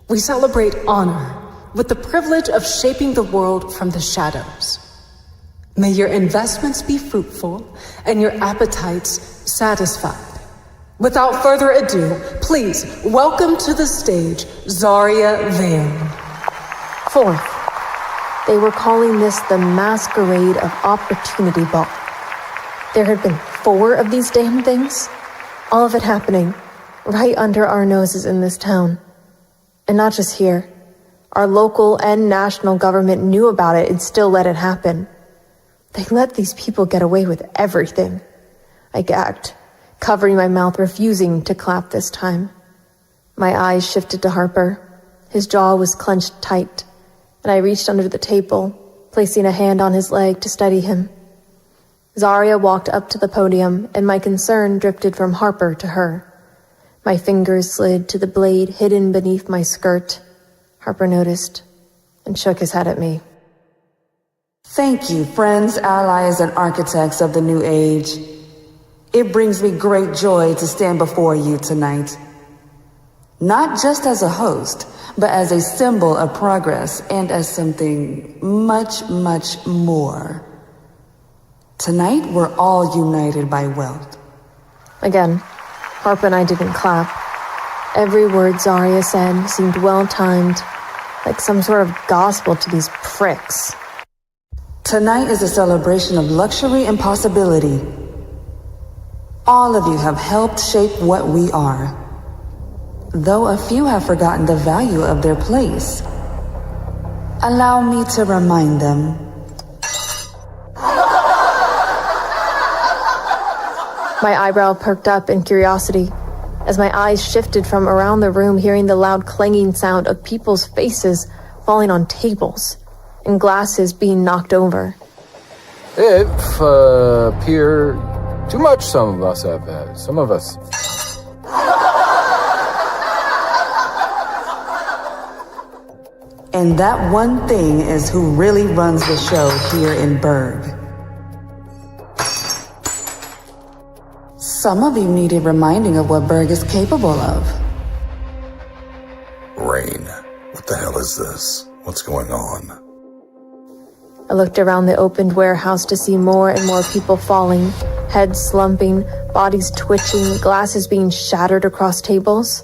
We celebrate honor with the privilege of shaping the world from the shadows. May your investments be fruitful and your appetites satisfied. Without further ado, please welcome to the stage Zariah Vale. 4th, they were calling this the Masquerade of Opportunity Ball. There had been 4 of these damn things, all of it happening right under our noses in this town. And not just here. Our local and national government knew about it and still let it happen. They let these people get away with everything. I gagged, covering my mouth, refusing to clap this time. My eyes shifted to Harper. His jaw was clenched tight, and I reached under the table, placing a hand on his leg to steady him. Zariah walked up to the podium, and my concern drifted from Harper to her. My fingers slid to the blade hidden beneath my skirt. Harper noticed and shook his head at me. Thank you, friends, allies, and architects of the new age. It brings me great joy to stand before you tonight. Not just as a host, but as a symbol of progress and as something much, much more. Tonight, we're all united by wealth. Again, Harper and I didn't clap. Every word Zariah said seemed well-timed, like some sort of gospel to these pricks. Tonight is a celebration of luxury and possibility. All of you have helped shape what we are. Though a few have forgotten the value of their place, allow me to remind them. My eyebrow perked up in curiosity as my eyes shifted from around the room, hearing the loud clanging sound of people's faces falling on tables and glasses being knocked over. It appear too much some of us have had. Some of us. And that one thing is who really runs the show here in Burg. Some of you needed reminding of what Burg is capable of. Rayne, what the hell is this? What's going on? I looked around the opened warehouse to see more and more people falling, heads slumping, bodies twitching, glasses being shattered across tables.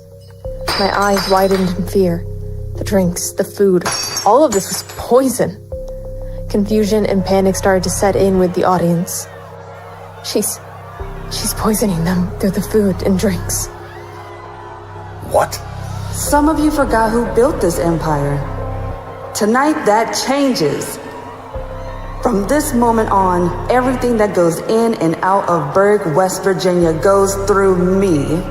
My eyes widened in fear. The drinks, the food, all of this was poison. Confusion and panic started to set in with the audience. She's poisoning them through the food and drinks. What? Some of you forgot who built this empire. Tonight, that changes. From this moment on, everything that goes in and out of Burg, West Virginia goes through me.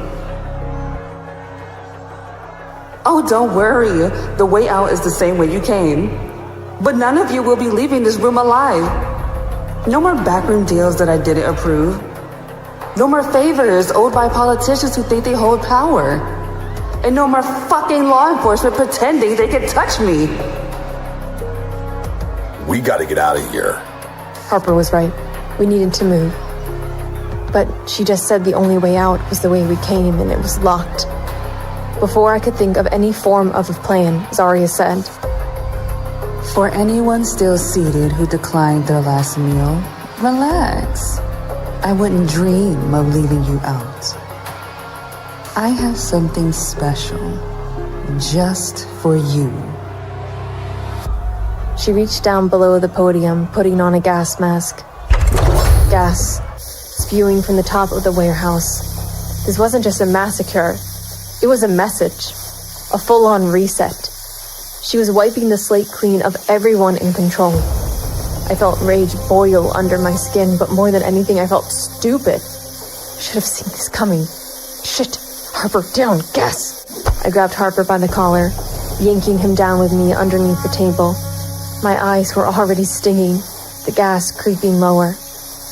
Oh, don't worry. The way out is the same way you came. But none of you will be leaving this room alive. No more backroom deals that I didn't approve. No more favors owed by politicians who think they hold power. And no more fucking law enforcement pretending they can touch me. We gotta get out of here. Harper was right. We needed to move. But she just said the only way out was the way we came, and it was locked. Before I could think of any form of a plan, Zariah said, For anyone still seated who declined their last meal, relax. I wouldn't dream of leaving you out. I have something special just for you. She reached down below the podium, putting on a gas mask. Gas spewing from the top of the warehouse. This wasn't just a massacre. It was a message. A full-on reset. She was wiping the slate clean of everyone in control. I felt rage boil under my skin, but more than anything, I felt stupid. Should have seen this coming. Shit. Harper, down. Gas. I grabbed Harper by the collar, yanking him down with me underneath the table. My eyes were already stinging, the gas creeping lower.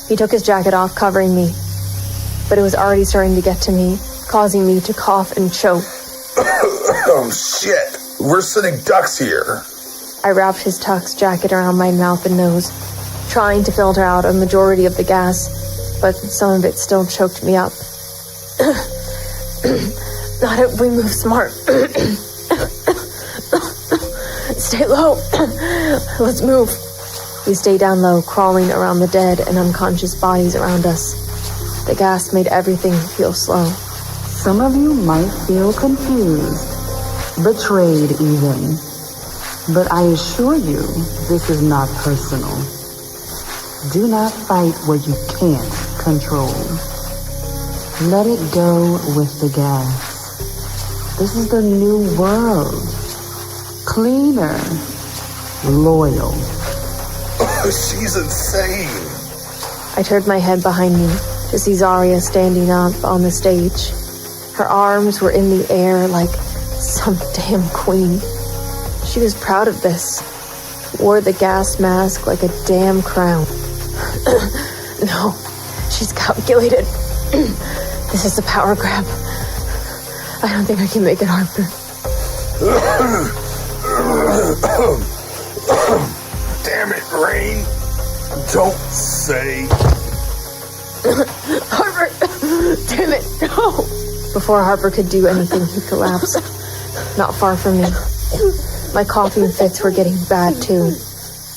He took his jacket off, covering me. But it was already starting to get to me, causing me to cough and choke. Oh, shit. We're sitting ducks here. I wrapped his tux jacket around my mouth and nose, trying to filter out a majority of the gas, but some of it still choked me up. Not if we move smart. Stay low. Let's move. We stayed down low, crawling around the dead and unconscious bodies around us. The gas made everything feel slow. Some of you might feel confused, betrayed even. But I assure you, this is not personal. Do not fight what you can't control. Let it go with the gas. This is the new world. Cleaner. Loyal. She's insane. I turned my head behind me to see Zariah standing up on the stage. Her arms were in the air like some damn queen. She was proud of this. Wore the gas mask like a damn crown. No, she's calculated. This is a power grab. I don't think I can make it, Harper. Damn it, Rayne. Don't say. Harper! Damn it, no! Before Harper could do anything, he collapsed. Not far from me. My coughing fits were getting bad, too.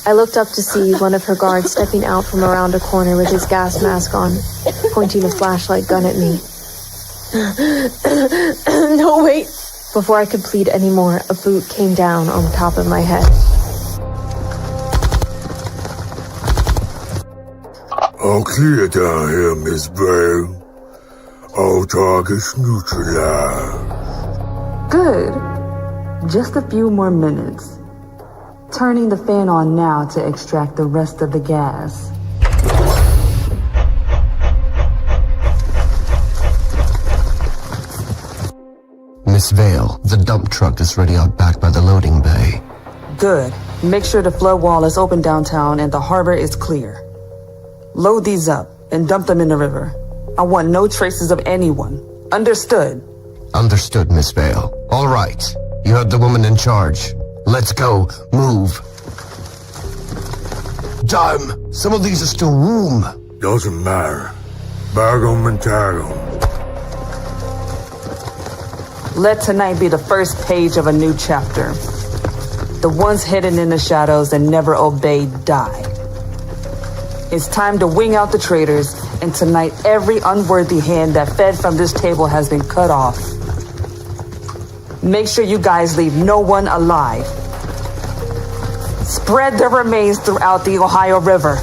I looked up to see one of her guards stepping out from around a corner with his gas mask on, pointing a flashlight gun at me. No, wait! Before I could plead anymore, a boot came down on the top of my head. All clear down here, Miss Vale. All targets neutralized. Good. Just a few more minutes. Turning the fan on now to extract the rest of the gas. Miss Vale, the dump truck is ready out back by the loading bay. Good. Make sure the flood wall is open downtown and the harbor is clear. Load these up and dump them in the river. I want no traces of anyone. Understood? Understood, Miss Vale. All right. You heard the woman in charge. Let's go. Move. Damn, some of these are still warm. Doesn't matter. Bag 'em and tag 'em. Let tonight be the first page of a new chapter. The ones hidden in the shadows and never obeyed die. It's time to wing out the traitors, and tonight every unworthy hand that fed from this table has been cut off. Make sure you guys leave no one alive. Spread their remains throughout the Ohio River.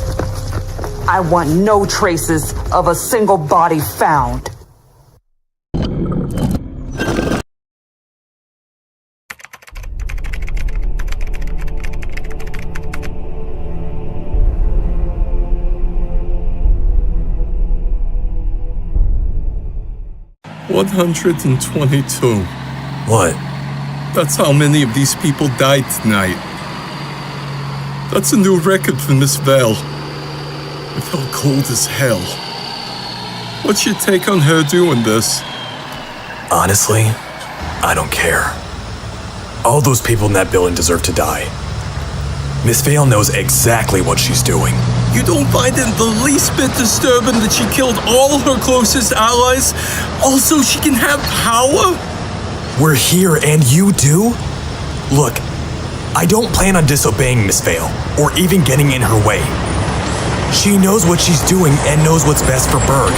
I want no traces of a single body found. 122. What? That's how many of these people died tonight. That's a new record for Miss Vale. It felt cold as hell. What's your take on her doing this? Honestly, I don't care. All those people in that building deserve to die. Miss Vale knows exactly what she's doing. You don't find it the least bit disturbing that she killed all her closest allies? Also, she can have power? We're here and you do? Look, I don't plan on disobeying Miss Vale, or even getting in her way. She knows what she's doing and knows what's best for Burg.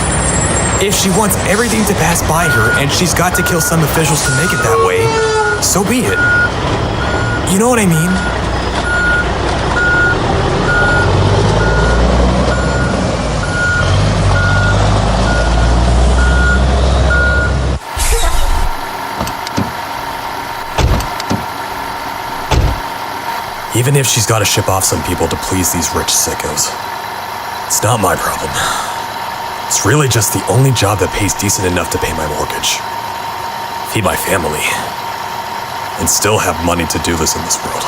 If she wants everything to pass by her and she's got to kill some officials to make it that way, so be it. You know what I mean? Even if she's got to ship off some people to please these rich sickos, it's not my problem. It's really just the only job that pays decent enough to pay my mortgage, feed my family, and still have money to do this in this world.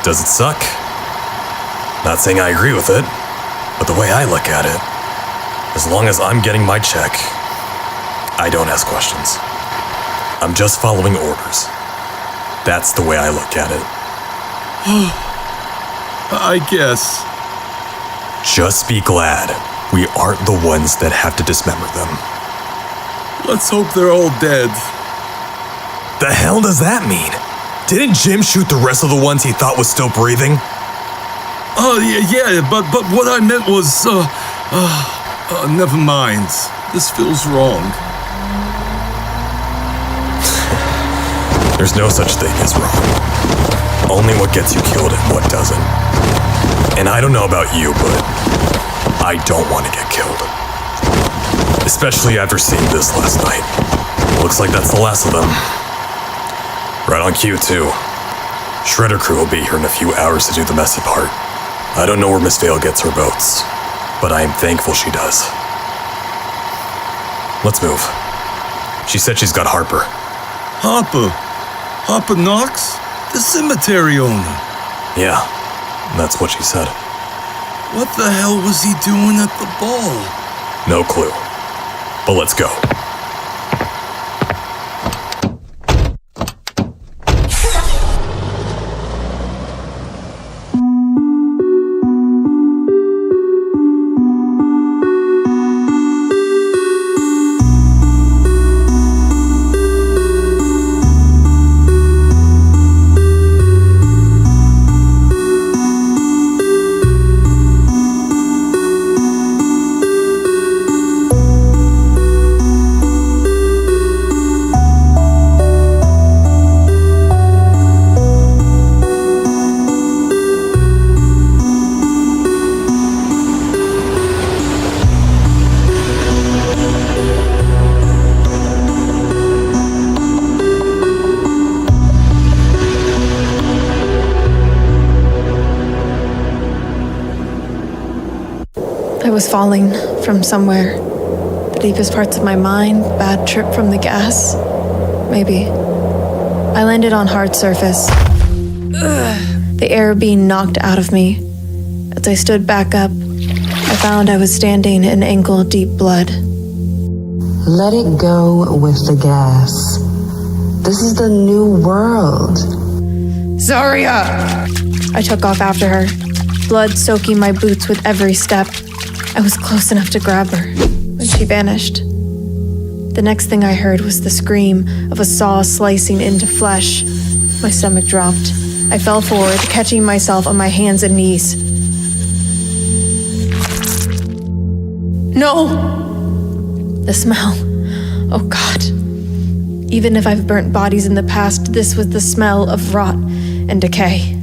Does it suck? Not saying I agree with it, but the way I look at it, as long as I'm getting my check, I don't ask questions. I'm just following orders. That's the way I look at it. I guess. Just be glad we aren't the ones that have to dismember them. Let's hope they're all dead. The hell does that mean? Didn't Jim shoot the rest of the ones he thought was still breathing? Oh, yeah, but what I meant was, never mind. This feels wrong. There's no such thing as wrong. Only what gets you killed and what doesn't. And I don't know about you, but I don't want to get killed. Especially after seeing this last night. Looks like that's the last of them. Right on cue, too. Shredder crew will be here in a few hours to do the messy part. I don't know where Miss Vale gets her boats, but I am thankful she does. Let's move. She said she's got Harper. Harper? Harper Knox? The cemetery owner? Yeah, that's what she said. What the hell was he doing at the ball? No clue. But let's go. I was falling from somewhere. The deepest parts of my mind, bad trip from the gas. Maybe. I landed on hard surface. The air being knocked out of me. As I stood back up, I found I was standing in ankle-deep blood. Let it go with the gas. This is the new world. Zariah! I took off after her, blood soaking my boots with every step. I was close enough to grab her when she vanished. The next thing I heard was the scream of a saw slicing into flesh. My stomach dropped. I fell forward, catching myself on my hands and knees. No! The smell. Oh God. Even if I've burnt bodies in the past, this was the smell of rot and decay.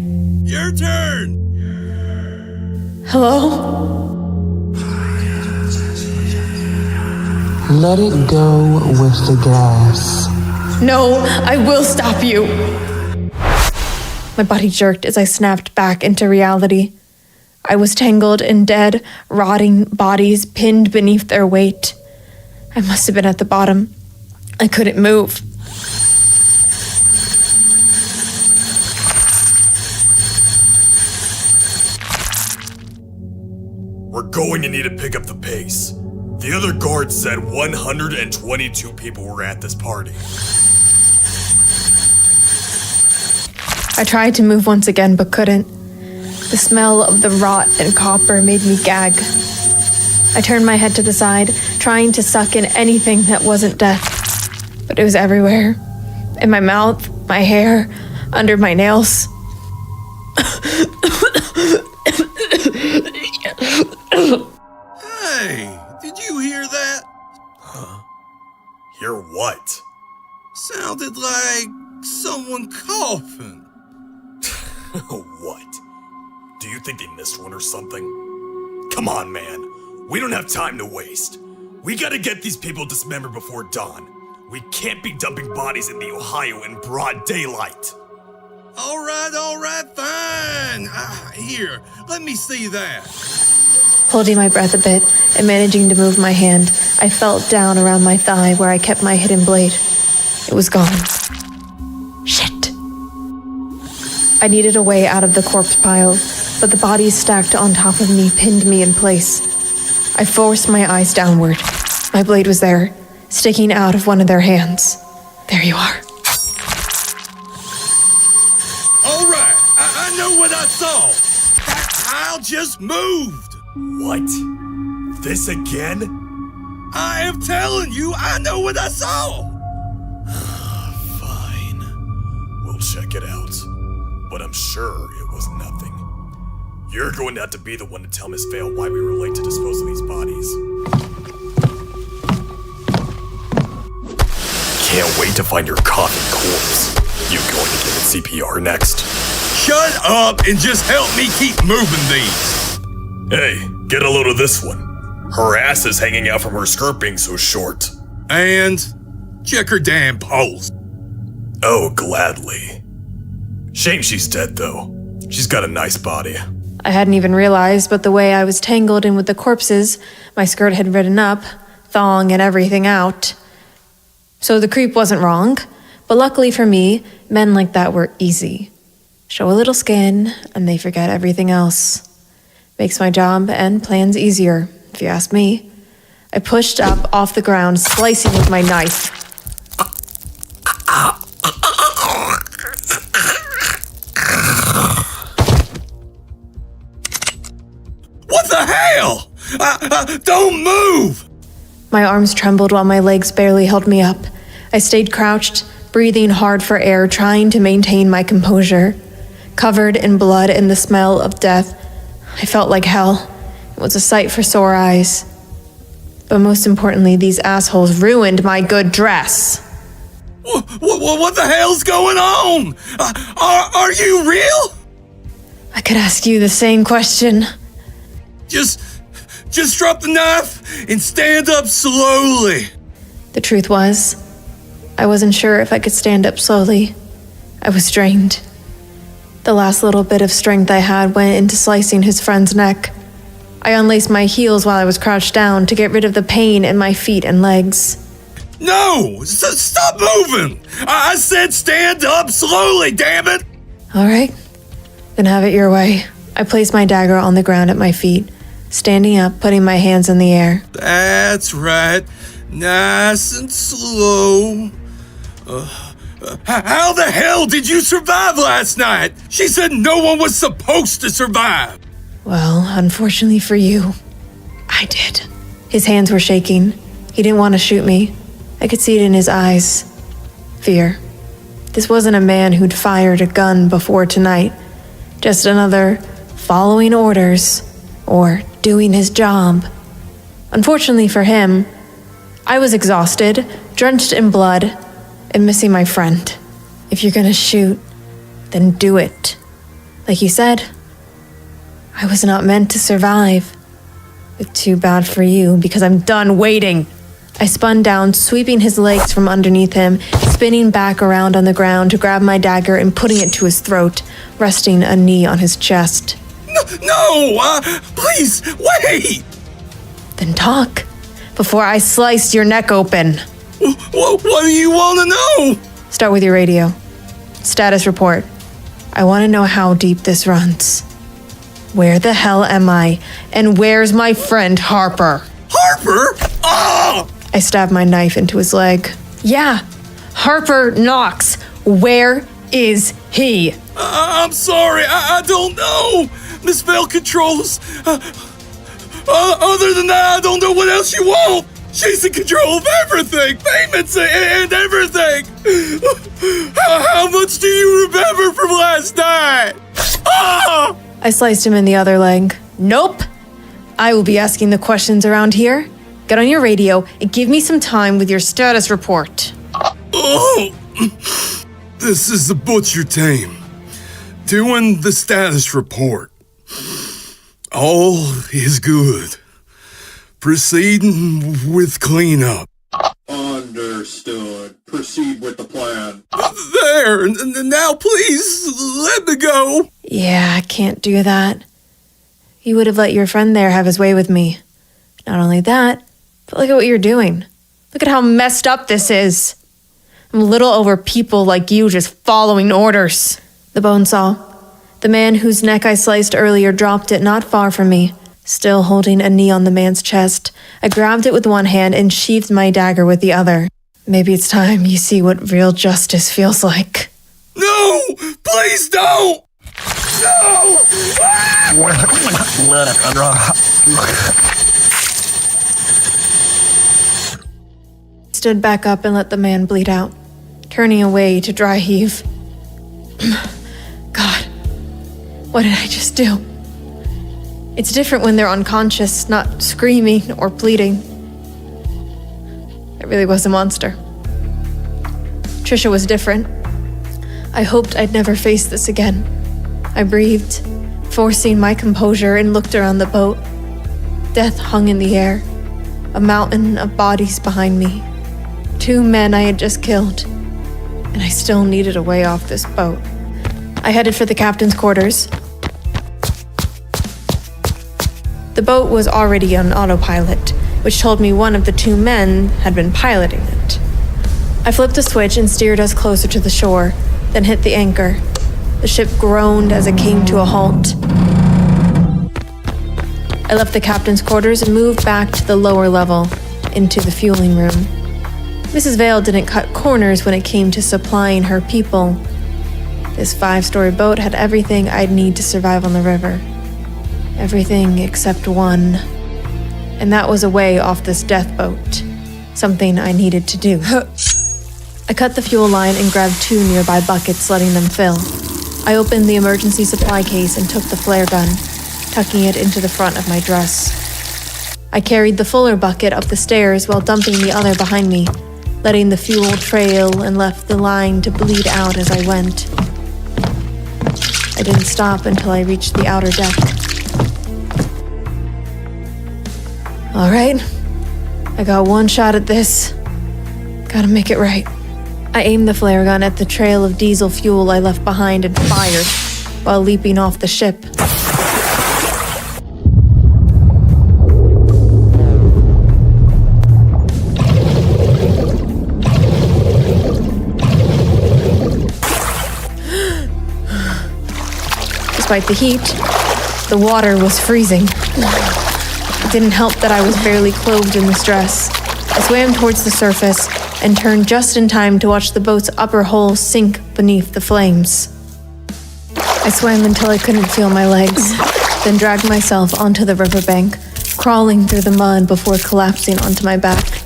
Your turn! Hello? Let it go with the gas. No, I will stop you! My body jerked as I snapped back into reality. I was tangled in dead, rotting bodies pinned beneath their weight. I must have been at the bottom. I couldn't move. We're going to need to pick up the pace. The other guards said 122 people were at this party. I tried to move once again, but couldn't. The smell of the rot and copper made me gag. I turned my head to the side, trying to suck in anything that wasn't death. But it was everywhere. In my mouth, my hair, under my nails. Hey, did you hear that? Huh? Hear what? Sounded like someone coughing. What? Do you think they missed one or something? Come on, man. We don't have time to waste. We gotta get these people dismembered before dawn. We can't be dumping bodies in the Ohio in broad daylight. All right, fine. Here, let me see that. Holding my breath a bit and managing to move my hand, I felt down around my thigh where I kept my hidden blade. It was gone. Shit. I needed a way out of the corpse pile, but the bodies stacked on top of me pinned me in place. I forced my eyes downward. My blade was there, sticking out of one of their hands. There you are. All right, I know what I saw. That pile just moved. What? This again? I am telling you, I know what I saw. Fine. We'll check it out. But I'm sure it was nothing. You're going to have to be the one to tell Miss Vale why we were late to dispose of these bodies. Can't wait to find your coughing corpse. You going to give it CPR next? Shut up and just help me keep moving these. Hey, get a load of this one. Her ass is hanging out from her skirt being so short. And check her damn pulse. Oh, gladly. Shame she's dead, though. She's got a nice body. I hadn't even realized, but the way I was tangled in with the corpses, my skirt had ridden up, thong and everything out. So the creep wasn't wrong, but luckily for me, men like that were easy. Show a little skin, and they forget everything else. Makes my job and plans easier, if you ask me. I pushed up off the ground, slicing with my knife. What the hell? Don't move! My arms trembled while my legs barely held me up. I stayed crouched, breathing hard for air, trying to maintain my composure. Covered in blood and the smell of death, I felt like hell. It was a sight for sore eyes. But most importantly, these assholes ruined my good dress. What the hell's going on? Are you real? I could ask you the same question. Just drop the knife and stand up slowly. The truth was, I wasn't sure if I could stand up slowly. I was drained. The last little bit of strength I had went into slicing his friend's neck. I unlaced my heels while I was crouched down to get rid of the pain in my feet and legs. No! Stop moving! I said stand up slowly, damn it! All right, then have it your way. I placed my dagger on the ground at my feet, standing up, putting my hands in the air. That's right. Nice and slow. How the hell did you survive last night? She said no one was supposed to survive. Well, unfortunately for you, I did. His hands were shaking. He didn't want to shoot me. I could see it in his eyes. Fear. This wasn't a man who'd fired a gun before tonight. Just another following orders or doing his job. Unfortunately for him, I was exhausted, drenched in blood, and missing my friend. If you're gonna shoot, then do it. Like you said, I was not meant to survive. But too bad for you, because I'm done waiting. I spun down, sweeping his legs from underneath him, spinning back around on the ground to grab my dagger and putting it to his throat, resting a knee on his chest. No! Please, wait! Then talk, before I slice your neck open. What do you want to know? Start with your radio. Status report. I want to know how deep this runs. Where the hell am I? And where's my friend Harper? Harper? Oh! I stabbed my knife into his leg. Yeah, Harper Knox. Where is he? I'm sorry, I don't know. Miss Vale controls. Other than that, I don't know what else you want. She's in control of everything, payments and everything. How much do you remember from last night? Ah! I sliced him in the other leg. Nope. I will be asking the questions around here. Get on your radio and give me some time with your status report. Oh, this is the butcher team. Doing the status report. All is good. Proceeding with cleanup. Understood. Proceed with the plan. There, now please, let me go. Yeah, I can't do that. You would have let your friend there have his way with me. Not only that, but look at what you're doing. Look at how messed up this is. I'm a little over people like you just following orders. The bone saw. The man whose neck I sliced earlier dropped it not far from me, still holding a knee on the man's chest. I grabbed it with one hand and sheathed my dagger with the other. Maybe it's time you see what real justice feels like. No! Please don't! No! Stood back up and let the man bleed out, turning away to dry heave. God, what did I just do? It's different when they're unconscious, not screaming or pleading. I really was a monster. Trisha was different. I hoped I'd never face this again. I breathed, forcing my composure, and looked around the boat. Death hung in the air, a mountain of bodies behind me. 2 men I had just killed, and I still needed a way off this boat. I headed for the captain's quarters. The boat was already on autopilot, which told me one of the 2 men had been piloting it. I flipped a switch and steered us closer to the shore, then hit the anchor. The ship groaned as it came to a halt. I left the captain's quarters and moved back to the lower level, into the fueling room. Mrs. Vale didn't cut corners when it came to supplying her people. This 5-story boat had everything I'd need to survive on the river. Everything except one. And that was a way off this death boat. Something I needed to do. I cut the fuel line and grabbed 2 nearby buckets, letting them fill. I opened the emergency supply case and took the flare gun, tucking it into the front of my dress. I carried the fuller bucket up the stairs while dumping the other behind me, letting the fuel trail, and left the line to bleed out as I went. I didn't stop until I reached the outer deck. All right, I got one shot at this. Gotta make it right. I aimed the flare gun at the trail of diesel fuel I left behind and fired while leaping off the ship. Despite the heat, the water was freezing. It didn't help that I was barely clothed in this dress. I swam towards the surface and turned just in time to watch the boat's upper hull sink beneath the flames. I swam until I couldn't feel my legs, then dragged myself onto the riverbank, crawling through the mud before collapsing onto my back.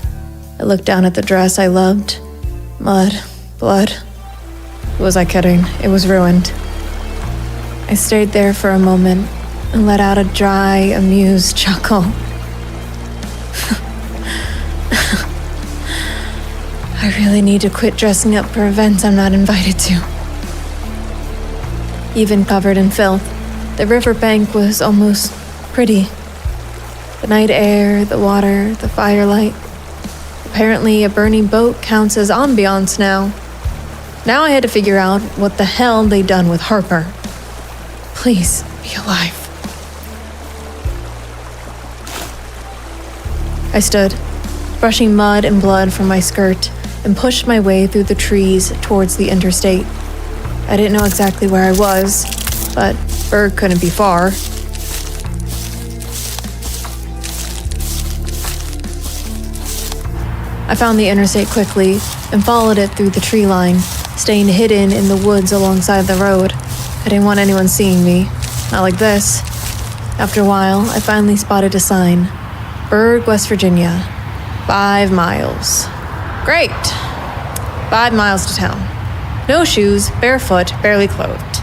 I looked down at the dress I loved. Mud, blood. Was I kidding? It was ruined. I stayed there for a moment and let out a dry, amused chuckle. I really need to quit dressing up for events I'm not invited to. Even covered in filth, the riverbank was almost pretty. The night air, the water, the firelight. Apparently, a burning boat counts as ambiance now. Now I had to figure out what the hell they'd done with Harper. Please be alive. I stood, brushing mud and blood from my skirt, and pushed my way through the trees towards the interstate. I didn't know exactly where I was, but Burg couldn't be far. I found the interstate quickly and followed it through the tree line, staying hidden in the woods alongside the road. I didn't want anyone seeing me. Not like this. After a while, I finally spotted a sign. Burg, West Virginia. 5 miles. Great. 5 miles to town. No shoes, barefoot, barely clothed.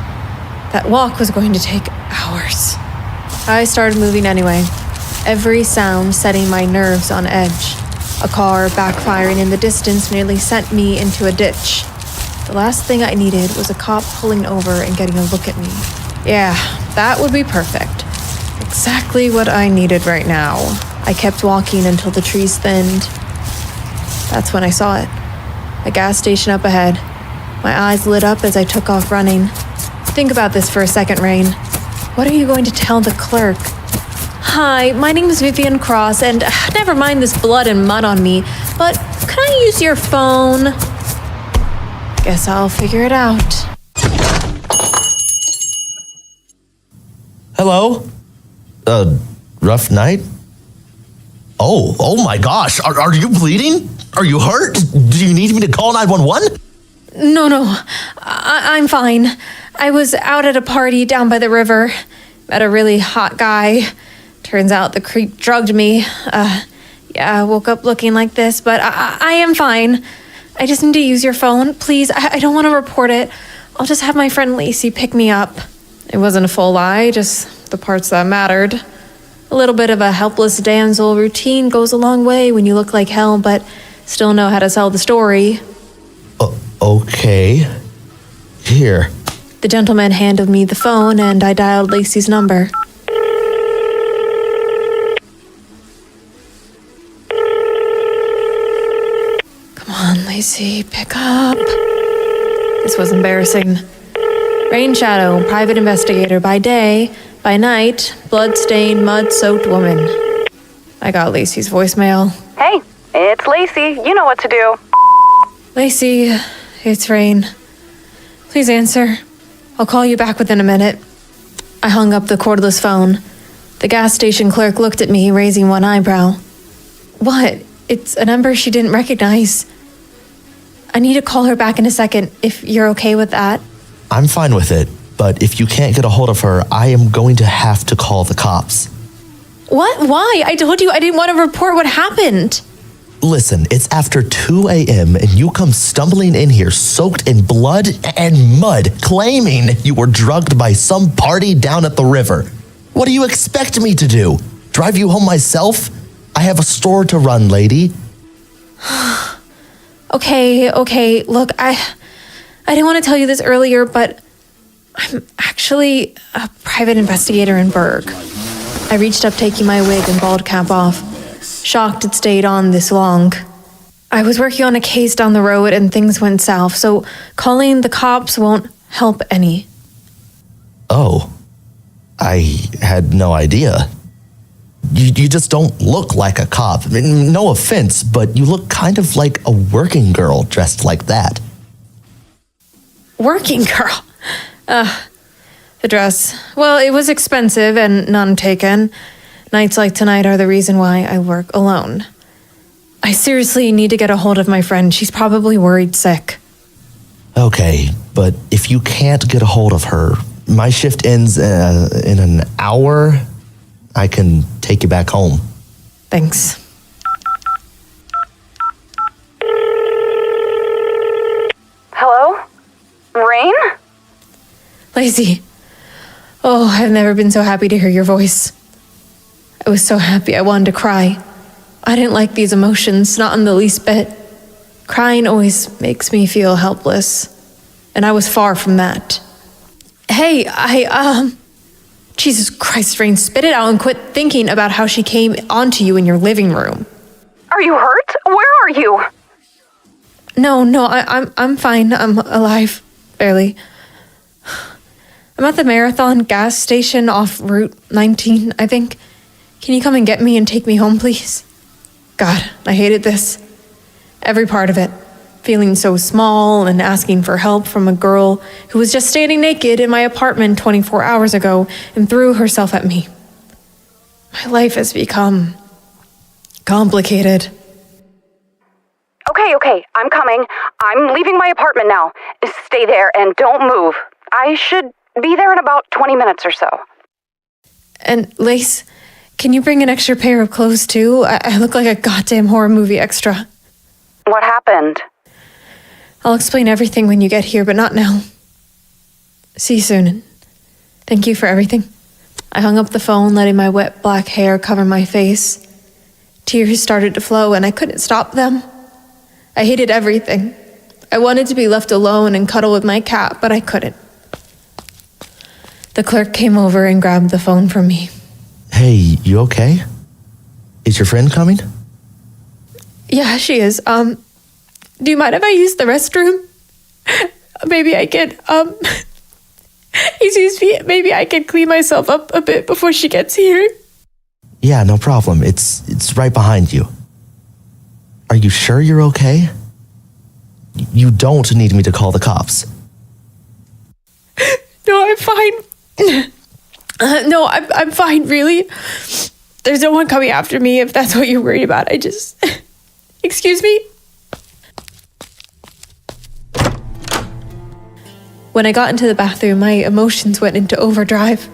That walk was going to take hours. I started moving anyway, every sound setting my nerves on edge. A car backfiring in the distance nearly sent me into a ditch. The last thing I needed was a cop pulling over and getting a look at me. Yeah, that would be perfect. Exactly what I needed right now. I kept walking until the trees thinned. That's when I saw it. A gas station up ahead. My eyes lit up as I took off running. Think about this for a second, Rayne. What are you going to tell the clerk? Hi, my name is Vivian Cross, and never mind this blood and mud on me, but can I use your phone? Guess I'll figure it out. Hello? Rough night? Oh my gosh, are you bleeding? Are you hurt? Do you need me to call 911? No, I'm fine. I was out at a party down by the river. Met a really hot guy. Turns out the creep drugged me. I woke up looking like this, but I am fine. I just need to use your phone. Please, I don't want to report it. I'll just have my friend Lacey pick me up. It wasn't a full lie, just the parts that mattered. A little bit of a helpless damsel routine goes a long way when you look like hell, but still know how to sell the story. Okay. Here. The gentleman handed me the phone, and I dialed Lacey's number. Come on, Lacey, pick up. This was embarrassing. Rayne Shadow, private investigator by day, by night, blood-stained, mud-soaked woman. I got Lacey's voicemail. Hey, it's Lacey. You know what to do. Lacey, it's Rayne. Please answer. I'll call you back within a minute. I hung up the cordless phone. The gas station clerk looked at me, raising one eyebrow. What? It's a number she didn't recognize. I need to call her back in a second, if you're okay with that. I'm fine with it, but if you can't get a hold of her, I am going to have to call the cops. What? Why? I told you I didn't want to report what happened. Listen, it's after 2 a.m. and you come stumbling in here soaked in blood and mud, claiming you were drugged by some party down at the river. What do you expect me to do? Drive you home myself? I have a store to run, lady. Okay. Look, I didn't want to tell you this earlier, but I'm actually a private investigator in Burg. I reached up, taking my wig and bald cap off. Shocked it stayed on this long. I was working on a case down the road and things went south, so calling the cops won't help any. Oh, I had no idea. You just don't look like a cop. I mean, no offense, but you look kind of like a working girl dressed like that. Working girl? The dress. Well, it was expensive and none taken. Nights like tonight are the reason why I work alone. I seriously need to get a hold of my friend. She's probably worried sick. Okay, but if you can't get a hold of her, my shift ends in an hour. I can take you back home. Thanks. Hello? Rayne? Lacey. Oh, I've never been so happy to hear your voice. I was so happy I wanted to cry. I didn't like these emotions, not in the least bit. Crying always makes me feel helpless, and I was far from that. Hey, Jesus Christ, Rayne, spit it out and quit thinking about how she came onto you in your living room. Are you hurt? Where are you? No, I'm fine. I'm alive, barely. I'm at the Marathon gas station off Route 19, I think. Can you come and get me and take me home, please? God, I hated this. Every part of it. Feeling so small and asking for help from a girl who was just standing naked in my apartment 24 hours ago and threw herself at me. My life has become complicated. Okay, I'm coming. I'm leaving my apartment now. Stay there and don't move. I should be there in about 20 minutes or so. And Lace, can you bring an extra pair of clothes too? I look like a goddamn horror movie extra. What happened? I'll explain everything when you get here, but not now. See you soon, and thank you for everything. I hung up the phone, letting my wet black hair cover my face. Tears started to flow, and I couldn't stop them. I hated everything. I wanted to be left alone and cuddle with my cat, but I couldn't. The clerk came over and grabbed the phone from me. Hey, you okay? Is your friend coming? Yeah, she is. Do you mind if I use the restroom? Maybe I can, excuse me, maybe I can clean myself up a bit before she gets here. Yeah, no problem. It's right behind you. Are you sure you're okay? You don't need me to call the cops. No, I'm fine. No, I'm fine, really. There's no one coming after me if that's what you're worried about. Excuse me? When I got into the bathroom, my emotions went into overdrive.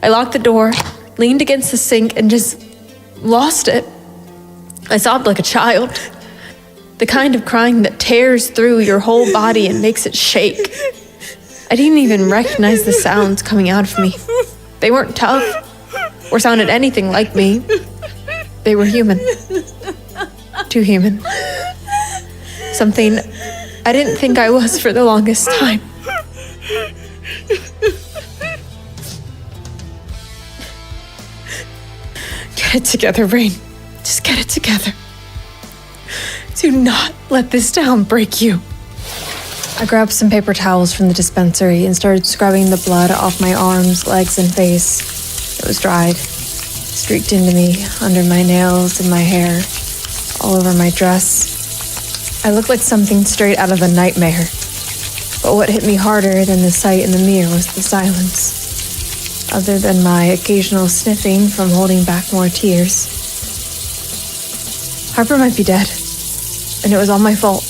I locked the door, leaned against the sink, and just lost it. I sobbed like a child. The kind of crying that tears through your whole body and makes it shake. I didn't even recognize the sounds coming out of me. They weren't tough or sounded anything like me. They were human. Too human. Something I didn't think I was for the longest time. Get it together, Rayne. Just get it together. Do not let this town break you. I grabbed some paper towels from the dispensary and started scrubbing the blood off my arms, legs, and face. It was dried, streaked into me, under my nails and my hair, all over my dress. I looked like something straight out of a nightmare. But what hit me harder than the sight in the mirror was the silence. Other than my occasional sniffing from holding back more tears. Harper might be dead, and it was all my fault.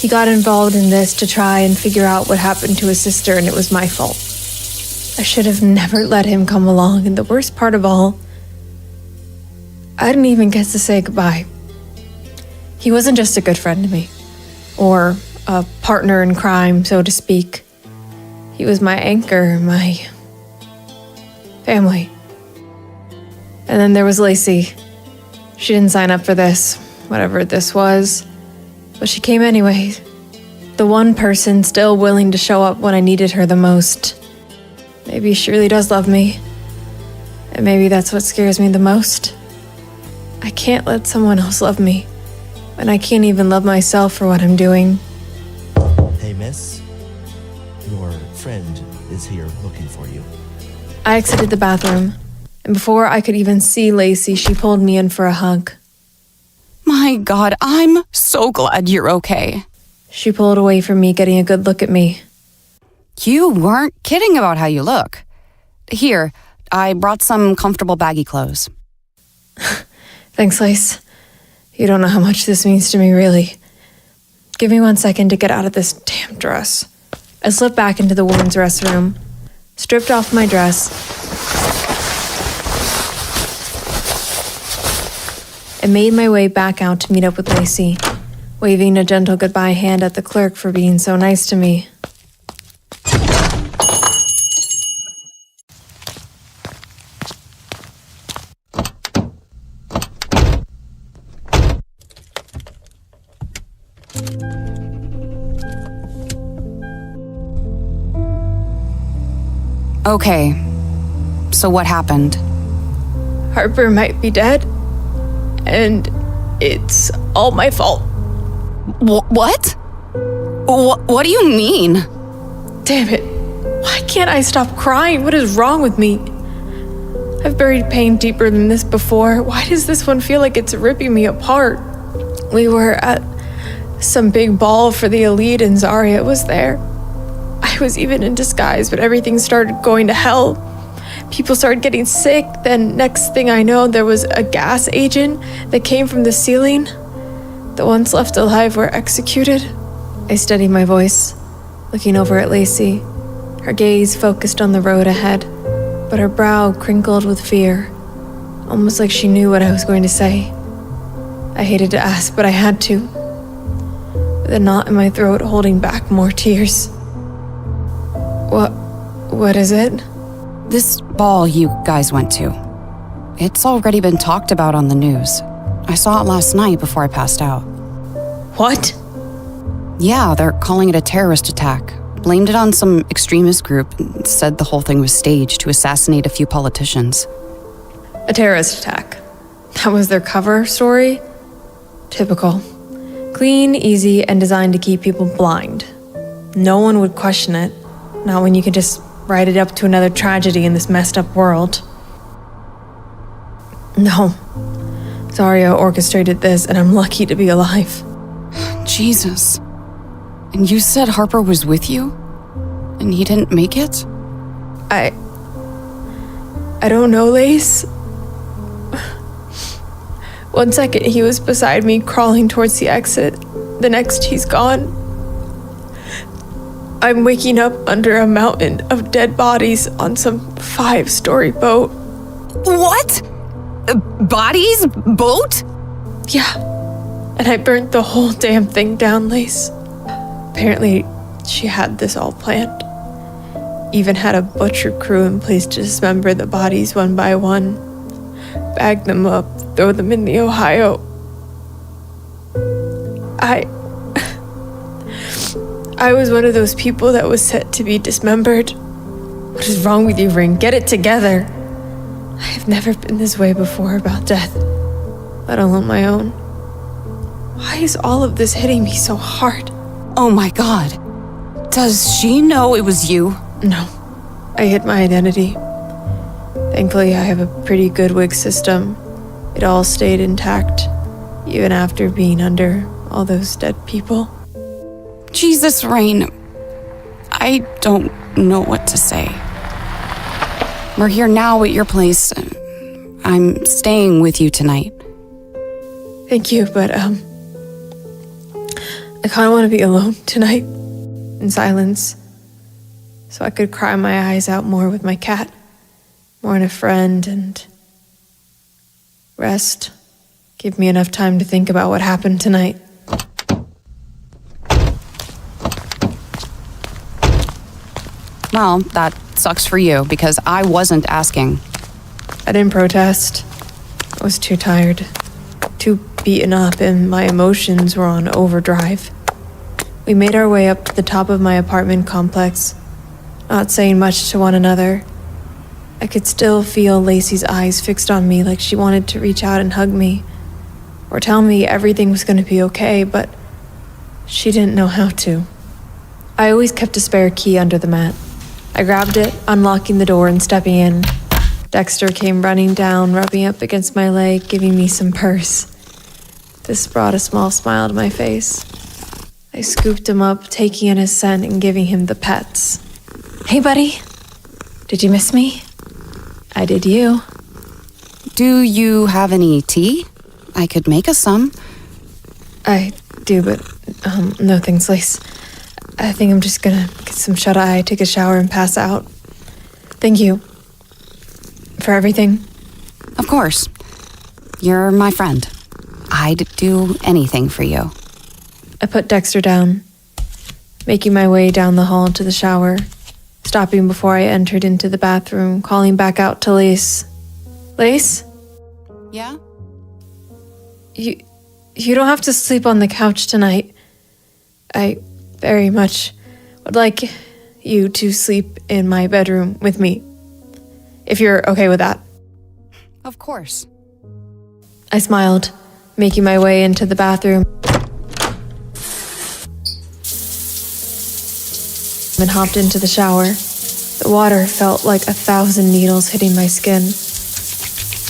He got involved in this to try and figure out what happened to his sister, and it was my fault. I should have never let him come along, and the worst part of all, I didn't even get to say goodbye. He wasn't just a good friend to me, or a partner in crime, so to speak. He was my anchor, my family. And then there was Lacey. She didn't sign up for this, whatever this was, but she came anyway. The one person still willing to show up when I needed her the most. Maybe she really does love me, and maybe that's what scares me the most. I can't let someone else love me, and I can't even love myself for what I'm doing. Hey, miss. Your friend is here looking for you. I exited the bathroom, and before I could even see Lacey, she pulled me in for a hug. My God, I'm so glad you're okay. She pulled away from me, getting a good look at me. You weren't kidding about how you look. Here, I brought some comfortable baggy clothes. Thanks, Lace. You don't know how much this means to me, really. Give me 1 second to get out of this damn dress. I slipped back into the women's restroom, stripped off my dress, and made my way back out to meet up with Lacey, waving a gentle goodbye hand at the clerk for being so nice to me. Okay, so what happened? Harper might be dead, and it's all my fault. What? What do you mean? Damn it. Why can't I stop crying? What is wrong with me? I've buried pain deeper than this before. Why does this one feel like it's ripping me apart? We were at some big ball for the elite and Zariah was there. I was even in disguise, but everything started going to hell. People started getting sick. Then next thing I know, there was a gas agent that came from the ceiling. The ones left alive were executed. I steadied my voice, looking over at Lacey. Her gaze focused on the road ahead, but her brow crinkled with fear, almost like she knew what I was going to say. I hated to ask, but I had to, with a knot in my throat holding back more tears. What is it? This ball you guys went to. It's already been talked about on the news. I saw it last night before I passed out. What? Yeah, they're calling it a terrorist attack. Blamed it on some extremist group and said the whole thing was staged to assassinate a few politicians. A terrorist attack. That was their cover story? Typical. Clean, easy, and designed to keep people blind. No one would question it. Not when you could just write it up to another tragedy in this messed up world. No. Zariah orchestrated this, and I'm lucky to be alive. Jesus. And you said Harper was with you? And he didn't make it? I don't know, Lace. 1 second he was beside me, crawling towards the exit. The next he's gone. I'm waking up under a mountain of dead bodies on some 5-story boat. What? Bodies? Boat? Yeah. And I burnt the whole damn thing down, Lace. Apparently, she had this all planned. Even had a butcher crew in place to dismember the bodies one by one, bag them up, throw them in the Ohio. I was one of those people that was set to be dismembered. What is wrong with you, Rayne? Get it together. I have never been this way before about death, let alone my own. Why is all of this hitting me so hard? Oh my God. Does she know it was you? No. I hid my identity. Thankfully, I have a pretty good wig system. It all stayed intact, even after being under all those dead people. Jesus, Rayne. I don't know what to say. We're here now at your place. I'm staying with you tonight. Thank you, but I kind of want to be alone tonight, in silence, so I could cry my eyes out more with my cat, mourn a friend, and rest. Give me enough time to think about what happened tonight. Well, that sucks for you, because I wasn't asking. I didn't protest. I was too tired, too beaten up, and my emotions were on overdrive. We made our way up to the top of my apartment complex, not saying much to one another. I could still feel Lacey's eyes fixed on me like she wanted to reach out and hug me, or tell me everything was going to be okay, but she didn't know how to. I always kept a spare key under the mat. I grabbed it, unlocking the door and stepping in. Dexter came running down, rubbing up against my leg, giving me some purse. This brought a small smile to my face. I scooped him up, taking in his scent and giving him the pets. Hey, buddy. Did you miss me? I did you. Do you have any tea? I could make us some. I do, but no thanks, Lace. I think I'm just gonna get some shut-eye, take a shower, and pass out. Thank you. For everything. Of course. You're my friend. I'd do anything for you. I put Dexter down, making my way down the hall to the shower, stopping before I entered into the bathroom, calling back out to Lace. Lace? Yeah? You don't have to sleep on the couch tonight. I very much would like you to sleep in my bedroom with me, if you're okay with that. Of course. I smiled, making my way into the bathroom, and hopped into the shower. The water felt like 1,000 needles hitting my skin.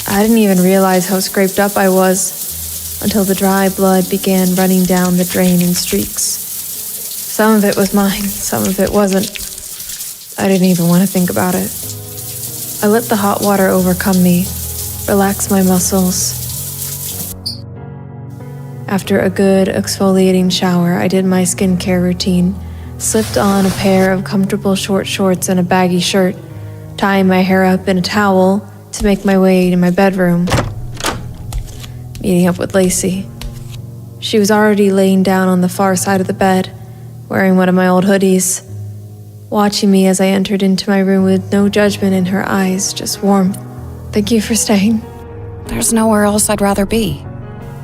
I didn't even realize how scraped up I was until the dry blood began running down the drain in streaks. Some of it was mine, some of it wasn't. I didn't even want to think about it. I let the hot water overcome me, relax my muscles. After a good exfoliating shower, I did my skincare routine, slipped on a pair of comfortable short shorts and a baggy shirt, tying my hair up in a towel to make my way to my bedroom, meeting up with Lacey. She was already laying down on the far side of the bed, wearing one of my old hoodies, watching me as I entered into my room with no judgment in her eyes, just warmth. Thank you for staying. There's nowhere else I'd rather be.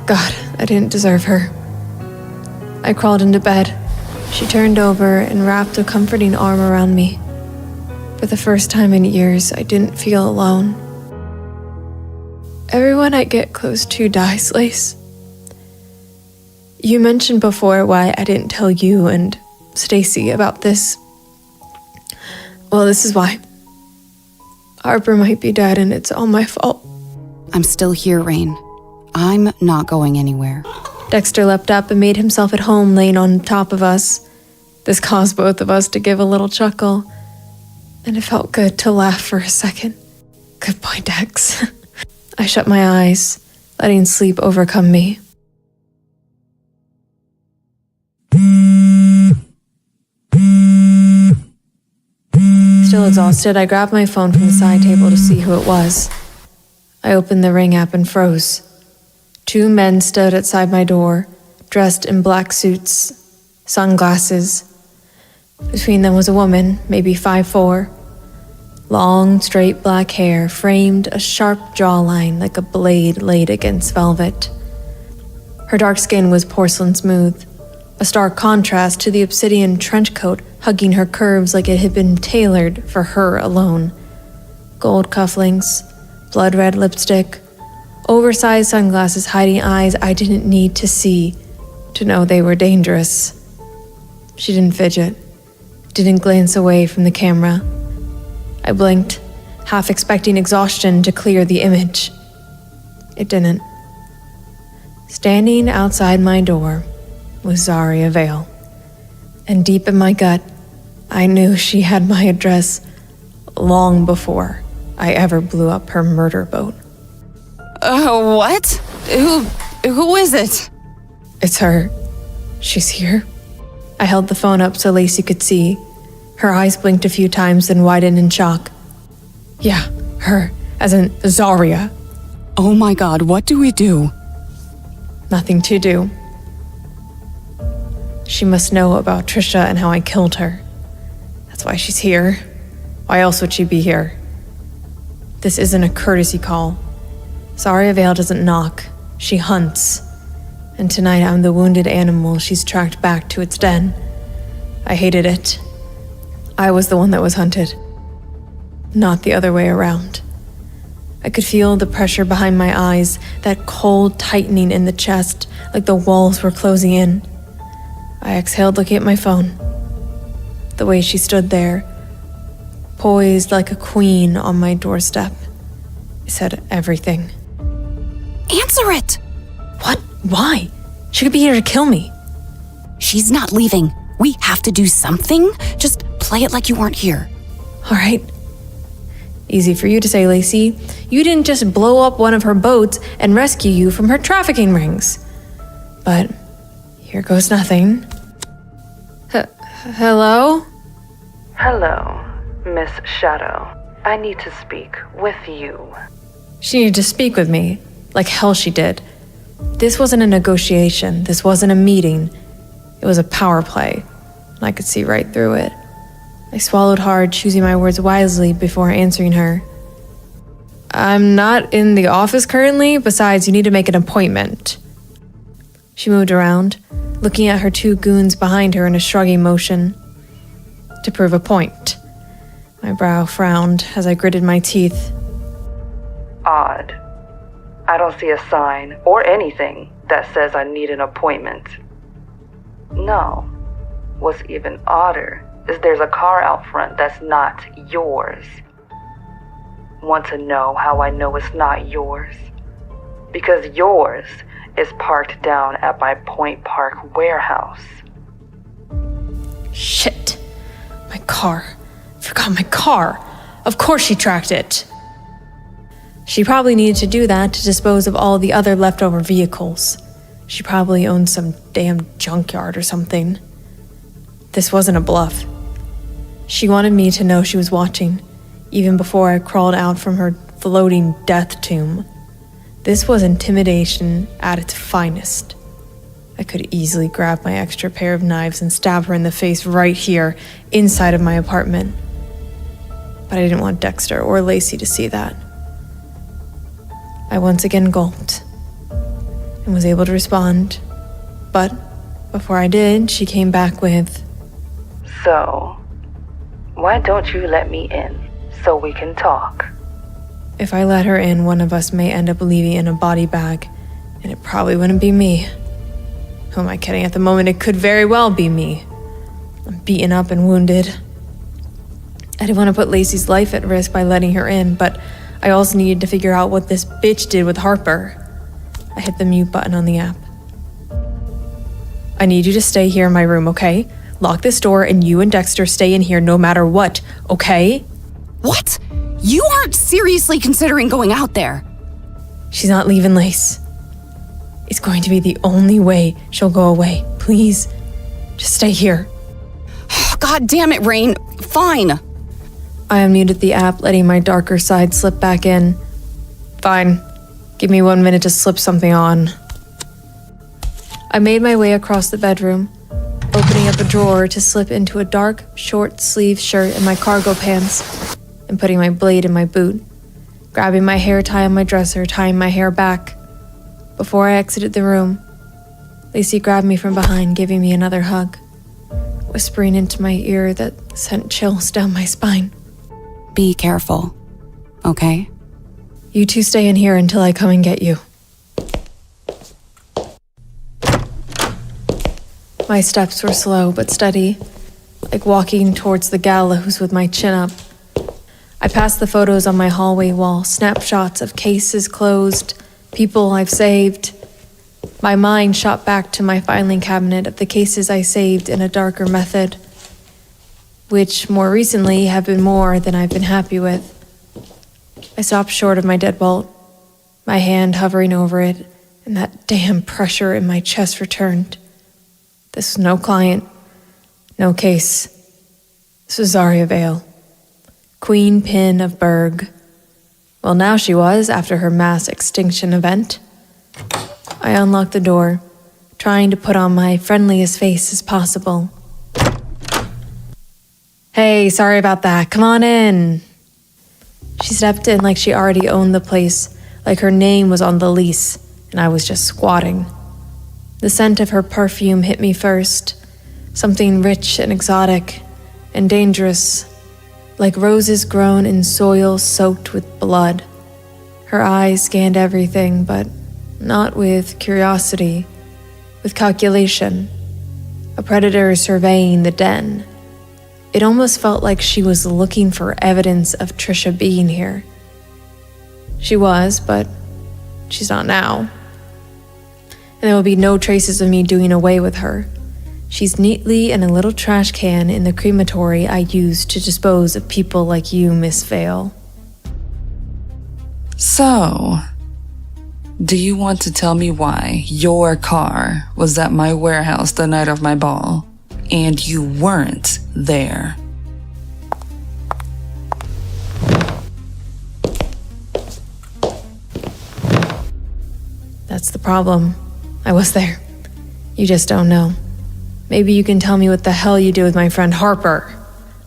God, I didn't deserve her. I crawled into bed. She turned over and wrapped a comforting arm around me. For the first time in years, I didn't feel alone. Everyone I get close to dies, Lace. You mentioned before why I didn't tell you and Stacey about this. Well, this is why. Harper might be dead and it's all my fault. I'm still here, Rayne. I'm not going anywhere. Dexter leapt up and made himself at home, laying on top of us. This caused both of us to give a little chuckle, and it felt good to laugh for a second. Good boy, Dex. I shut my eyes, letting sleep overcome me. Still exhausted, I grabbed my phone from the side table to see who it was. I opened the Ring app and froze. 2 men stood outside my door, dressed in black suits, sunglasses. Between them was a woman, maybe 5'4". Long, straight black hair framed a sharp jawline like a blade laid against velvet. Her dark skin was porcelain smooth, a stark contrast to the obsidian trench coat hugging her curves like it had been tailored for her alone. Gold cufflinks, blood-red lipstick, oversized sunglasses hiding eyes I didn't need to see to know they were dangerous. She didn't fidget, didn't glance away from the camera. I blinked, half expecting exhaustion to clear the image. It didn't. Standing outside my door was Zariah Vale, and deep in my gut, I knew she had my address long before I ever blew up her murder boat. What? Who is it? It's her. She's here. I held the phone up so Lacey could see. Her eyes blinked a few times, then widened in shock. Yeah, her, as in Zariah. Oh my God, what do we do? Nothing to do. She must know about Trisha and how I killed her. That's why she's here. Why else would she be here? This isn't a courtesy call. Zariah Vale doesn't knock. She hunts. And tonight I'm the wounded animal she's tracked back to its den. I hated it. I was the one that was hunted, not the other way around. I could feel the pressure behind my eyes, that cold tightening in the chest, like the walls were closing in. I exhaled, looking at my phone. The way she stood there, poised like a queen on my doorstep. I said everything. Answer it! What? Why? She could be here to kill me. She's not leaving. We have to do something. Just play it like you weren't here. All right. Easy for you to say, Lacey. You didn't just blow up one of her boats and rescue you from her trafficking rings. But here goes nothing. Hello? Hello, Miss Shadow. I need to speak with you. She needed to speak with me, like hell she did. This wasn't a negotiation. This wasn't a meeting. It was a power play, and I could see right through it. I swallowed hard, choosing my words wisely before answering her. I'm not in the office currently. Besides, you need to make an appointment. She moved around, looking at her 2 goons behind her in a shrugging motion. To prove a point. My brow frowned as I gritted my teeth. Odd. I don't see a sign or anything that says I need an appointment. No. What's even odder is there's a car out front that's not yours. Want to know how I know it's not yours? Because yours is parked down at my Point Park warehouse. Shit. My car. Forgot my car. Of course she tracked it. She probably needed to do that to dispose of all the other leftover vehicles. She probably owned some damn junkyard or something. This wasn't a bluff. She wanted me to know she was watching, even before I crawled out from her floating death tomb. This was intimidation at its finest. I could easily grab my extra pair of knives and stab her in the face right here, inside of my apartment. But I didn't want Dexter or Lacey to see that. I once again gulped and was able to respond, but before I did, she came back with, So, why don't you let me in so we can talk? If I let her in, one of us may end up leaving in a body bag, and it probably wouldn't be me. Who am I kidding? At the moment, it could very well be me. I'm beaten up and wounded. I didn't want to put Lacey's life at risk by letting her in, but I also needed to figure out what this bitch did with Harper. I hit the mute button on the app. I need you to stay here in my room, okay? Lock this door and you and Dexter stay in here no matter what, okay? What? You aren't seriously considering going out there? She's not leaving, Lace. It's going to be the only way she'll go away. Please, just stay here. God damn it, Rayne. Fine. I unmuted the app, letting my darker side slip back in. Fine. Give me 1 minute to slip something on. I made my way across the bedroom, opening up a drawer to slip into a dark, short-sleeved shirt and my cargo pants, and putting my blade in my boot, grabbing my hair tie on my dresser, tying my hair back. Before I exited the room, Lacey grabbed me from behind, giving me another hug, whispering into my ear that sent chills down my spine. Be careful, okay? You two stay in here until I come and get you. My steps were slow but steady, like walking towards the gallows with my chin up. I passed the photos on my hallway wall, snapshots of cases closed, people I've saved. My mind shot back to my filing cabinet of the cases I saved in a darker method, which more recently have been more than I've been happy with. I stopped short of my deadbolt, my hand hovering over it, and that damn pressure in my chest returned. This was no client, no case. This was Zariah Vale, Queen Pin of Burg. Well, now she was, after her mass extinction event. I unlocked the door, trying to put on my friendliest face as possible. Hey, sorry about that. Come on in. She stepped in like she already owned the place, like her name was on the lease, and I was just squatting. The scent of her perfume hit me first, something rich and exotic and dangerous, like roses grown in soil soaked with blood. Her eyes scanned everything, but not with curiosity, with calculation. A predator surveying the den. It almost felt like she was looking for evidence of Trisha being here. She was, but she's not now. And there will be no traces of me doing away with her. She's neatly in a little trash can in the crematory I use to dispose of people like you, Miss Vale. So, do you want to tell me why your car was at my warehouse the night of my ball, and you weren't there? That's the problem. I was there. You just don't know. Maybe you can tell me what the hell you did with my friend Harper.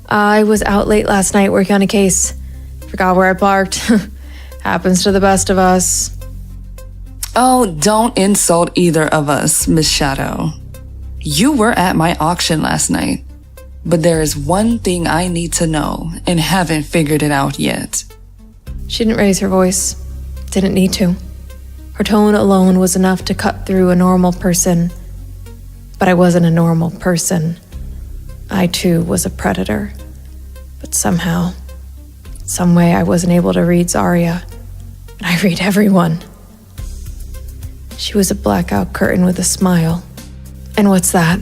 I was out late last night working on a case. Forgot where I parked. Happens to the best of us. Oh, don't insult either of us, Miss Shadow. You were at my auction last night, but there is one thing I need to know and haven't figured it out yet. She didn't raise her voice. Didn't need to. Her tone alone was enough to cut through a normal person. But I wasn't a normal person. I too was a predator. But somehow, Some way I wasn't able to read Zariah, and I read everyone. She was a blackout curtain with a smile. And what's that?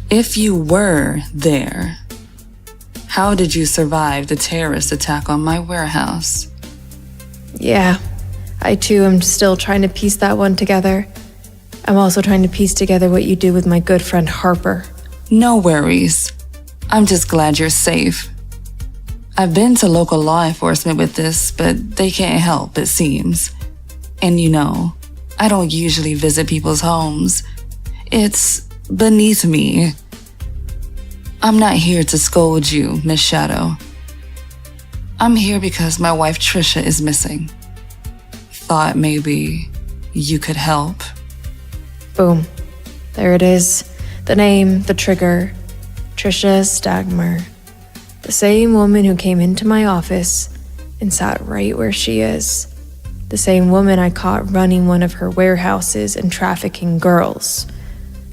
If you were there, how did you survive the terrorist attack on my warehouse? Yeah, I too am still trying to piece that one together. I'm also trying to piece together what you did with my good friend Harper. No worries. I'm just glad you're safe. I've been to local law enforcement with this, but they can't help, it seems. And you know, I don't usually visit people's homes. It's beneath me. I'm not here to scold you, Miss Shadow. I'm here because my wife Trisha is missing. Thought maybe you could help. Boom. There it is. The name, the trigger. Trisha Stagmer. The same woman who came into my office and sat right where she is. The same woman I caught running one of her warehouses and trafficking girls.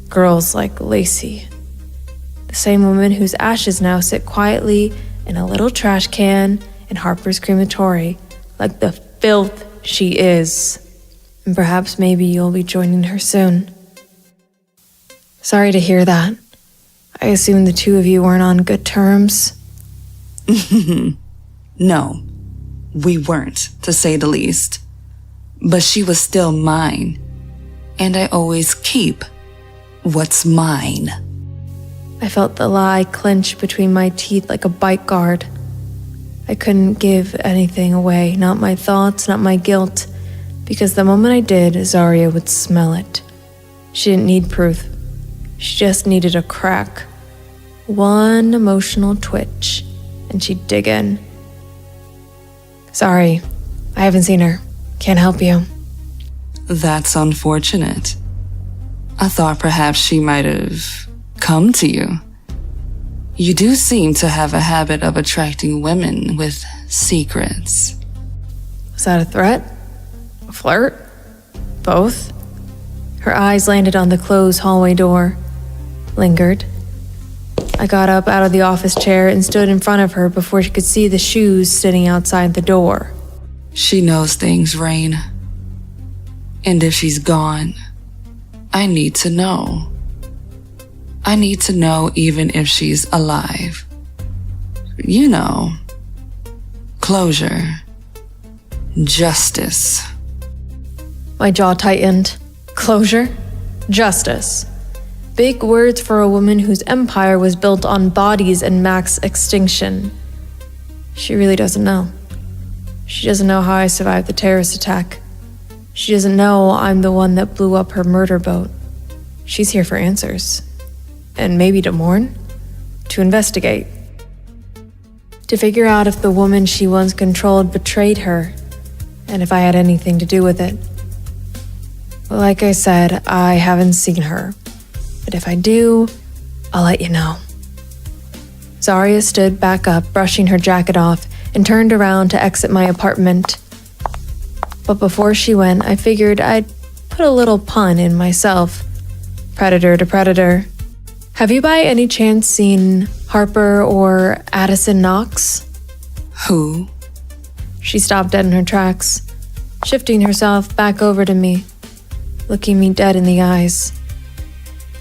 Girls like Lacey. The same woman whose ashes now sit quietly in a little trash can in Harper's crematory, like the filth she is. And perhaps maybe you'll be joining her soon. Sorry to hear that. I assume the two of you weren't on good terms. No, we weren't, to say the least. But she was still mine, and I always keep what's mine. I felt the lie clench between my teeth like a bite guard. I couldn't give anything away, not my thoughts, not my guilt, because the moment I did, Zariah would smell it. She didn't need proof. She just needed a crack. One emotional twitch, and she'd dig in. Sorry, I haven't seen her. Can't help you. That's unfortunate. I thought perhaps she might have come to you. You do seem to have a habit of attracting women with secrets. Was that a threat? A flirt? Both? Her eyes landed on the closed hallway door. Lingered. I got up out of the office chair and stood in front of her before she could see the shoes sitting outside the door. She knows things, Rayne. And if she's gone, I need to know. I need to know even if she's alive. You know, closure, justice. My jaw tightened. Closure? Justice. Big words for a woman whose empire was built on bodies and mass extinction. She really doesn't know. She doesn't know how I survived the terrorist attack. She doesn't know I'm the one that blew up her murder boat. She's here for answers. And maybe to mourn? To investigate. To figure out if the woman she once controlled betrayed her, and if I had anything to do with it. Like I said, I haven't seen her. But if I do, I'll let you know. Zariah stood back up, brushing her jacket off, and turned around to exit my apartment. But before she went, I figured I'd put a little pun in myself. Predator to predator. Have you by any chance seen Harper or Addison Knox? Who? She stopped dead in her tracks, shifting herself back over to me, looking me dead in the eyes.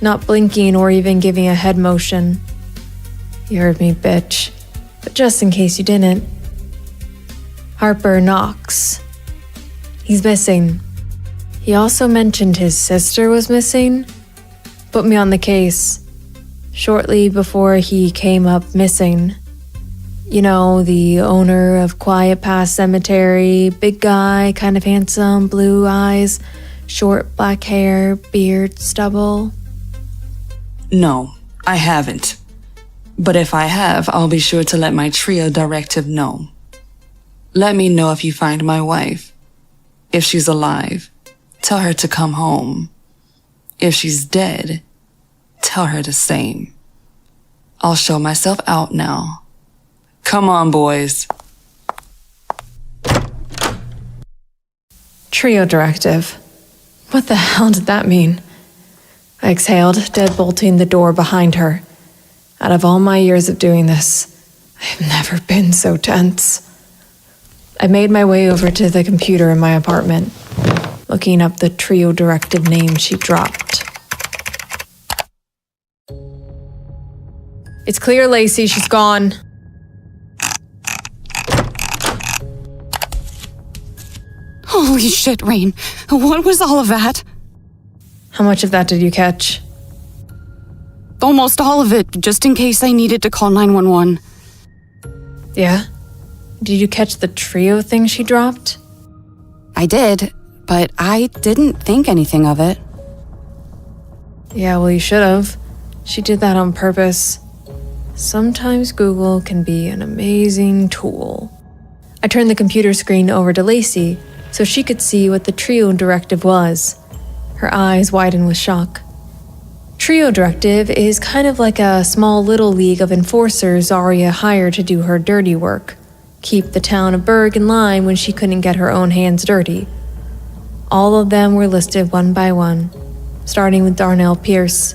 Not blinking or even giving a head motion. You heard me, bitch. But just in case you didn't. Harper Knox. He's missing. He also mentioned his sister was missing. Put me on the case. Shortly before he came up missing. You know, the owner of Quiet Pass Cemetery, big guy, kind of handsome, blue eyes, short black hair, beard, stubble. No, I haven't. But if I have, I'll be sure to let my trio directive know. Let me know if you find my wife. If she's alive, tell her to come home. If she's dead, tell her the same. I'll show myself out now. Come on, boys. Trio directive. What the hell did that mean? I exhaled, deadbolting the door behind her. Out of all my years of doing this, I've never been so tense. I made my way over to the computer in my apartment, looking up the trio directive name she dropped. It's clear, Lacey. She's gone. Holy shit, Rayne. What was all of that? How much of that did you catch? Almost all of it, just in case I needed to call 911. Yeah? Did you catch the trio thing she dropped? I did, but I didn't think anything of it. Yeah, well, you should have. She did that on purpose. Sometimes Google can be an amazing tool. I turned the computer screen over to Lacey so she could see what the trio directive was. Her eyes widened with shock. Trio directive is kind of like a small little league of enforcers Zariah hired to do her dirty work. Keep the town of Burg in line when she couldn't get her own hands dirty. All of them were listed one by one, starting with Darnell Pierce.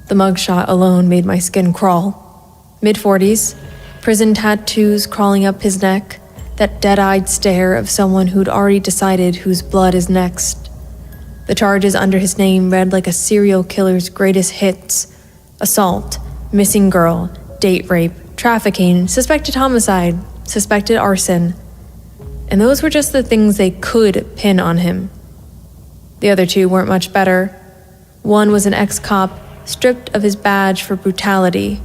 The mugshot alone made my skin crawl. Mid-40s, prison tattoos crawling up his neck, that dead-eyed stare of someone who'd already decided whose blood is next. The charges under his name read like a serial killer's greatest hits: assault, missing girl, date rape, trafficking, suspected homicide, suspected arson. And those were just the things they could pin on him. The other two weren't much better. One was an ex-cop stripped of his badge for brutality,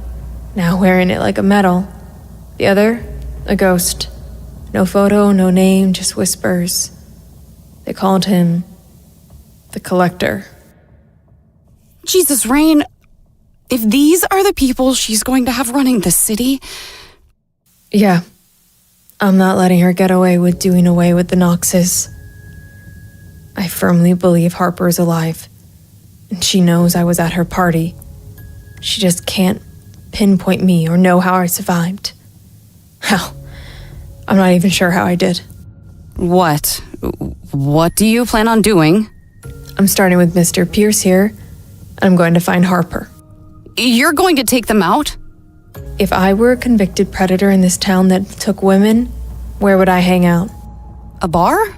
now wearing it like a medal. The other, a ghost. No photo, no name, just whispers. They called him the Collector. Jesus, Rayne. If these are the people she's going to have running this city... Yeah. I'm not letting her get away with doing away with the Knoxes. I firmly believe Harper is alive, and she knows I was at her party. She just can't pinpoint me or know how I survived. Hell, I'm not even sure how I did. What? What do you plan on doing? I'm starting with Mr. Pierce here, and I'm going to find Harper. You're going to take them out? If I were a convicted predator in this town that took women, where would I hang out? A bar?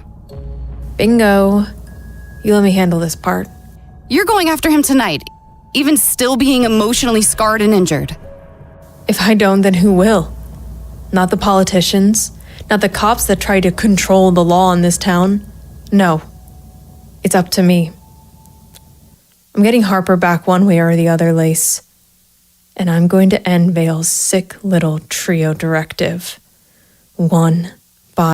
Bingo. You let me handle this part. You're going after him tonight, even still being emotionally scarred and injured. If I don't, then who will? Not the politicians, not the cops that try to control the law in this town. No. It's up to me. I'm getting Harper back one way or the other, Lace. And I'm going to end Vale's sick little trio directive. One